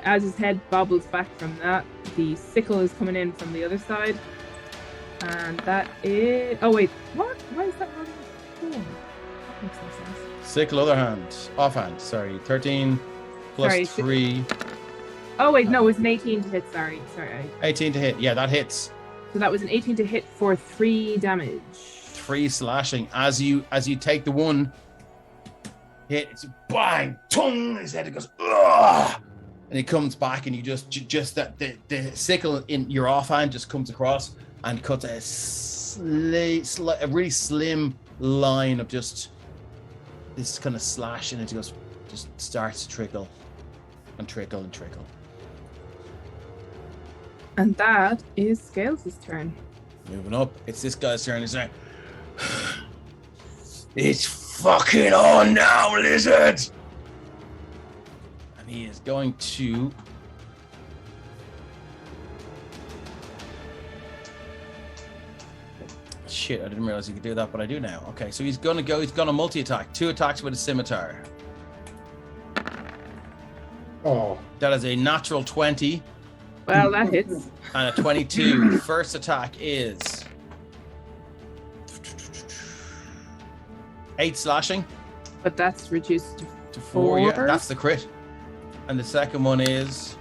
as his head bobbles back from that, the sickle is coming in from the other side, and that is. Oh wait, what? Why is that on 4? That makes no sense. Sickle other hand. Offhand. Sorry. 13 plus Sorry, 3. Oh wait, no, it was an 18 to hit. Sorry. 18 to hit. Yeah, that hits. So that was an 18 to hit for 3 damage. 3 slashing. As you take the one hit, it's bang, tongue. His head, it goes, ugh, and it comes back, and you just that the sickle in your offhand just comes across and cuts a really slim line of just this kind of slash, and it just starts to trickle and trickle and trickle. And that is Scales' turn. Moving up, it's this guy's turn. He's like, it's fucking on now, lizard! And he is going to shit, I didn't realize he could do that, but I do now. Okay, so he's gonna multi-attack. 2 attacks with a scimitar. Oh, That is a natural 20 Well, that hits. and a 22. First attack is 8 slashing But that's reduced to 4. Yeah, 4. that's the crit. And the second one is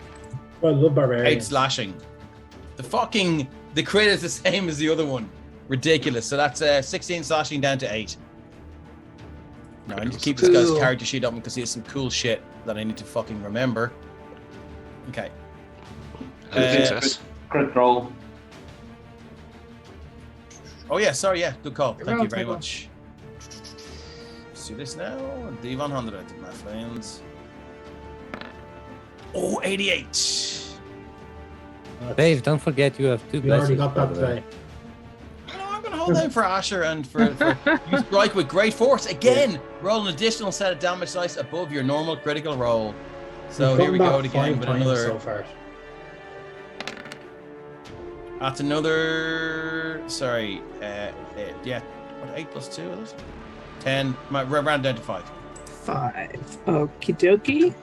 well, love barbarian. 8 slashing. The crit is the same as the other one. Ridiculous. So that's 16 slashing down to 8. Now I need to keep this guy's Cool. character sheet up because he has some cool shit that I need to fucking remember. Okay. Success. Crit roll. Oh yeah, sorry, yeah, good call. You're Thank you very welcome. much. Let's do this now. The 100, my friends. Oh, 88. Dave, don't forget you have 2 We already blessings. got by that the way. today. No, I'm gonna hold out for Asher and for you strike with great force again. Roll an additional set of damage dice above your normal critical roll. So We've here we gotten go that again 5 with times another. so far. That's another. Sorry, yeah. What, 8 plus 2 is it? 10. Round down to 5. 5. Okie dokie.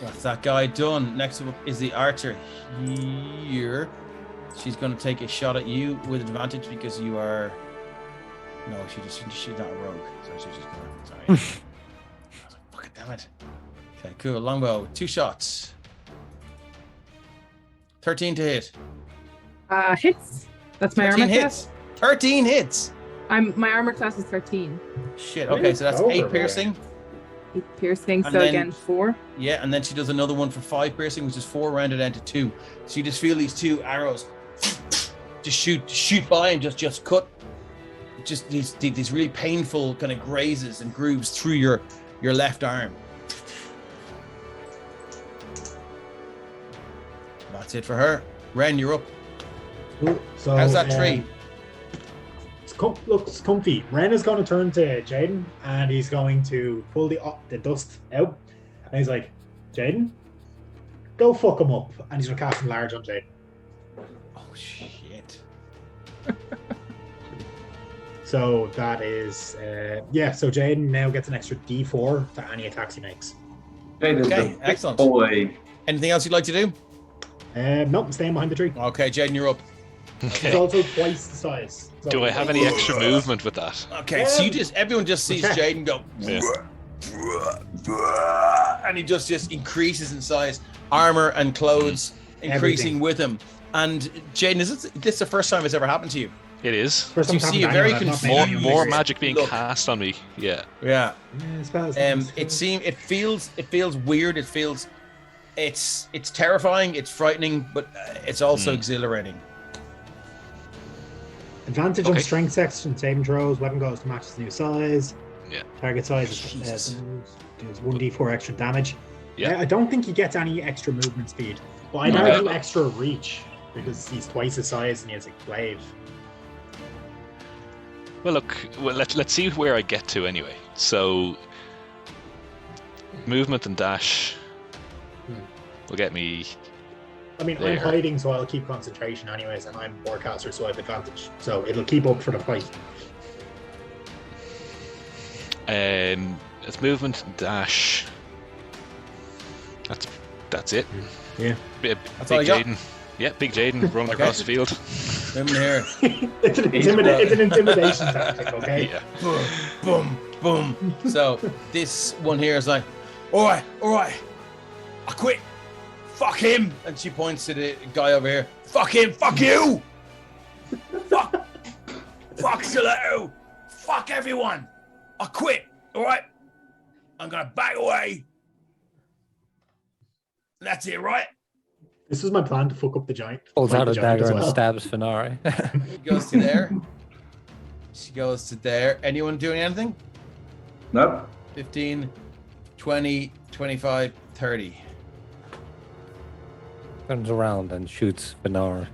That's that guy done. Next up is the archer here. She's going to take a shot at you with advantage because you are. No, she's not a rogue. So she's just going. Sorry. Fucking damn it. Okay, cool. Longbow. 2 shots. 13 to hit. Hits. That's my 13 armor hits. class. 13 hits. My armor class is 13. Shit. Okay, so that's 8 piercing. 8 piercing, And so then- again 4. Yeah, and then she does another one for 5 piercing, which is 4 rounded down to 2. So you just feel these 2 arrows just shoot by and just cut just these really painful kind of grazes and grooves through your left arm. That's it for her. Ren, you're up. Cool. So, How's that tree? Looks comfy. Ren is going to turn to Jaden and he's going to pull the dust out. And he's like, Jaden, go fuck him up. And he's going to cast Enlarge on Jaden. Oh shit. So that is, so Jaden now gets an extra D4 to any attacks he makes. Jaden's Okay, a big excellent. boy. Anything else you'd like to do? Nope, I'm staying behind the tree. Okay, Jaden, you're up. It's Okay. also twice the size. So Do I have any extra movement with that? Okay, so everyone just sees Okay. Jaden go, Yeah. and he just increases in size, armor and clothes increasing Everything. with him. And Jaden, is this the first time it's ever happened to you? It is. First So you time see happened a to very anyone, I've not More made any more weird- magic being Look. cast on me. Yeah. Yeah. Yeah, spells, It feels weird. It's terrifying. It's frightening, but it's also exhilarating. Advantage Okay. on strength section, saving throws, weapon goes to match its new size. Yeah. Target size is Jesus. does 1d4 extra damage. Yeah. I don't think he gets any extra movement speed, but I'd Okay. argue extra reach because he's twice his size and he has a glaive. Well, look. Well, let's see where I get to anyway. So, movement and dash will get me. I mean, There. I'm hiding, so I'll keep concentration anyways, and I'm forecaster, so I have advantage. So it'll keep up for the fight. It's movement and dash. That's it. Yeah. Big That's all you got? Jaden. Yeah, big Jaden running Okay. across the field. Women here. it's an intimidation tactic, okay? Yeah. Boom, boom, boom. So this one here is like, all right, I quit. Fuck him. And she points to the guy over here. Fuck him. Fuck you. Fuck Stiletto. Fuck everyone. I quit. All right. I'm gonna back away. That's it, right? This was my plan to fuck up the giant. Pulls fight out the a giant dagger as and well. stabs Finari. He goes to there. She goes to there. Anyone doing anything? Nope. 15, 20, 25, 30. Turns around and shoots Finari.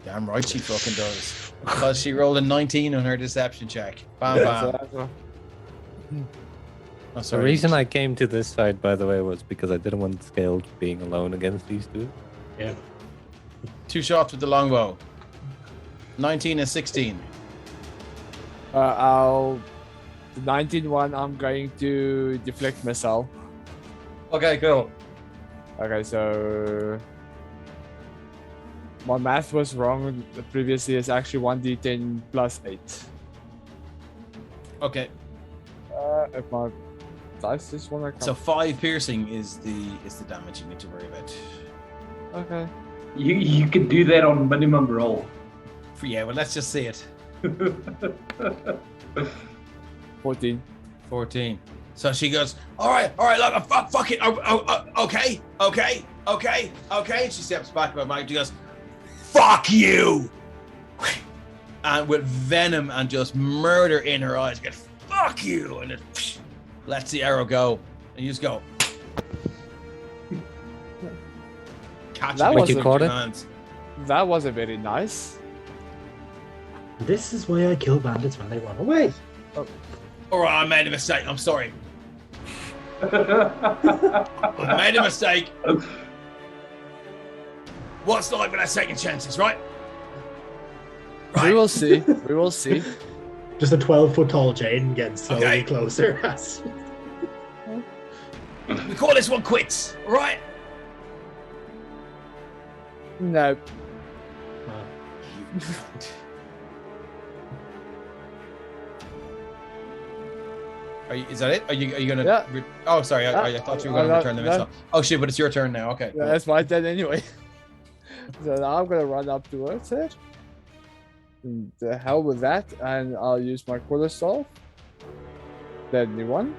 Damn right she fucking does. Because she rolled a 19 on her deception check. Bam, So bam. that's all. Oh, The sorry. reason I came to this side, by the way, was because I didn't want Scaled being alone against these two. Yeah. 2 shots with the longbow. 19 and 16. The 19 one, I'm going to deflect missile. Okay, cool. Okay, so my math was wrong previously. It's actually 1d10 plus 8. Okay, If my dice just want to come. so 5 piercing is the damage you need to worry about. Okay. You could do that on minimum roll. Yeah, well, let's just see it. 14. 14. So she goes, all right, look, fuck it. Okay. She steps back by Mike. She goes, fuck you. And with venom and just murder in her eyes, get fuck you. And then lets the arrow go. And you just go. Catch That it was with you your caught it? hands. That was a very nice. This is why I kill bandits when they run away. All right, I made a mistake. I'm sorry. I made a mistake. What's life without second chances, right? We will see. We will see. Just a 12-foot tall Jaden getting slowly Okay. closer. We call this one quits, all right? No. Is that it? Are you gonna? Yeah. Oh, sorry. I thought you were gonna return the missile. Oh shit! But it's your turn now. Okay. Yeah, that's my turn anyway. So now I'm gonna run up towards it. And the hell with that, and I'll use my quarterstaff. Deadly one.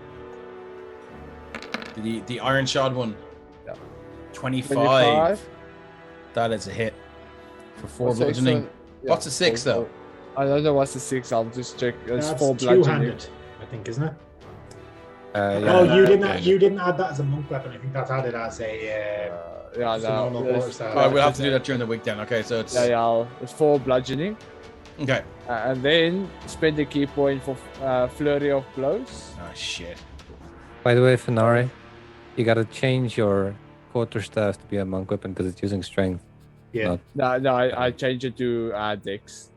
The iron shod one. Yeah. 25. 25. That is a hit for 4 What's the bludgeoning. extra- yeah, What's the 6 though? I don't know what's the 6. I'll just check. It's That's 4 bludgeoning. two-handed, I think, isn't it? Yeah. Oh, you yeah. didn't add that as a monk weapon. I think that's added as a. Yeah, Phenomenal no. It's, quarterstaff. Oh, we'll have to do that during the week then. Okay, so it's It's 4 bludgeoning. okay. And then spend the key point for flurry of blows. Oh shit. By the way, Finari, you gotta change your quarterstaff to be a monk weapon because it's using strength. Yeah. No, I changed it to dex.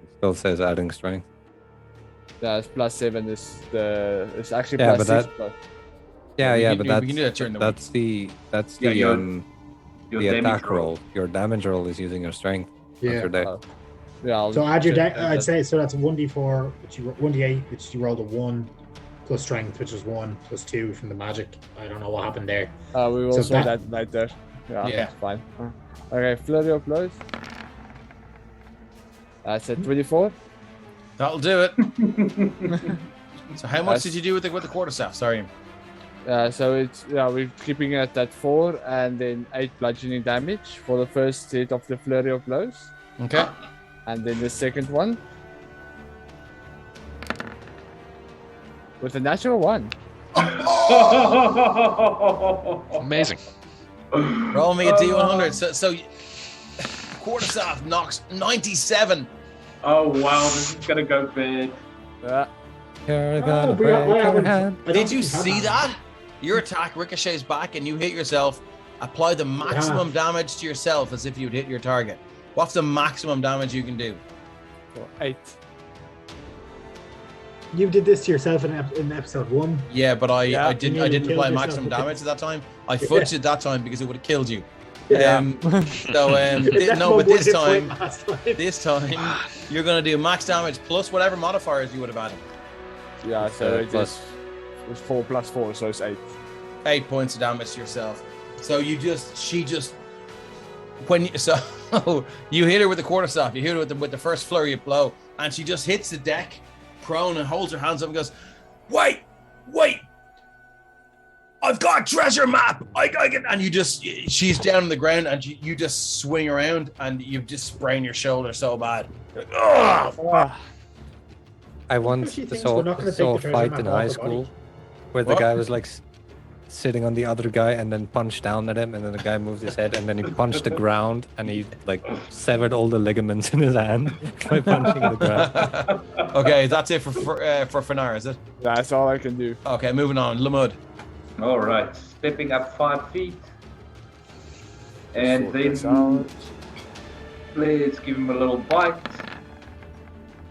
It still says adding strength. That's +7 is the. It's actually Yeah, plus but 6. But Yeah, we yeah, can but do- we can do that during the that's the Yeah, your the damage attack roll. Your damage roll is using your strength. That's Yeah. your deck. Yeah. I'll So add your check deck. I'd that. say so. That's 1d4, which you 1d8, which you rolled a 1, plus strength, which is 1, plus 2 from the magic. I don't know what happened there. We will So sort that- that later. Yeah, Yeah. that's fine. Okay, flurry of blows. That's a 24. That'll do it. So how much did you do with the quarterstaff? Sorry. So it's we're keeping it at 4 and then 8 bludgeoning damage for the first hit of the flurry of blows, Okay. and then the second one with a natural 1. Amazing. Roll me a D100. So quarterstaff knocks 97. Oh wow, this is gonna go bad. Yeah. You're Oh, gonna but break I your haven't- hand. I don't Did you think we have see that? Your attack ricochets back and you hit yourself. Apply the maximum damage to yourself as if you'd hit your target. What's the maximum damage you can do? So 8. You did this to yourself in episode 1. Yeah, but I Yeah, didn't you I nearly didn't killed apply yourself maximum with it. damage at that time. I fudged it that time because it would have killed you. Yeah. But this time you're gonna do max damage plus whatever modifiers you would have added. Yeah, so it plus- is. It's 4 plus 4, so it's 8. 8 points of damage to yourself. So you hit her with the quarterstaff. You hit her with the first flurry of blow, and she just hits the deck, prone, and holds her hands up and goes, "Wait, I've got a treasure map. I can." And she's down on the ground, and you just swing around, and you just sprain your shoulder so bad. Ugh. I once She thinks saw, we're not gonna saw a take the treasure fight map in off high the school body. where the What? guy was like sitting on the other guy and then punched down at him, and then the guy moved his head and then he punched the ground and he like severed all the ligaments in his hand by punching the ground. Okay, that's it for Fanar, is it? That's all I can do. Okay, moving on. Lamud. All right, stepping up 5 feet, and Sort then this out. let's give him a little bite.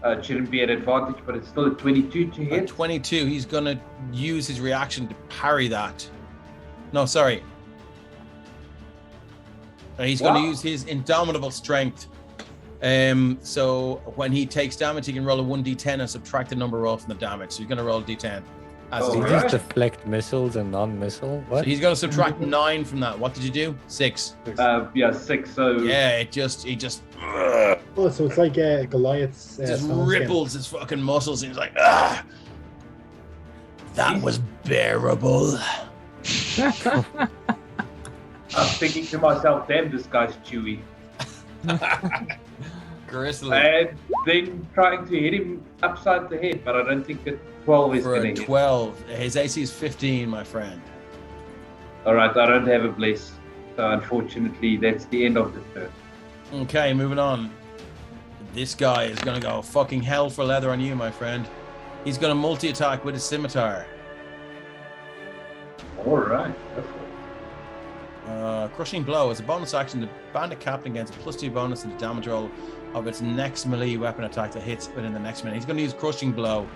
It shouldn't be an advantage, but it's still a 22 to At hit. 22, he's going to use his reaction to parry that. No, sorry. He's going to Wow. use his indomitable strength. So when he takes damage, he can roll a 1d10 and subtract the number rolled from the damage. So he's going to roll a d10. As his Oh, He right. reaction. just deflect missiles and non-missile. So What? he's going to subtract 9 from that. What did you do? 6. Yeah, 6. So Yeah, he just Oh, so it's like Goliath's. just stone skin. ripples his fucking muscles. And he's like, ah, that was bearable. I'm thinking to myself, damn, this guy's chewy. Gristly. And then trying to hit him upside the head, but I don't think that 12 is For going a to hit. 12. His AC is 15, my friend. All right, I don't have a bless. So unfortunately, that's the end of the turn. Okay, moving on. This guy is going to go fucking hell for leather on you, my friend. He's going to multi-attack with his scimitar. All right. Go for it. Crushing Blow. As a bonus action, the bandit captain gains a +2 bonus to the damage roll of its next melee weapon attack that hits within the next minute. He's going to use Crushing Blow.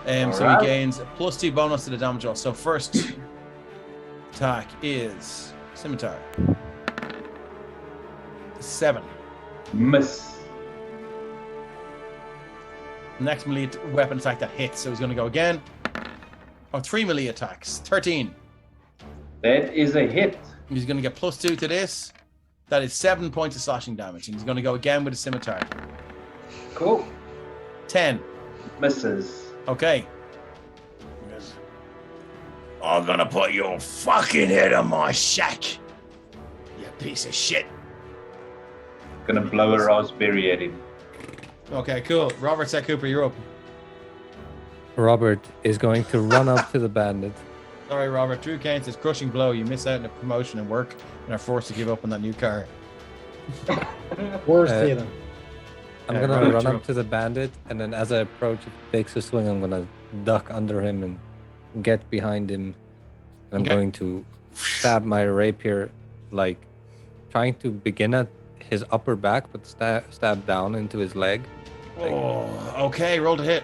So Alright. he gains a +2 bonus to the damage roll. So first attack is scimitar. 7. Miss. Next melee weapon attack that hits. So he's going to go again. 3 melee attacks. 13. That is a hit. He's going to get +2 to this. That is 7 points of slashing damage. And he's going to go again with a scimitar. Cool. 10. Misses. Okay. He goes, I'm going to put your fucking head on my shack. You piece of shit. Gonna blow a raspberry at him. Okay, cool. Robert said, Cooper, you're up. Robert is going to run up to the bandit. Sorry, Robert. Drew Kane says, crushing blow. You miss out on a promotion and work and are forced to give up on that new car. Worst Uh, feeling. I'm Yeah, gonna Robert, run you're up to the bandit, and then as I approach, if he takes a swing, I'm gonna duck under him and get behind him. I'm Okay. going to stab my rapier, like trying to begin at his upper back, but stab down into his leg. Oh, okay. Roll to hit.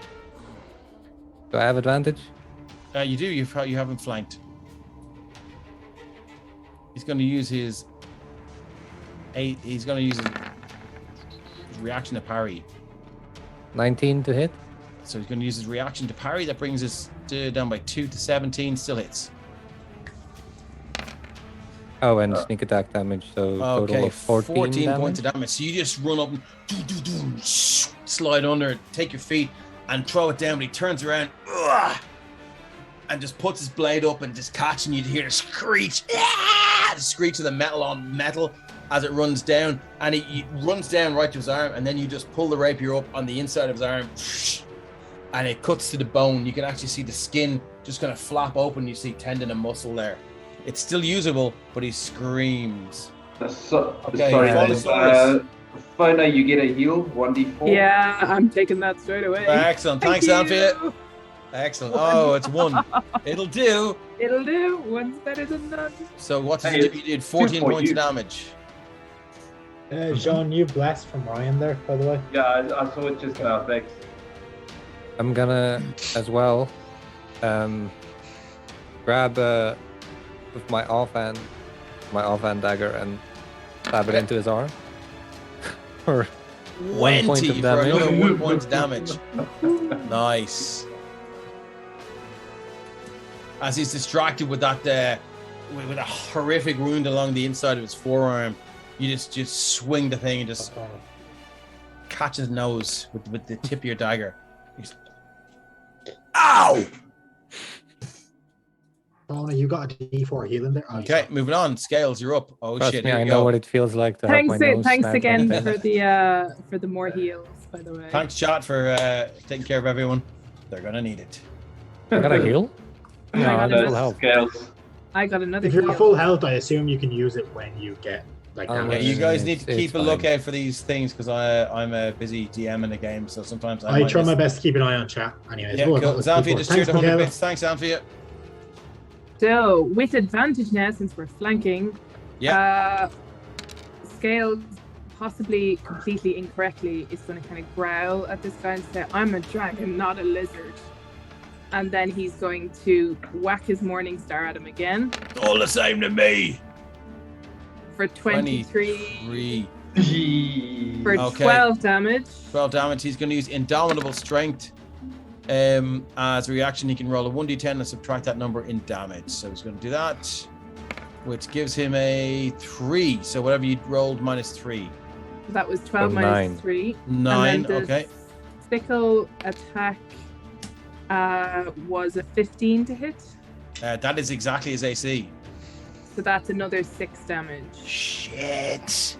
Do I have advantage? You do. You haven't flanked. He's going to use his reaction to parry. 19 to hit. So he's going to use his reaction to parry. That brings us down by 2 to 17. Still hits. Oh, and sneak attack damage. So total of 14 damage. points of damage. So you just run up and slide under, take your feet, and throw it down. But he turns around and just puts his blade up and just catching you to hear the screech. The screech of the metal on metal as it runs down. And he runs down right to his arm, and then you just pull the rapier up on the inside of his arm, and it cuts to the bone. You can actually see the skin just kind of flap open. You see tendon and muscle there. It's still usable, but he screams. Sorry, Follosaurus. Fona, you get a heal, 1d4. Yeah, I'm taking that straight away. Excellent. Thanks, Anthea. Excellent. Oh, it's 1. It'll do. It'll do. One's better than none. So what did you do? You did 14 points of damage. Sean, you blessed from Ryan there, by the way. Yeah, I saw it just now. Thanks. I'm gonna as well grab with my offhand dagger and stab it into his arm. For 1 point 20 of for damage. another 1 point of damage. Nice. As he's distracted with that with a horrific wound along the inside of his forearm, you just swing the thing and just catch his nose with the tip of your dagger. Ow! Oh, you got a D4 healing there. Oh, Okay, moving on. Scales, you're up. Oh Trust shit! me, Here I we know go. what it feels like to have my nose Thanks snapped again in. for the more heals, by the way. Thanks, chat, for taking care of everyone. They're gonna need it. I got a heal? I No, got I'm another- full health. Scales. I got another If you're heal. full health, I assume you can use it when you get like Oh, Yeah, damage. you guys need It's to keep a fine. lookout for these things because I'm a busy DM in the game, so sometimes I might try miss- my best to keep an eye on chat. Anyways, Yeah, oh, I cool. got a Xanthia D4. just Thanks, cheered 100 Michaela. bits. Thanks, Xanthia. So, with advantage now, since we're flanking, Scales, possibly completely incorrectly, is going to kind of growl at this guy and say, "I'm a dragon, not a lizard." And then he's going to whack his Morning Star at him again All the same to me. for 23, 23. for Okay. 12 damage. 12 damage. He's going to use Indomitable Strength. As a reaction, he can roll a 1d10 and subtract that number in damage. So he's going to do that, which gives him a 3. So whatever you rolled minus 3. That was 12 So minus 9. 3. 9, And then the okay. sickle attack was a 15 to hit. That is exactly his AC. So that's another 6 damage. Shit.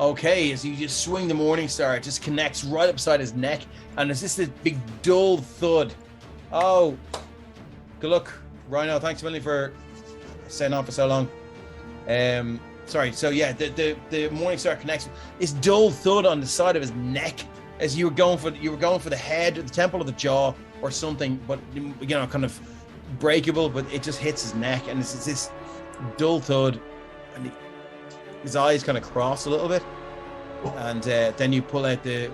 Okay, as you just swing the Morning Star, it just connects right up beside his neck, and it's just this big dull thud. Oh, good luck, Rhino. Thanks a million for staying on for so long. Sorry. So yeah, the Morning Star connects. This dull thud on the side of his neck as you were going for the head, the temple of the jaw, or something, but kind of breakable. But it just hits his neck, and it's this dull thud, and his eyes kind of cross a little bit, and then you pull out the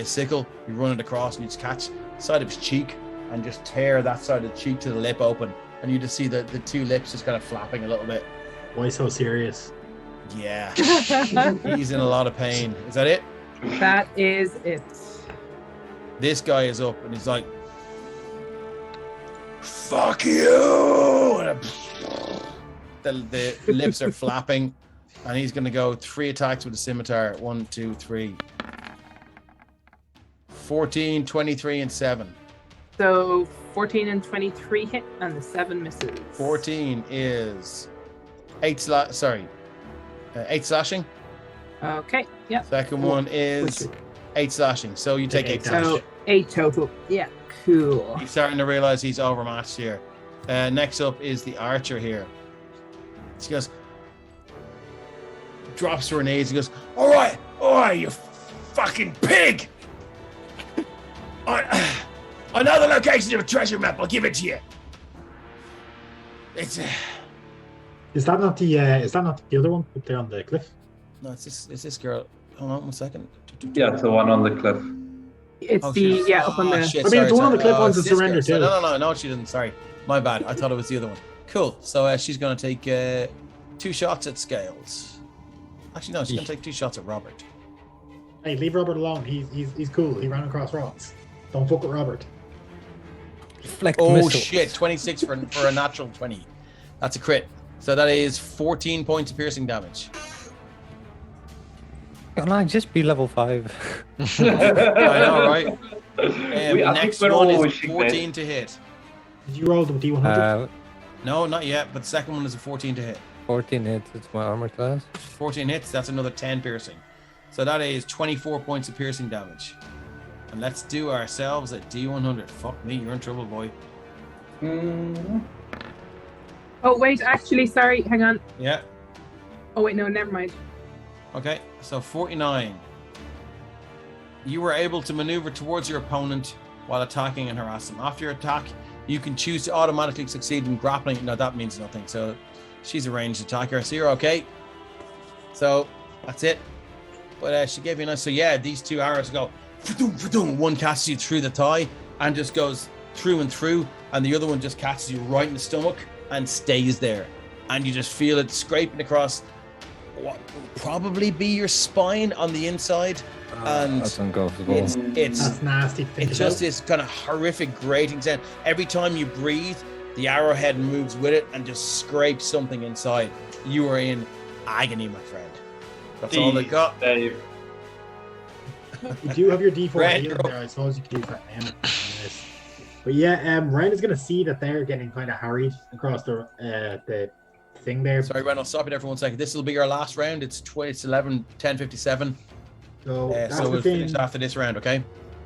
sickle, you run it across, and you just catch the side of his cheek and just tear that side of the cheek to the lip open, and you just see the two lips just kind of flapping a little bit. Why so serious? Yeah, he's in a lot of pain. Is that it? That is it. This guy is up, and he's like, "Fuck you!" And the lips are flapping. And he's going to go 3 attacks with the scimitar. 1, 2, 3. 14, 23, and 7. So 14 and 23 hit, and the 7 misses. 14 is 8 slashing. Okay, yep. Second one is 8 slashing. So you take 8 damage. slashing. So 8 total. Yeah, cool. He's starting to realize he's overmatched here. Next up is the archer here. She goes, drops to her knees. He goes, all right, you fucking pig. I know the location of a treasure map. I'll give it to you. It's Is that not the other one up there on the cliff? no, it's this girl. Hold on 1 second. Yeah, it's the one on the cliff. It's Oh, the, shit. yeah, up on Oh, the... shit, I mean, the one on the cliff one's it's a this surrender girl. too. No, she didn't. Sorry, my bad. I thought it was the other one. Cool. So she's gonna take 2 shots at Scales. Actually, no, she's going to take 2 shots at Robert. Hey, leave Robert alone. He's cool. He ran across rocks. Don't fuck with Robert. Deflect Oh, missiles. shit. 26 for a natural 20. That's a crit. So that is 14 points of piercing damage. Can I just be level 5? I know, right? I Next think we're one all is wishing 14 to hit. Did you roll the D100? No, not yet, but the second one is a 14 to hit. 14 hits, it's my armor class. 14 hits, that's another 10 piercing. So that is 24 points of piercing damage. And let's do ourselves a D100. Fuck me, you're in trouble, boy. Oh, wait, actually, sorry, hang on. Yeah. Oh, wait, no, never mind. Okay, so 49. You were able to maneuver towards your opponent while attacking and harass them. After your attack, you can choose to automatically succeed in grappling. No, that means nothing. So she's a ranged attacker, so you're okay. So that's it. But she gave you a nice. So yeah, these 2 arrows go. One catches you through the thigh and just goes through and through, and the other one just catches you right in the stomach and stays there. And you just feel it scraping across what will probably be your spine on the inside. And That's uncomfortable. it's That's nasty. it's just this kind of horrific grating sound. Every time you breathe, the arrowhead moves with it and just scrapes something inside. You are in agony, my friend. That's all they got. Dave. You do have your D4 Ren, healing you're there. I suppose you could use that now. But yeah, Ryan is going to see that they're getting kind of harried across the thing there. Sorry, Ren, I'll stop you there for 1 second. This will be our last round. It's 10:57. So that's So we'll within, finish after this round, okay?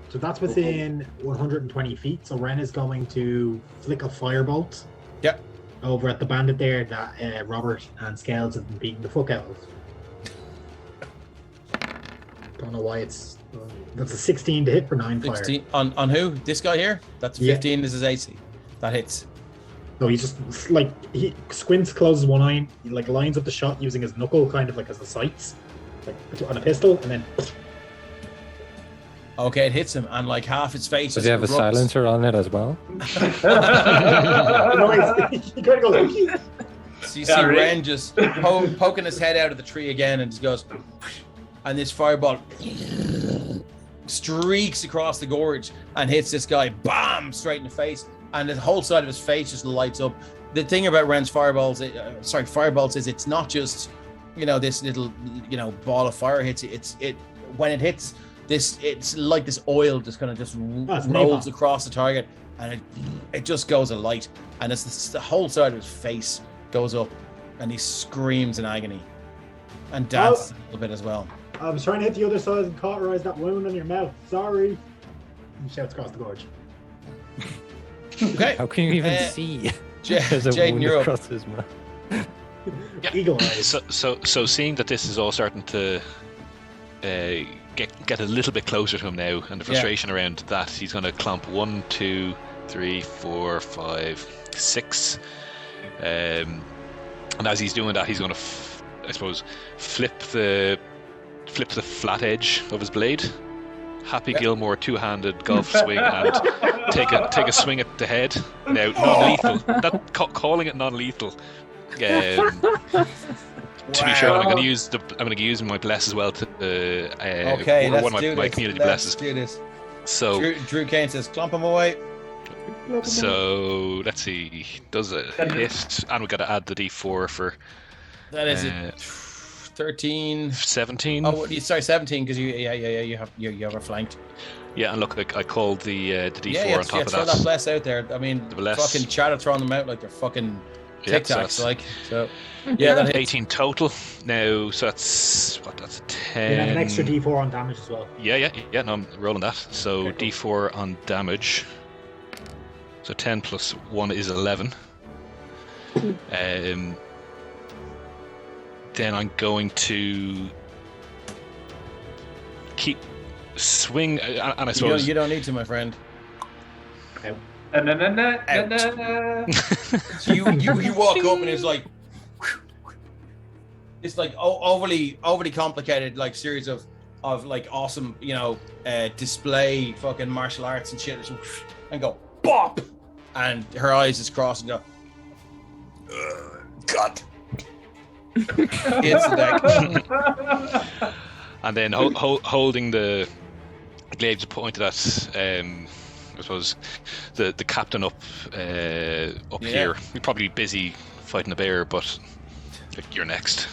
so that's within 120 feet. So Ren is going to flick a firebolt. Yep. Over at the bandit there that Robert and Scales have been beating the fuck out of. Don't know why it's. That's a 16 to hit for 9 fire. 16 on who? This guy here? That's 15 is his AC. That hits. So he just he squints, closes one eye, he lines up the shot using his knuckle kind of like as the sights, like on a pistol, and then Okay, it hits him, and like half his face. Does he have a silencer on it as well? he kind of goes. So you see Ren just poking his head out of the tree again, and just goes, and this fireball streaks across the gorge and hits this guy, bam, straight in the face, and the whole side of his face just lights up. The thing about Ren's fireballs is it's not just this little ball of fire hits it. When it hits this, it's like this oil just kind of just rolls across the target, and it just goes alight, and it's the whole side of his face goes up, and he screams in agony and dances a little bit as well. I was trying to hit the other side and cauterize that wound on your mouth. Sorry. He shouts across the gorge. Okay. How can you even see? There's a Jaden, wound you're up. across his mouth. Yeah. Eagle eyes. So seeing that this is all starting to get a little bit closer to him now, and the frustration around that, he's going to clomp 1, 2, 3, 4, 5, 6, and as he's doing that, he's going to, I suppose, flip the flat edge of his blade. Happy Gilmore two-handed golf swing and take a swing at the head. Now non-lethal. Calling it non-lethal. To be sure, I'm going to use my bless as well to one of my community blesses. Let's do this. So Drew Kane says, "Clump him away." So let's see. Does it hit? And we got to add the D4 for. That is it. 13, 17. Oh, sorry, 17 because you have her flanked. Yeah, and look, I called the D4 on top of throw that. that bless out there. I mean, The bless. fucking chat are throwing them out like they're fucking Yeah, Tic so Tacs, that's- so yeah, that hits. 18 total. Now, so that's a 10. You have an extra D4 on damage as well. Yeah. No, I'm rolling that. So Okay, D4 on damage. So 10 plus 1 is 11. Then I'm going to keep swing, and I suppose You don't need to, my friend. So you walk up and it's like overly complicated, like series of like awesome display fucking martial arts and shit, and go bop, and her eyes just cross and go, God. Hits the deck. And then holding the glaives pointed at, I suppose, the captain up here. You're probably busy fighting a bear, but you're next.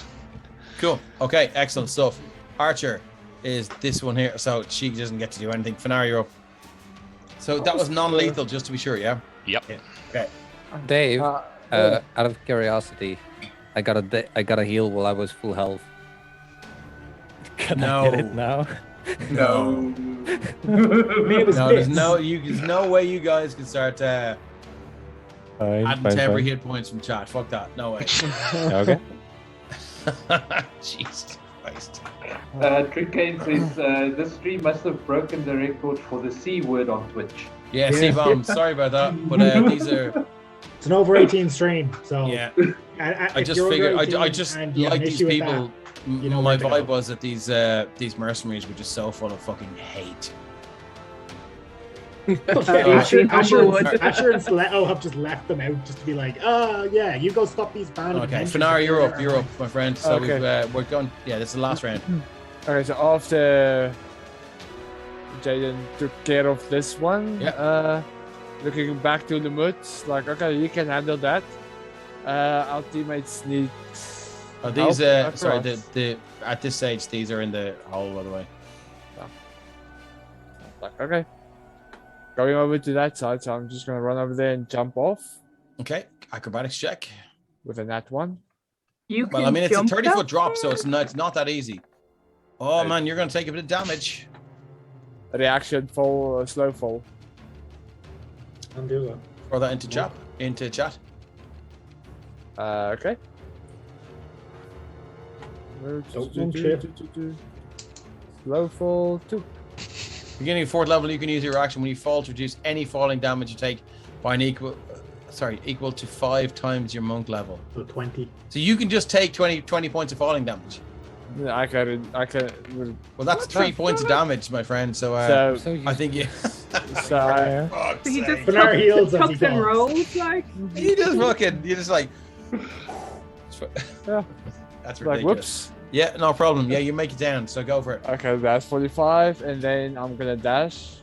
Cool. Okay, excellent stuff. Archer is this one here, so she doesn't get to do anything. Fenara, you're up. So that was non-lethal, just to be sure, yeah? Yep. Yeah. Okay. Dave, out of curiosity, I got a heal while I was full health. Can I get it now? No. There's no way you guys can start adding temporary hit points from chat. Fuck that. No way. Okay. Jesus Christ. Trickane says this stream must have broken the record for the C word on Twitch. Yeah, C-bomb. Sorry about that, but these are. It's an over 18 stream, so Yeah. I if just you're over figured. 18 I just and you have like an these issue with people. that, you know My where to go. vibe was that these mercenaries were just so full of fucking hate. Asher and Stiletto have just left them out just to be like, oh yeah, you go stop these bandits. Okay, Fenara, you're up, my friend. So we're going. Yeah, this is the last round. Okay, so after Jaden took care of this one, looking back to the mud, like, okay, you can handle that. Our teammates need. Oh, these help sorry, across. the at this stage these are in the hole, by the way. Like, okay, going over to that side, so I'm just gonna run over there and jump off Okay, acrobatics check. with a nat 1. You can Well, I mean it's a jump 30-foot that drop, so far? it's not that easy. Oh man, you're gonna take a bit of damage. A reaction fall, a slow fall. I'll do that. Throw that into chat. Okay. Don't trip. Slow fall 2. Beginning of 4th level, you can use your action when you fall to reduce any falling damage you take by an equal to 5 times your monk level. So 20. So you can just take 20 points of falling damage. I can. Well, that's 3 points of damage, my friend. So, So I think you. so Fuck's He just sake. Fenara heals as he tucks and goes. rolls like. You just like. Yeah. That's like ridiculous. whoops. Yeah, no problem. Yeah, you make it down. So go for it. Okay, that's 45, and then I'm gonna dash.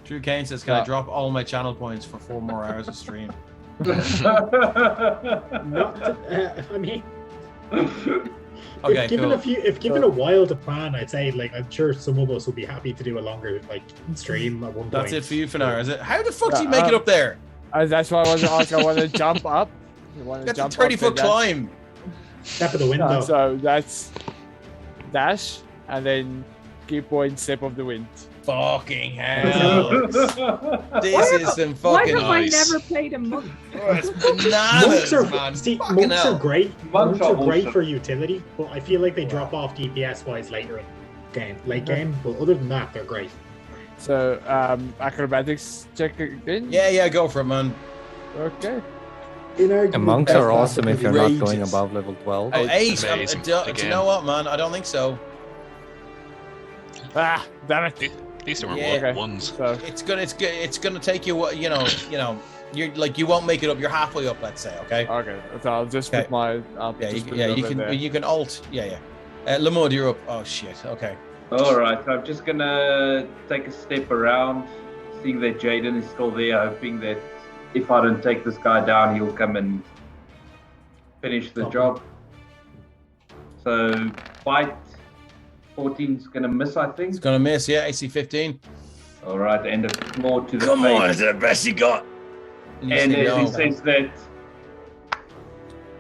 Drew Kane says, "Can I Yeah. drop all my channel points for 4 more hours of stream?" I mean, Okay, if given cool. if given a while to plan, I'd say like I'm sure some of us would be happy to do a longer like stream at one point. That's it for you, Fenara, is it? How the fuck do you Yeah, make it up there? That's why I want to ask. I want to jump up. That's a 30-foot climb. Step of the window. Yeah, so that's dash, and then keep one step of the wind. Fucking hell. This is some Why fucking have I nice. never played a monk? Oh, it's bananas, man. Fucking monks hell. are great. Monks Monks are are great awesome. for utility, but I feel like they drop off DPS wise later in late game. But other than that, they're great. So acrobatics check again. Yeah, go for it, man. Okay. And monks are awesome if you're not going Outrageous. above level 12. Oh, 8. Amazing. Do you Again. know what, man? I don't think so. Ah, damn it. At least there were Yeah. Okay. ones. So It's gonna take you. You know. You're like you won't make it up. You're halfway up, let's say. Okay. okay, so I'll just Okay. put my. I'll Yeah, just put you it over can. there. You can alt. Yeah. Lamode, you're up. Oh shit. Okay. All right, I'm just gonna take a step around, seeing that Jaden is still there, hoping that if I don't take this guy down, he'll come and finish the job. So fight 14's gonna miss, I think. It's gonna miss. Yeah. AC 15. All right, and a claw to the Come face. on, is it the best you got? You And say as he no. says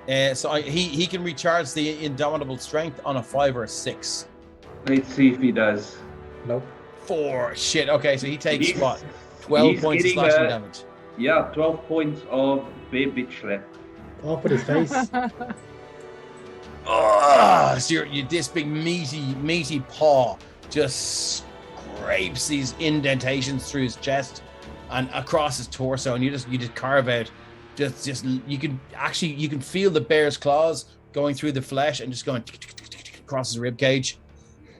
that, So he can recharge the indomitable strength on a 5 or a 6. let's see if he does. Nope. 4. Shit. Okay, so he takes He's- what? 12 he's points of getting, slashing damage. Yeah, 12 points of bare bitch slap. Off with his face. Oh, so this big meaty paw just scrapes these indentations through his chest and across his torso, and you just carve out just you can feel the bear's claws going through the flesh and just going across his rib cage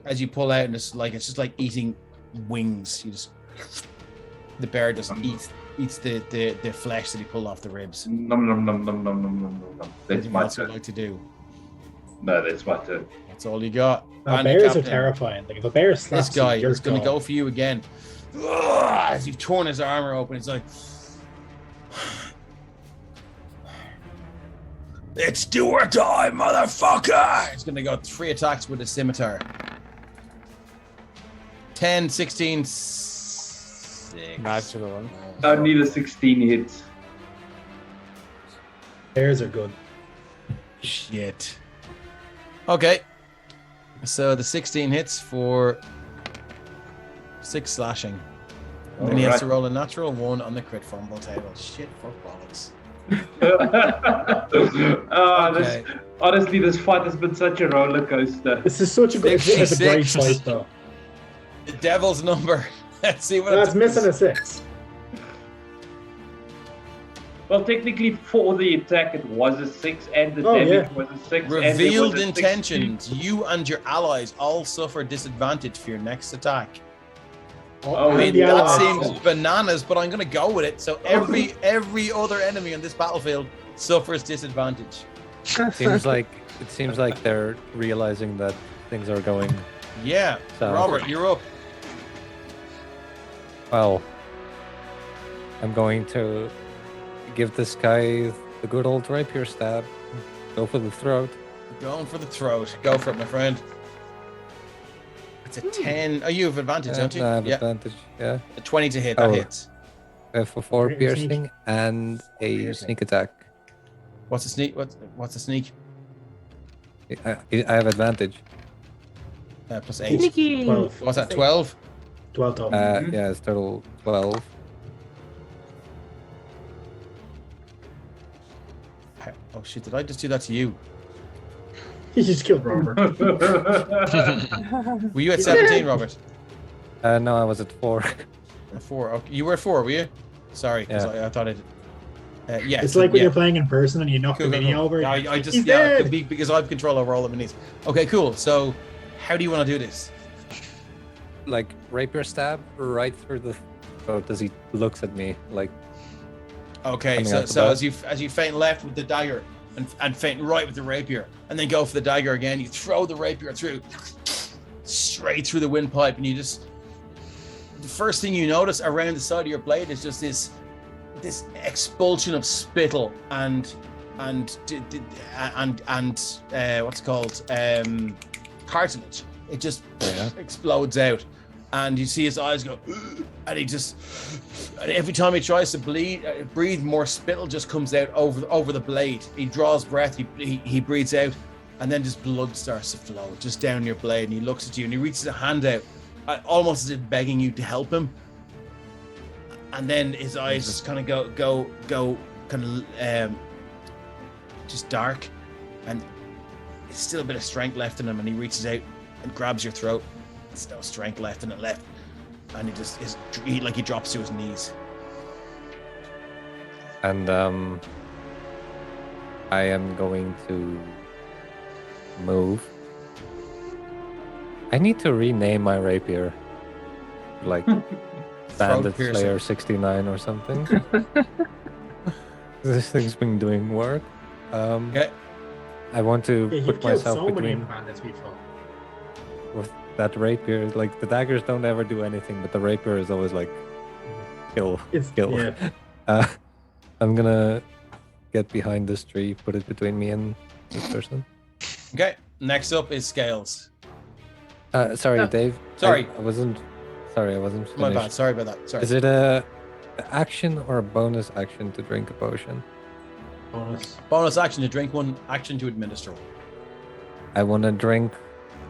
as you pull out, and it's just like eating wings. The bear just eats the flesh that he pulled off the ribs. Nom nom nom nom nom nom nom nom. That's Anything my else you'd turn. like to do? No, that's my turn. That's all you got. Now, And the bears are captain. terrifying. Like if a bear slaps This guy you, you're is going to gone. go for you again. Ugh, as you've torn his armor open, it's like, it's do or die, motherfucker! It's going to go 3 attacks with a scimitar. 10, 16, 6. Natural one. I need a 16 hits. Bears are good. Shit. Okay. So the 16 hits for 6 slashing. And then he has to roll a natural 1 on the crit fumble table. Shit, fuck bollocks. Okay. Honestly, this fight has been such a roller coaster. This is such a good. It's a great 66. fight, though. The devil's number. Let's see what That's it missing a does. 6. Well, technically, for the attack, it was a 6, and the Oh, damage yeah. was a 6. and there Revealed was a intentions. You and your allies all suffer disadvantage for your next attack. Oh, I mean, the that allies. seems bananas, but I'm going to go with it. So every other enemy on this battlefield suffers disadvantage. Seems like they're realizing that things are going Yeah. So- Robert, you're up. well. I'm going to give this guy the good old rapier stab. Go for the throat. Going for the throat. Go for it, my friend. It's a 10. Oh, you have advantage, don't you? I have Yeah. advantage. Yeah. A 20 to hit. That Oh. hits. For 4 Sneak. piercing and a Piercing. sneak attack. What's a sneak? What's a sneak? I have advantage. Plus 8. Sneaky. 12. What's that? 12? 12 total. Yeah, it's total 12. Oh shit! Did I just do that to you? He just killed Robert. Were you at 17, Robert? No, I was at 4. 4. Okay. You were at 4, were you? Sorry, because Yeah. I thought it. Yeah. It's so, like when yeah. you're playing in person and you knock Cool, the cool, mini cool. over. Yeah, I just He's yeah, it dead. could be because I have control over all the minis. Okay, cool. So, how do you want to do this? Like rapier stab right through the throat as he looks at me. Like Okay, Coming so, out the so back. as you feint left with the dagger and feint right with the rapier, and then go for the dagger again, you throw the rapier through straight through the windpipe, and you just the first thing you notice around the side of your blade is just this expulsion of spittle and what's it called cartilage. It just Yeah. explodes out, and you see his eyes go, and and every time he tries to breathe, more spittle just comes out over the blade. He draws breath, he breathes out, and then just blood starts to flow just down your blade. And he looks at you, and he reaches a hand out, almost as if begging you to help him. And then his eyes just kind of go kind of just dark, and there's still a bit of strength left in him, and he reaches out and grabs your throat. There's no strength left in it left, and he drops to his knees. and I am going to move. I need to rename my rapier. Like Bandit piercer. Slayer 69 or something. This thing's been doing work. Okay. I want to Yeah, you've put killed myself so many between bandits before. with that rapier. Like the daggers don't ever do anything, but the rapier is always like kill. Yeah. I'm gonna get behind this tree, put it between me and this person. Okay. Next up is Scales. Sorry, Oh. Dave. Sorry. I wasn't. Sorry, I wasn't. My finished. bad. Sorry about that. Sorry. Is it a action or a bonus action to drink a potion? Bonus. Bonus action to drink one, action to administer one. I want to drink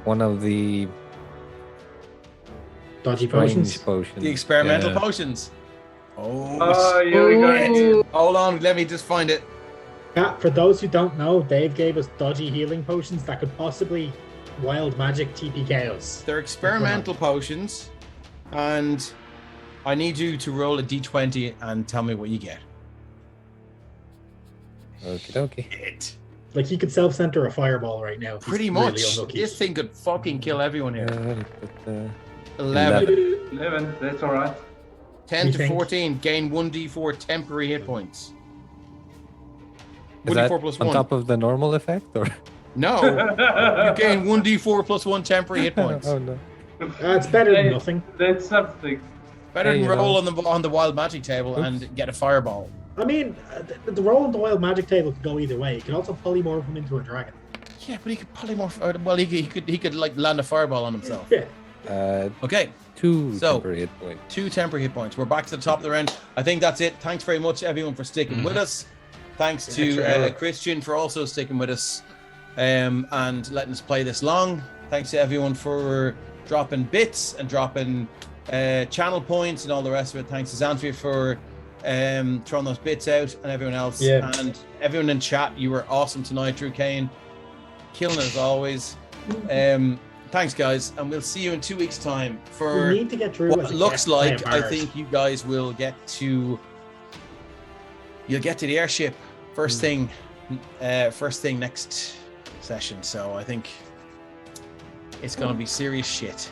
one of the Dodgy strange potions. The experimental Yeah. potions. Oh, Oh, here we go. Ooh. hold on. Let me just find it. Yeah, for those who don't know, Dave gave us dodgy healing potions that could possibly wild magic TP chaos. They're experimental potions, and I need you to roll a d20 and tell me what you get. Okie dokie. It. Like he could self-center a fireball right now. He's Pretty really much. unlucky. This thing could fucking kill everyone here. 11. 11, that's all right. 10 We to think- 14, gain 1d4 temporary hit points. Is that 1d4 plus on 1. top of the normal effect, or? No, you gain 1d4 plus 1 temporary hit points. Oh no. It's better than nothing. That's something. Better Hey, than you roll know. on the wild magic table Oops. and get a fireball. I mean, the roll on the wild magic table could go either way. It could also polymorph him into a dragon. Yeah, but he could polymorph. Well, he could like land a fireball on himself. Yeah. Okay, 2 So- temporary hit points. 2 temporary hit points. We're back to the top of the round. I think that's it. Thanks very much, everyone, for sticking with us. Thanks to Christian for also sticking with us and letting us play this long. Thanks to everyone for dropping bits and dropping channel points and all the rest of it. Thanks to Xanthia for throwing those bits out and everyone else. Yeah. And everyone in chat, you were awesome tonight, Drew Kane. Killing it as always. Thanks, guys, and we'll see you in 2 weeks' time for We need to get through what as it a looks guest by like. a I bard. think you guys will get to the airship first thing next session. So I think it's going to be serious shit.